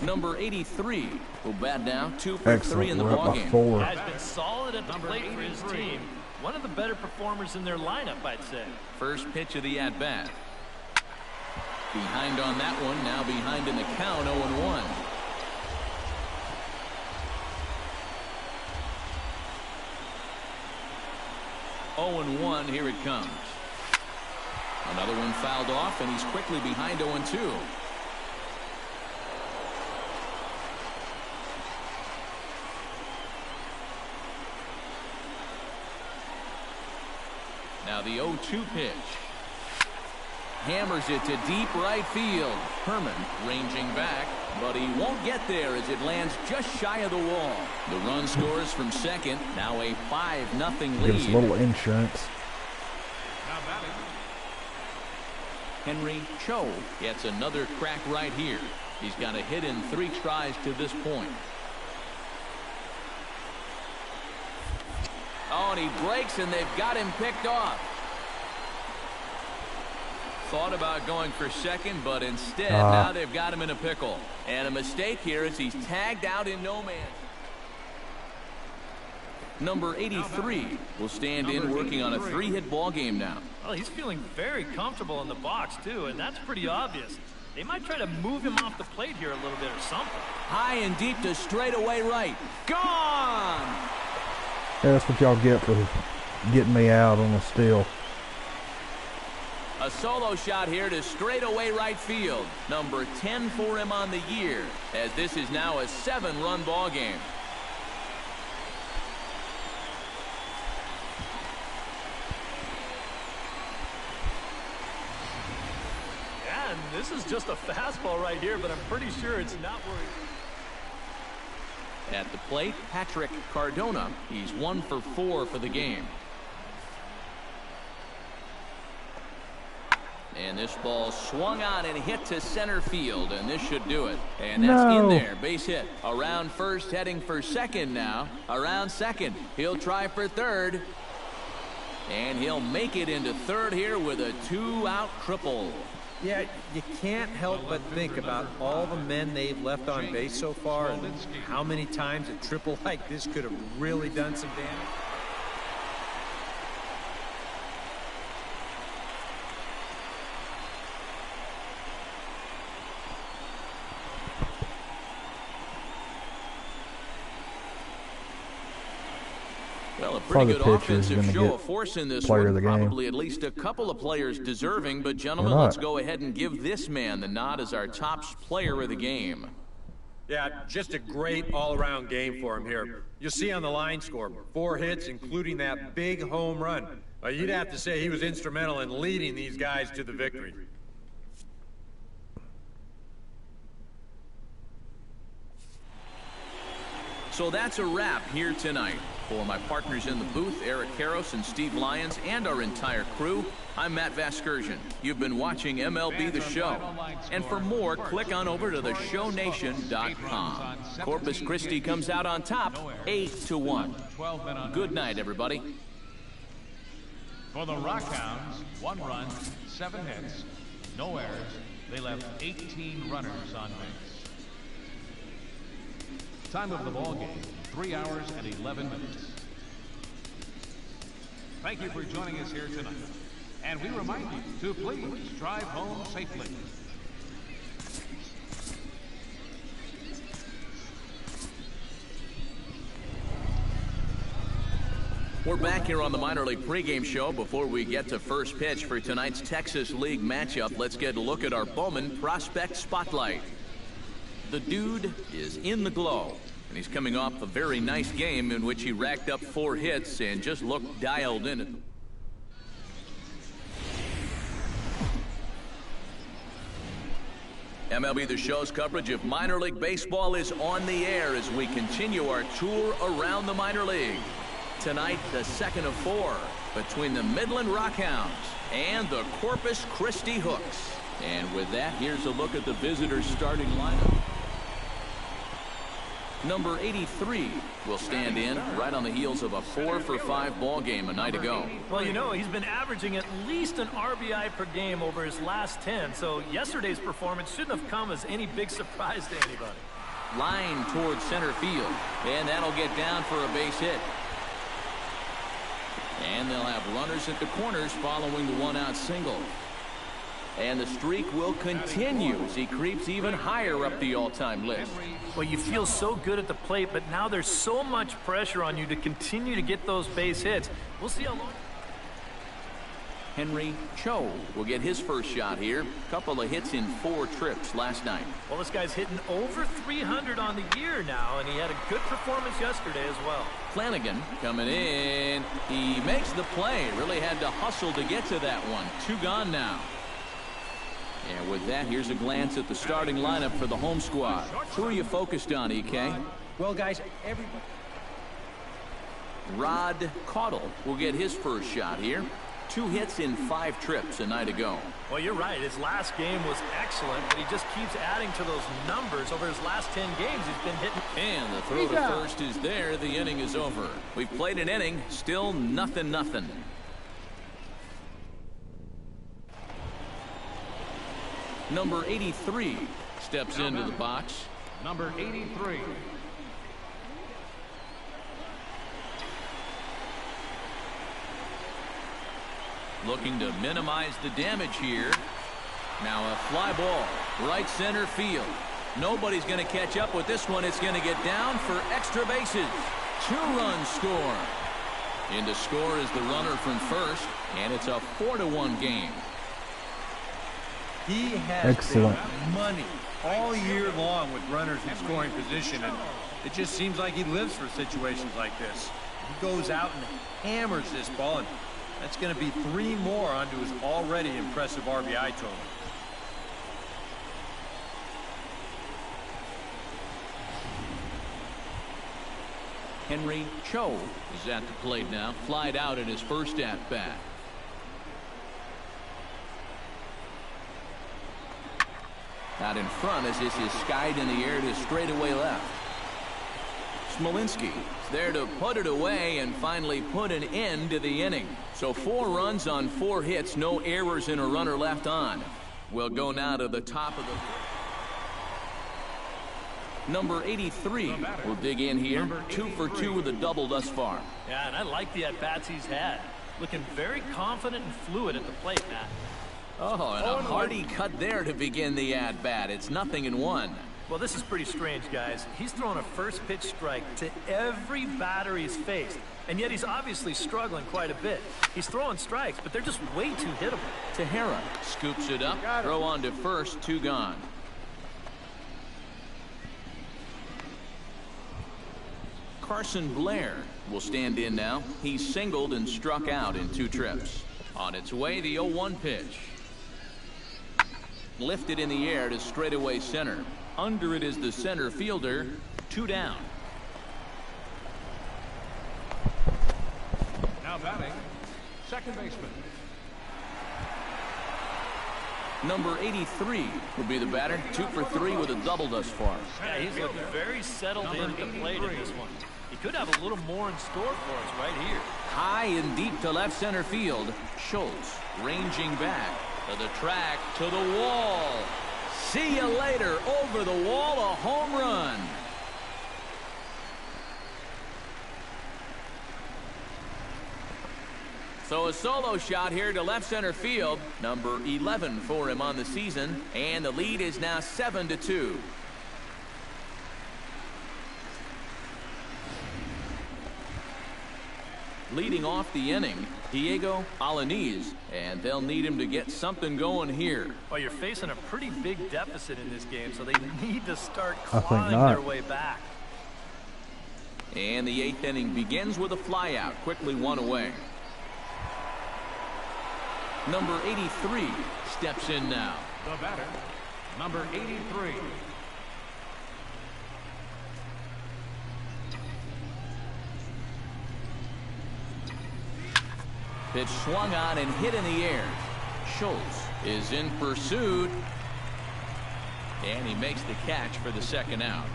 S1: Number 83 will bat down 2 for 3 in the ballgame.
S3: Has been solid at the plate for his team. One of the better performers in their lineup, I'd say.
S1: First pitch of the at-bat. Behind on that one, now behind in the count, 0-1. Oh-1, here it comes. Another one fouled off, and he's quickly behind 0-2. Now the 0-2 pitch. Hammers it to deep right field. Herman ranging back, but he won't get there as it lands just shy of the wall. The run scores from second. Now a 5-0 lead.
S2: Gives a little insurance.
S1: Henry Cho gets another crack right here. He's got a hit in 3 tries to this point. Oh, and he breaks, and they've got him picked off. Thought about going for second, but instead, now they've got him in a pickle. And a mistake here as he's tagged out in no man. Number 83 will stand in working on a 3-hit ball game now.
S3: Well, he's feeling very comfortable in the box, too, and that's pretty obvious. They might try to move him off the plate here a little bit or something.
S1: High and deep to straightaway right. Gone!
S2: Yeah, that's what y'all get for getting me out on a steal.
S1: A solo shot here to straightaway right field. Number 10 for him on the year, as this is now a 7-run ball game.
S3: Yeah, and this is just a fastball right here, but I'm pretty sure it's not where
S1: At the plate, Patrick Cardona. He's 1 for 4 for the game. And this ball swung on and hit to center field, and this should do it. And that's in there. Base hit. Around first, heading for second now. Around second. He'll try for third. And he'll make it into third here with a 2-out triple.
S4: Yeah, you can't help but think about all the men they've left on base so far and how many times a triple like this could have really done some damage.
S1: Well, a pretty good offensive show
S2: get
S1: of force in this
S2: player
S1: one.
S2: of the game.
S1: Probably at least a couple of players deserving, but gentlemen, let's go ahead and give this man the nod as our top player of the game.
S4: Yeah, just a great all-around game for him here. You'll see on the line score, 4 hits, including that big home run. You'd have to say he was instrumental in leading these guys to the victory.
S1: So that's a wrap here tonight. For my partners in the booth, Eric Karros and Steve Lyons, and our entire crew, I'm Matt Vasgersian. You've been watching MLB The Show. And for more, click on over to theshownation.com. Corpus Christi comes out on top, 8-1. Good night, everybody.
S5: For the Rockhounds, 1 run, 7 hits, no errors. They left 18 runners on base. Time of the ball game, 3 hours and 11 minutes. Thank you for joining us here tonight. And we remind you to please drive home safely.
S1: We're back here on the minor league pregame show. Before we get to first pitch for tonight's Texas League matchup, let's get a look at our Bowman Prospect Spotlight. The dude is in the glow, and he's coming off a very nice game in which he racked up 4 hits and just looked dialed in. MLB The Show's coverage of minor league baseball is on the air as we continue our tour around the minor league. Tonight, the second of 4 between the Midland Rockhounds and the Corpus Christi Hooks. And with that, here's a look at the visitors' starting lineup. Number 83 will stand in right on the heels of a 4-for-5 ball game a night ago.
S3: Well, you know, he's been averaging at least an RBI per game over his last 10, so yesterday's performance shouldn't have come as any big surprise to anybody.
S1: Line towards center field, and that'll get down for a base hit. And they'll have runners at the corners following the 1-out single. And the streak will continue as he creeps even higher up the all-time list.
S3: Well, you feel so good at the plate, but now there's so much pressure on you to continue to get those base hits. We'll see how long.
S1: Henry Cho will get his first shot here. Couple of hits in 4 trips last night.
S3: Well, this guy's hitting over 300 on the year now, and he had a good performance yesterday as well.
S1: Flanagan coming in. He makes the play. Really had to hustle to get to that one. 2 gone now. And with that, here's a glance at the starting lineup for the home squad. Who are you focused on, EK?
S4: Well, guys, everybody.
S1: Rod Caudle will get his first shot here. 2 hits in 5 trips a night ago.
S3: Well, you're right. His last game was excellent, but he just keeps adding to those numbers. Over his last 10 games, he's been hitting.
S1: And the throw to first is there. The inning is over. We've played an inning. Still nothing. Number 83 steps into the box.
S5: Number 83.
S1: Looking to minimize the damage here. Now a fly ball. Right center field. Nobody's going to catch up with this one. It's going to get down for extra bases. 2-run score. In to score is the runner from first, and it's a 4-1 game.
S4: He has been money all year long with runners in scoring position, and it just seems like he lives for situations like this. He goes out and hammers this ball, and that's going to be 3 more onto his already impressive RBI total.
S1: Henry Cho is at the plate now. Flied out in his first at-bat. Out in front as this is skied in the air to straightaway left. Smolinski is there to put it away and finally put an end to the inning. So 4 runs on 4 hits, no errors and a runner left on. We'll go now to the top of the... Number 83 will dig in here. 2 for 2 with a double thus far.
S3: Yeah, and I like the at-bats he's had. Looking very confident and fluid at the plate, Matt.
S1: Oh, and a hearty cut there to begin the at-bat. It's 0-1.
S3: Well, this is pretty strange, guys. He's thrown a first pitch strike to every batter he's faced, and yet he's obviously struggling quite a bit. He's throwing strikes, but they're just way too hittable.
S1: Tejera scoops it up. Throw on to first, 2 gone. Carson Blair will stand in now. He's singled and struck out in 2 trips. On its way, the 0-1 pitch. Lifted in the air to straightaway center. Under it is the center fielder. 2 down.
S5: Now batting, second baseman.
S1: Number 83 will be the batter. 2 for 3 with a double thus far.
S3: Yeah, he's looking very settled in at the plate in this one. He could have a little more in store for us right here.
S1: High and deep to left center field. Schultz ranging back to the track, to the wall. See you later. Over the wall, a home run. So a solo shot here to left center field. Number 11 for him on the season. And the lead is now 7-2. Leading off the inning, Diego Alanis, and they'll need him to get something going here.
S3: Well, you're facing a pretty big deficit in this game, so they need to start clawing their way back.
S1: And the 8th inning begins with a flyout, quickly 1 away. Number 83 steps in now.
S5: The batter, number 83.
S1: Pitch swung on and hit in the air. Schultz is in pursuit. And he makes the catch for the 2nd out.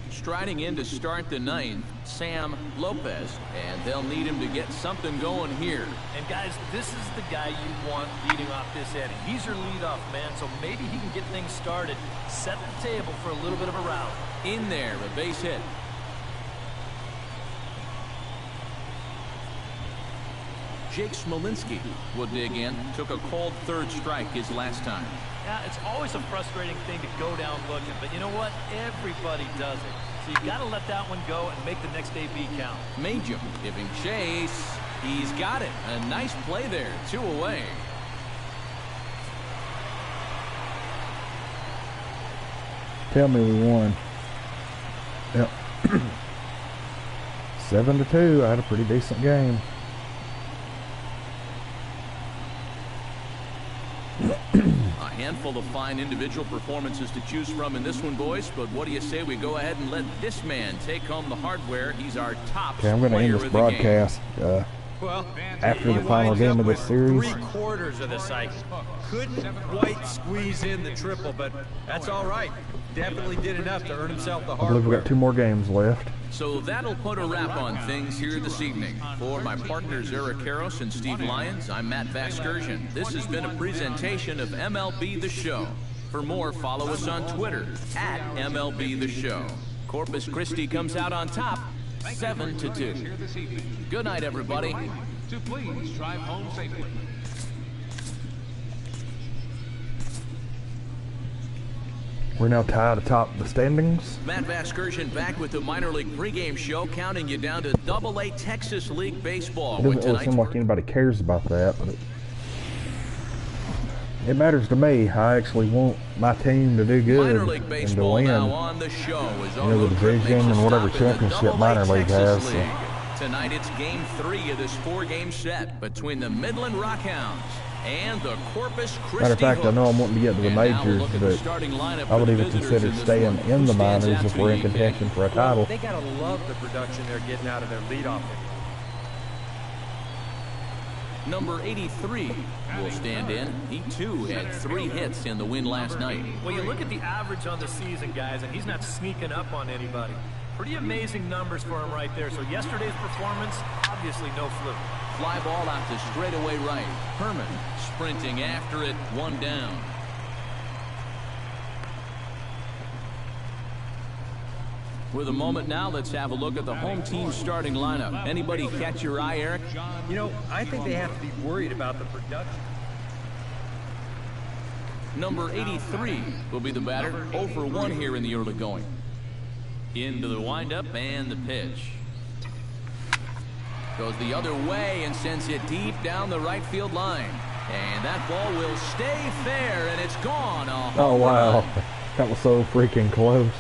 S1: Striding in to start the 9th, Sam Lopez. And they'll need him to get something going here.
S3: And guys, this is the guy you want leading off this inning. He's your leadoff man, so maybe he can get things started, set the table for a little bit of a rally.
S1: In there, a base hit. Jake Smolinski will dig in. Took a called 3rd strike his last time.
S3: Yeah, it's always a frustrating thing to go down looking, but you know what? Everybody does it. So you got to let that one go and make the next AB count.
S1: Majum giving chase. He's got it. A nice play there. 2 away.
S2: Tell me we won. Yep. 7-2. I had a pretty decent game.
S1: A handful of fine individual performances to choose from in this one, boys. But what do you say we go ahead and let this man take home the hardware? He's our top player.
S2: Okay, I'm going to end this broadcast
S4: Well,
S2: after the final game of this series.
S4: 3/4 of the cycle. Couldn't quite squeeze in the triple, but that's all right. Definitely did enough to earn himself the
S2: I believe we've
S4: hardware.
S2: got 2 more games left.
S1: So that'll put a wrap on things here this evening. For my partners Eric Karros and Steve Lyons, I'm Matt Vasgersian. This has been a presentation of MLB The Show. For more, follow us on Twitter at MLB The Show. Corpus Christi comes out on top, 7-2. Good night, everybody.
S5: To please drive home safely.
S2: We're now tied atop the standings.
S1: Matt Vasgersian back with the minor league pregame show, counting you down to AA Texas League Baseball.
S2: It doesn't really seem like anybody cares about that, but it matters to me. I actually want my team to do good and to win.
S1: On the show is
S2: the division and whatever championship minor league has. So.
S1: Tonight it's game 3 of this 4-game set between the Midland Rockhounds and the Corpus Christi
S2: Matter of fact,
S1: Hooks.
S2: I know I'm wanting to get to the majors, but I would even consider staying in the minors if we're in contention for a title.
S4: They gotta love the production they're getting out of their leadoff.
S1: Number 83 will stand in. He, too, had 3 hits in the win last night.
S3: Well, you look at the average on the season, guys, and he's not sneaking up on anybody. Pretty amazing numbers for him right there. So yesterday's performance, obviously no fluke.
S1: Fly ball out to straightaway right. Herman sprinting after it, 1 down. With a moment now, let's have a look at the home team starting lineup. Anybody catch your eye, Eric?
S4: You know, I think they have to be worried about the production.
S1: Number 83 will be the batter. 0 for 1 here in the early going. Into the windup and the pitch. Goes the other way and sends it deep down the right field line. And that ball will stay fair, and it's gone.
S2: Oh, wow. That was so freaking close.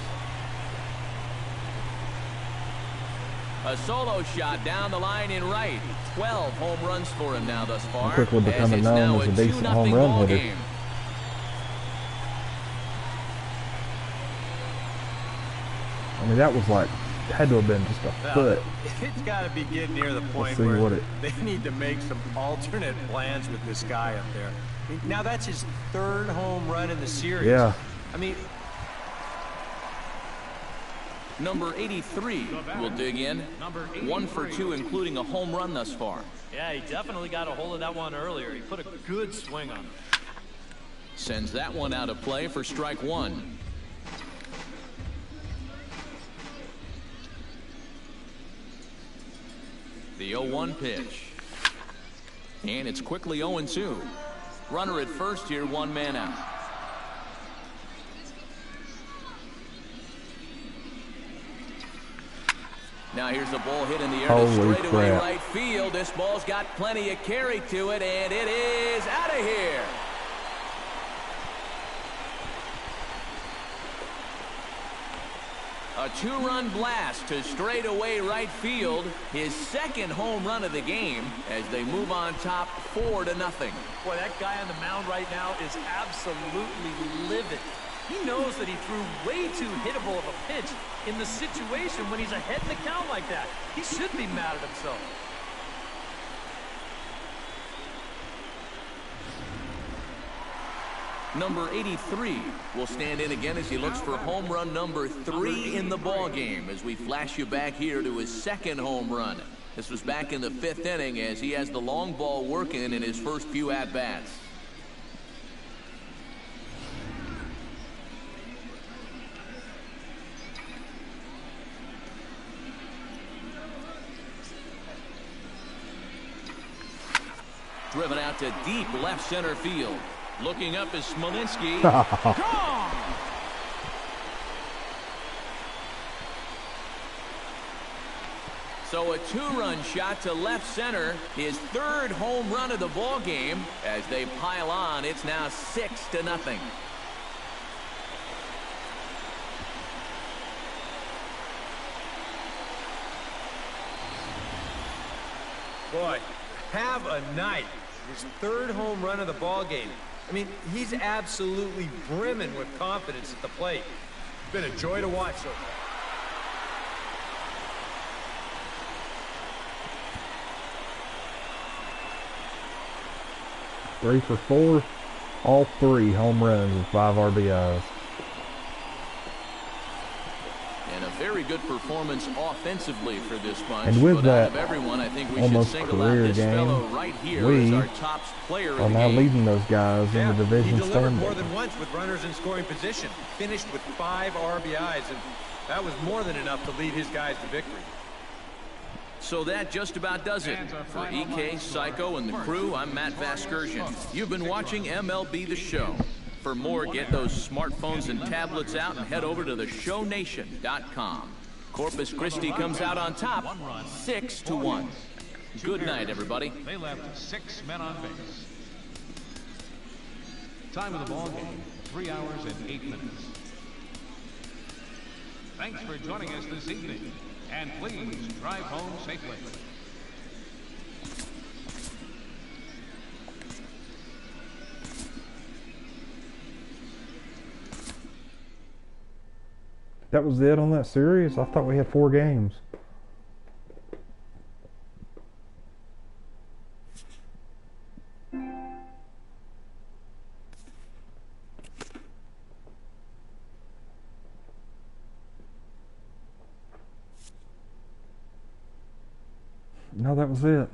S1: A solo shot down the line in right. 12 home runs for him now thus far.
S2: Quickly becoming known as a decent home run hitter.
S1: Game.
S2: I mean, that was like, had to have been just a foot.
S4: It's got to be getting near the point
S2: see
S4: where
S2: what
S4: they need to make some alternate plans with this guy up there. I mean, now that's his 3rd home run in the series.
S2: Yeah.
S4: I mean,
S1: Number 83 will dig in. 1 for 2, including a home run thus far.
S3: Yeah, he definitely got a hold of that one earlier. He put a good swing on it.
S1: Sends that one out of play for strike 1. The 0-1 pitch. And it's quickly 0-2. Runner at first here, 1 man out. Now here's a ball hit in the air to straightaway right field. This ball's got plenty of carry to it, and it is out of here. A 2-run blast to straightaway right field. His 2nd home run of the game as they move on top 4-0.
S3: Boy, that guy on the mound right now is absolutely livid. He knows that he threw way too hittable of a pitch in the situation when he's ahead in the count like that. He should be mad at himself.
S1: Number 83 will stand in again as he looks for home run number 3 in the ball game as we flash you back here to his 2nd home run. This was back in the 5th inning as he has the long ball working in his first few at-bats. Driven out to deep left center field. Looking up is Smolinski. Gone! So a 2-run shot to left center. His 3rd home run of the ball game. As they pile on, it's now 6-0.
S4: boy, have a night. His 3rd home run of the ball game. I mean, he's absolutely brimming with confidence at the plate. It's been a joy to watch so far.
S2: Three for 4, all 3 home runs and 5 RBIs.
S1: And a very good performance offensively for this bunch.
S2: And with
S1: but
S2: that
S1: out of everyone, I think we
S2: almost
S1: should single out
S2: career
S1: this
S2: game,
S1: fellow right here
S2: we
S1: as our top player
S2: are
S1: of the
S2: now
S1: game.
S2: leading those guys in the division
S4: he delivered
S2: standing.
S4: more than once with runners in scoring position. Finished with 5 RBIs, and that was more than enough to lead his guys to victory.
S1: So that just about does it. For EK, Psycho, and the crew, I'm Matt Vasgersian. You've been watching MLB The Show. For more, get those smartphones and tablets out and head over to theshownation.com. Corpus Christi comes out on top, 6-1. Good night, everybody.
S5: They left 6 men on base. Time of the ball game, 3 hours and 8 minutes. Thanks for joining us this evening, and please drive home safely.
S2: That was it on that series? I thought we had 4 games. No, that was it.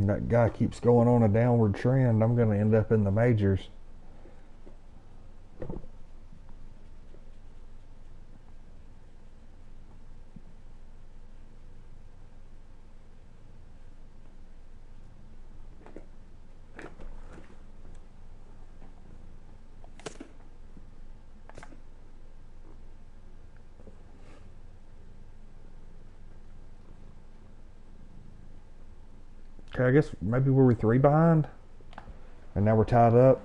S2: That guy keeps going on a downward trend. I'm going to end up in the majors. Okay, I guess maybe we were 3 behind, and now we're tied up.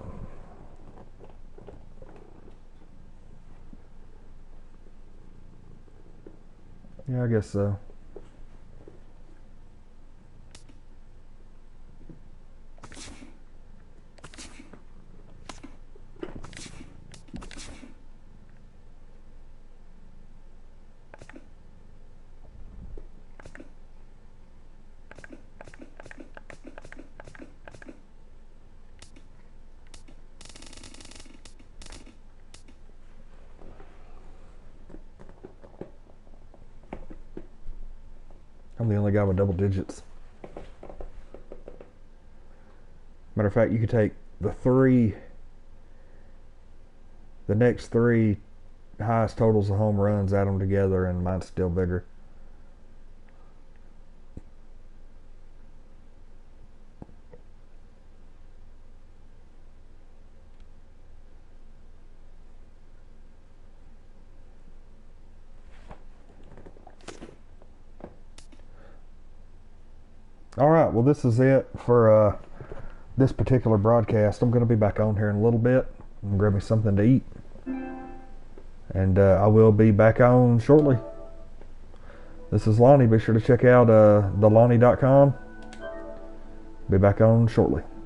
S2: Yeah, I guess so. I'm the only guy with double digits. Matter of fact, you could take the next 3 highest totals of home runs, add them together, and mine's still bigger. Alright, well this is it for this particular broadcast. I'm going to be back on here in a little bit and grab me something to eat. And I will be back on shortly. This is Lonnie. Be sure to check out thelonnie.com. Be back on shortly.